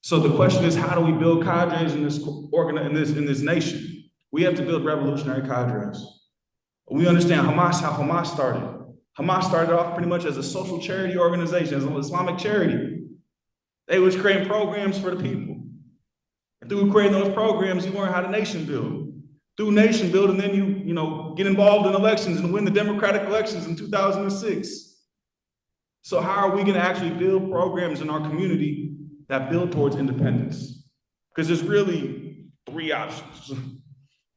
So the question is, how do we build cadres in this nation? We have to build revolutionary cadres. We understand how Hamas started. Hamas started off pretty much as a social charity organization, as an Islamic charity. They was creating programs for the people. And through creating those programs, you learn how to nation build. Through nation building, then you get involved in elections and win the democratic elections in 2006. So how are we gonna actually build programs in our community that build towards independence? Because there's really three options.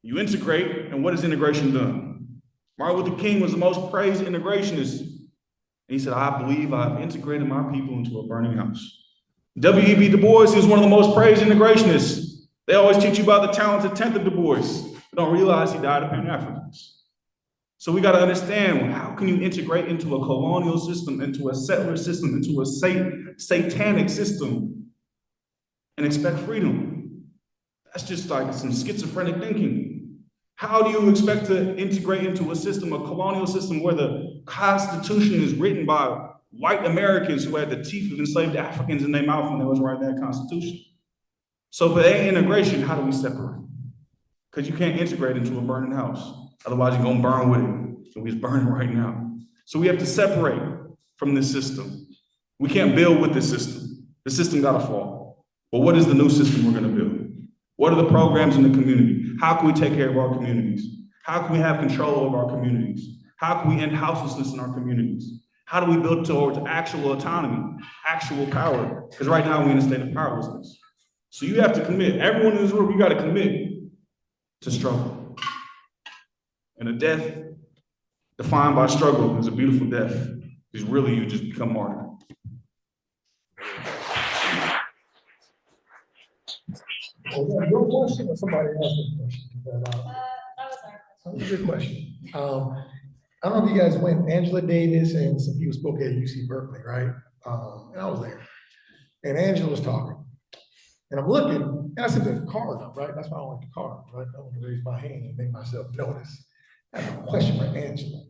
You integrate, and what has integration done? Martin Luther King was the most praised integrationist. And he said, I believe I've integrated my people into a burning house. W.E.B. Du Bois is one of the most praised integrationists. They always teach you about the talented 10th of Du Bois. They don't realize he died of Pan-Africans. So we got to understand, how can you integrate into a colonial system, into a settler system, into a satanic system and expect freedom? That's just like some schizophrenic thinking. How do you expect to integrate into a system, a colonial system, where the Constitution is written by white Americans who had the teeth of enslaved Africans in their mouth when they was writing that Constitution? So if it ain't integration, how do we separate? Because you can't integrate into a burning house. Otherwise, you're gonna burn with it. So we're burning right now. So we have to separate from this system. We can't build with this system. The system gotta fall. But what is the new system we're gonna build? What are the programs in the community? How can we take care of our communities? How can we have control of our communities? How can we end houselessness in our communities? How do we build towards actual autonomy, actual power? Because right now we're in a state of powerlessness. So you have to commit. Everyone in this room, you got to commit to struggle. And a death defined by struggle is a beautiful death. Because really, you just become martyr. Your question or somebody else's question? That was our question. That's a good question. I don't know if you guys went, Angela Davis and some people spoke at UC Berkeley, right? And I was there. And Angela was talking. And I'm looking, and I said, there's cars up, right? That's why I don't like the car, right? I want to raise my hand and make myself notice. I have a question for Angela.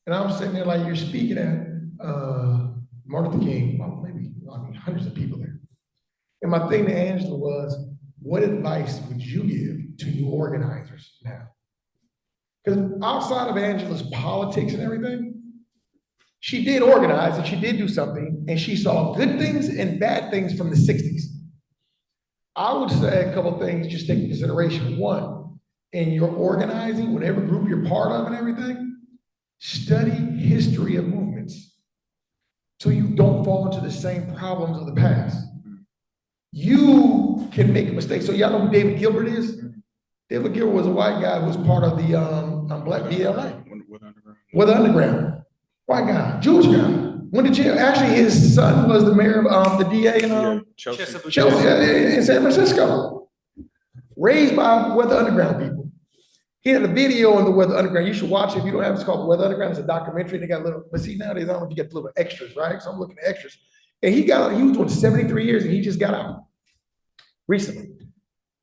And I'm sitting there like, you're speaking at Martin Luther King, well, maybe, hundreds of people there. And my thing to Angela was, what advice would you give to you organizers now? Because outside of Angela's politics and everything, she did organize and she did do something, and she saw good things and bad things from the 60s. I would say a couple of things just take into consideration. One, in your organizing, whatever group you're part of and everything, study history of movements so you don't fall into the same problems of the past. You can make a mistake. So y'all know who David Gilbert is? David Gilbert was a white guy who was part of the Black BLA. Weather Underground. White guy, Jewish guy. Went to jail. Actually, his son was the mayor of the DA in Chelsea in San Francisco. Raised by Weather Underground people. He had a video on the Weather Underground. You should watch it if you don't have it. It's called Weather Underground. It's a documentary. They got little, but see nowadays, I don't know if you get little extras, right? So I'm looking at extras. And he was doing 73 years and he just got out recently.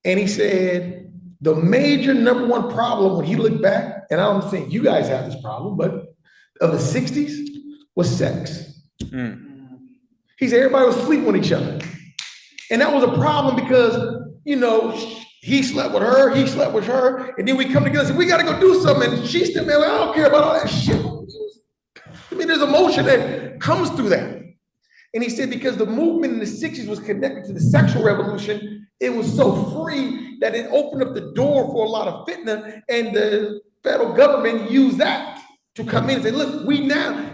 And he said, the major number one problem when he looked back, and I don't think you guys have this problem, but of the 60s was sex. He said everybody was sleeping with each other. And that was a problem because, you know, he slept with her, he slept with her, and then we come together and say, we gotta go do something. And she still, man, I don't care about all that shit. I mean, there's emotion that comes through that. And he said because the movement in the 60s was connected to the sexual revolution, it was so free that it opened up the door for a lot of fitna, and the federal government used that to come in and say, look,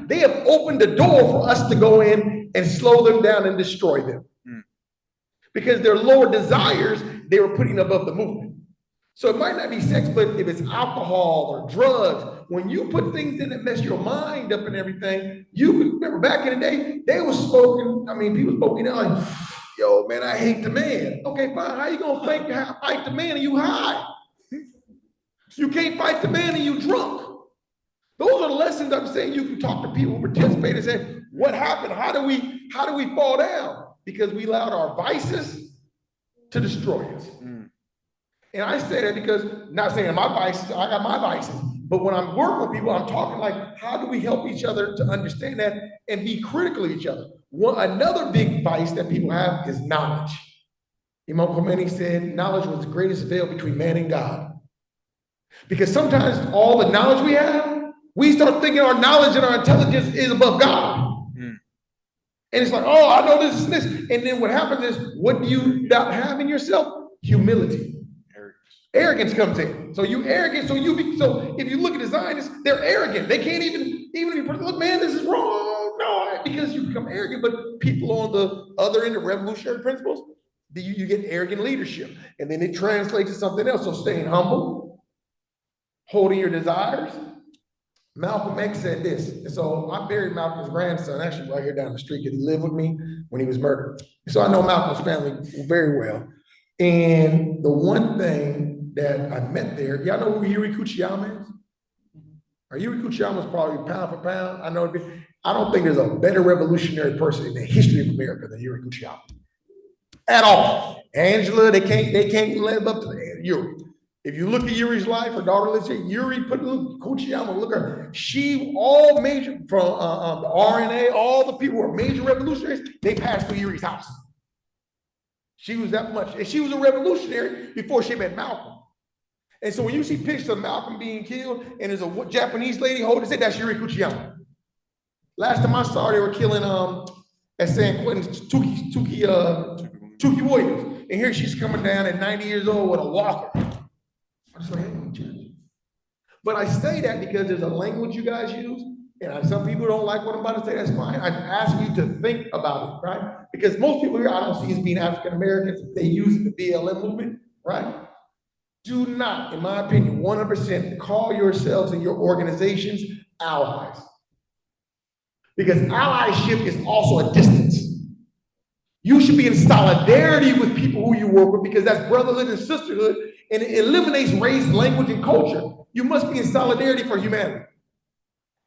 they have opened the door for us to go in and slow them down and destroy them. Because their lower desires, they were putting above the movement. So it might not be sex, but if it's alcohol or drugs, when you put things in that mess your mind up and everything, you remember back in the day, they were spoken, I mean, people spoken out like, yo, man, I hate the man. Okay, fine, how you gonna fight the man and you high? You can't fight the man and you drunk. Those are the lessons I'm saying. You can talk to people who participate and say, what happened? How do we fall down? Because we allowed our vices to destroy us. And I say that because, not saying my vices, I got my vices, but when I'm working with people, I'm talking like, how do we help each other to understand that and be critical of each other? Another big vice that people have is knowledge. Imam Khomeini said, knowledge was the greatest veil between man and God. Because sometimes all the knowledge we have, we start thinking our knowledge and our intelligence is above God. And it's like, oh, I know this and this. And then what happens is, what do you not have in yourself? Humility. Arrogance comes in. So you arrogant, so if you look at the Zionists, they're arrogant. They can't even if you look, man, this is wrong. No, because you become arrogant. But people on the other end of revolutionary principles, you get arrogant leadership. And then it translates to something else. So staying humble, holding your desires. Malcolm X said this, and so I buried Malcolm's grandson, actually right here down the street, because he lived with me when he was murdered. So I know Malcolm's family very well. And the one thing that I met there, y'all know who Yuri Kuchiyama is? Yuri Kuchiyama is probably pound for pound. I don't think there's a better revolutionary person in the history of America than Yuri Kuchiyama. At all. Angela, they can't live up to Yuri. If you look at Yuri's life, her daughter lives here. Yuri Kuchiyama, look at her. All major, from the RNA, all the people who are major revolutionaries, they passed through Yuri's house. She was that much, and she was a revolutionary before she met Malcolm. And so when you see pictures of Malcolm being killed, and there's a Japanese lady holding it, that's Yuri Kuchiyama. Last time I saw her, they were killing at San Quentin's Tukey Williams. And here she's coming down at 90 years old with a walker. But I say that because there's a language you guys use, and some people don't like what I'm about to say, that's fine. I'm asking you to think about it, right? Because most people here, I don't see as being African Americans, they use the BLM movement, right? Do not, in my opinion, 100% call yourselves and your organizations allies. Because allyship is also a distance. You should be in solidarity with people who you work with, because that's brotherhood and sisterhood, and it eliminates race, language, and culture. You must be in solidarity for humanity.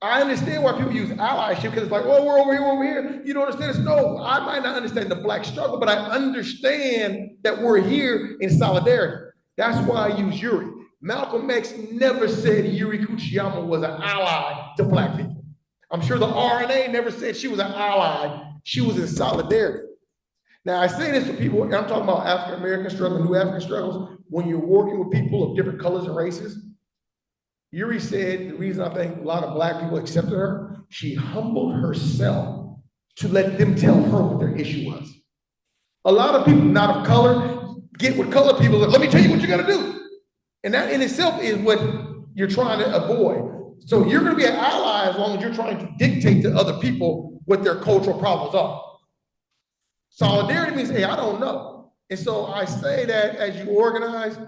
I understand why people use allyship, because it's like, oh, we're over here. You don't understand this? No, I might not understand the Black struggle, but I understand that we're here in solidarity. That's why I use Yuri. Malcolm X never said Yuri Kuchiyama was an ally to Black people. I'm sure the RNA never said she was an ally. She was in solidarity. Now, I say this to people, and I'm talking about African-American struggles, new African struggles, when you're working with people of different colors and races. Yuri said the reason I think a lot of Black people accepted her, she humbled herself to let them tell her what their issue was. A lot of people not of color get with colored people, let me tell you what you gotta do. And that in itself is what you're trying to avoid. So you're gonna be an ally as long as you're trying to dictate to other people what their cultural problems are. Solidarity means, hey, I don't know. And so I say that as you organize,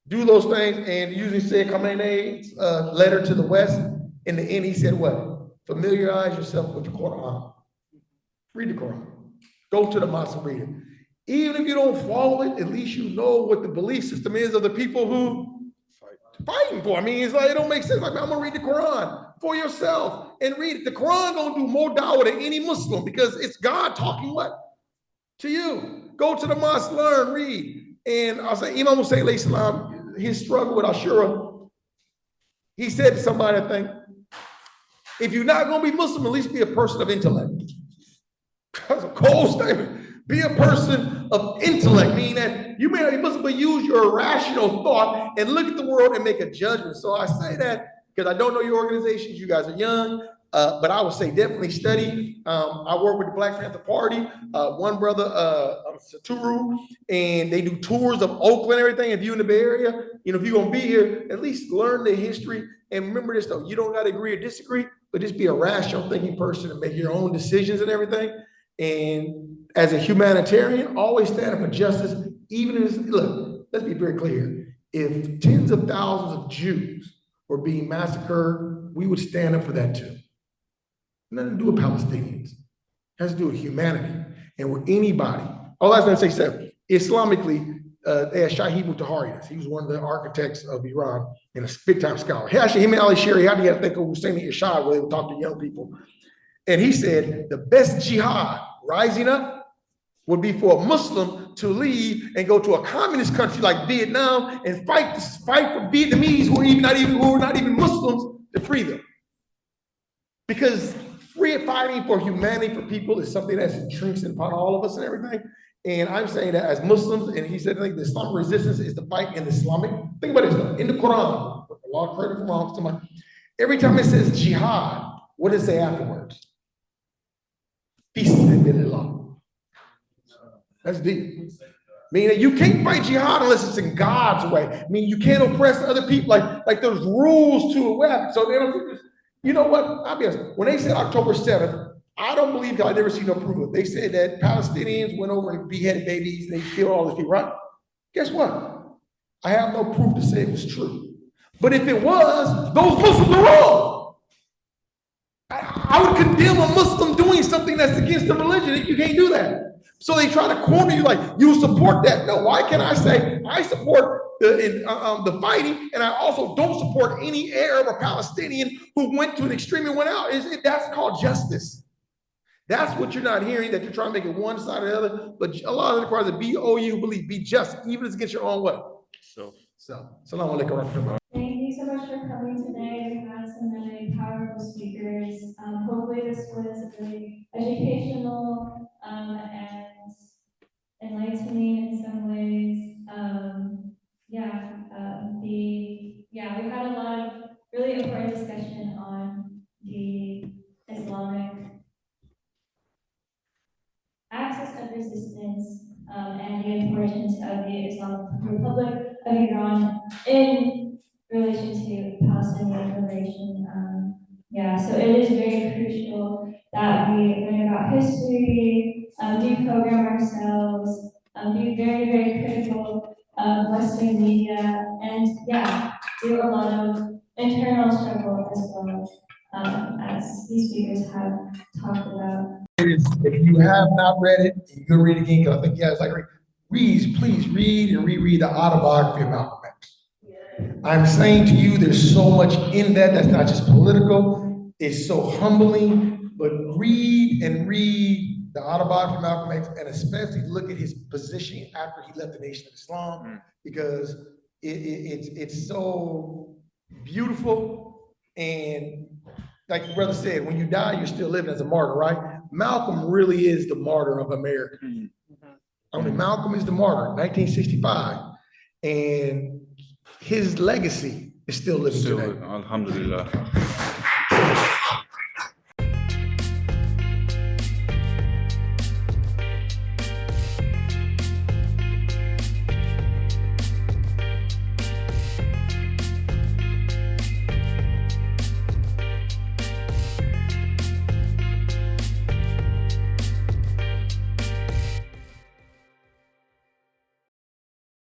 do those things, and usually say Khamenei's letter to the West, in the end, he said what? Familiarize yourself with the Quran. Read the Quran. Go to the mosque and read it. Even if you don't follow it, at least you know what the belief system is of the people who fighting for. I mean, it's like, it don't make sense. Like, I'm gonna read the Quran for yourself and read it. The Quran gonna do more dawah than any Muslim because it's God talking what? To you. Go to the mosque, learn, read. And I'll say, Imam Hussein alayhi salam, his struggle with Ashura, he said to somebody, I think, if you're not gonna be Muslim, at least be a person of intellect. That's a cold statement. Be a person of intellect, meaning that you may not be Muslim, but use your rational thought and look at the world and make a judgment. So I say that because I don't know your organizations. You guys are young, but I would say definitely study. I work with the Black Panther Party. One brother, Saturu, and they do tours of Oakland, everything. If you're in the Bay Area, you know, if you're gonna be here, at least learn the history. And remember this though, you don't gotta agree or disagree, but just be a rational thinking person and make your own decisions and everything. And as a humanitarian, always stand up for justice, even as, look, let's be very clear. If tens of thousands of Jews were being massacred, we would stand up for that too. Nothing to do with Palestinians. It has to do with humanity. And with anybody, all I was gonna say, Islamically, they had Shahid Mutahari. He was one of the architects of Iran and a big time scholar. Actually, him and Ali Shari, how do you think of Hussein Irshad, where they would talk to young people? And he said, the best jihad rising up would be for a Muslim to leave and go to a communist country like Vietnam and fight for Vietnamese who are not even Muslims to free them. Because fighting for humanity for people is something that's intrinsic upon all of us and everything. And I'm saying that as Muslims, and he said, like, the Islamic resistance is the fight in Islamic. Think about this though, in the Quran, Allah credit from wrong, every time it says jihad, what does it say afterwards? Fisabilillah. That's deep. Meaning you can't fight jihad unless it's in God's way. I mean, you can't oppress other people. Like there's rules to a weapon. So they don't think this. You know what? I'll be honest. When they said October 7th, I don't believe that. I never seen no proof of it. They said that Palestinians went over and beheaded babies. They killed all these people, right? Guess what? I have no proof to say it was true. But if it was, those Muslims are wrong. I would condemn a Muslim doing something that's against the religion. You can't do that. So they try to corner you like, you support that. No, why can't I say I support the fighting, and I also don't support any Arab or Palestinian who went to an extreme and went out? That's called justice. That's what you're not hearing, that you're trying to make it one side or the other. But a lot of it requires a B-O-U belief, be just, even if it's against your own what? So, Salam alaikum. Thank you so much for coming today. We had some really powerful speakers. Hopefully this was really educational and enlightening in some ways. We had a lot of really important discussion on the Islamic axis of resistance and the importance of the Islamic Republic of Iran in relation to Palestinian liberation. So it is very crucial that we learn about history, deprogram ourselves, be very, very critical of Western media, and do a lot of internal struggle as well, as these speakers have talked about. If you have not read it, you can read it again, because I think you guys like read. Please read and reread the autobiography of Malcolm X. I'm saying to you, there's so much in that's not just political, it's so humbling, but read and read the autobiography of Malcolm X, and especially look at his position after he left the Nation of Islam, because it's so beautiful. And like the brother said, when you die, you're still living as a martyr, right? Malcolm really is the martyr of America. Only Malcolm is the martyr, 1965. And his legacy is still living Still, today. alhamdulillah.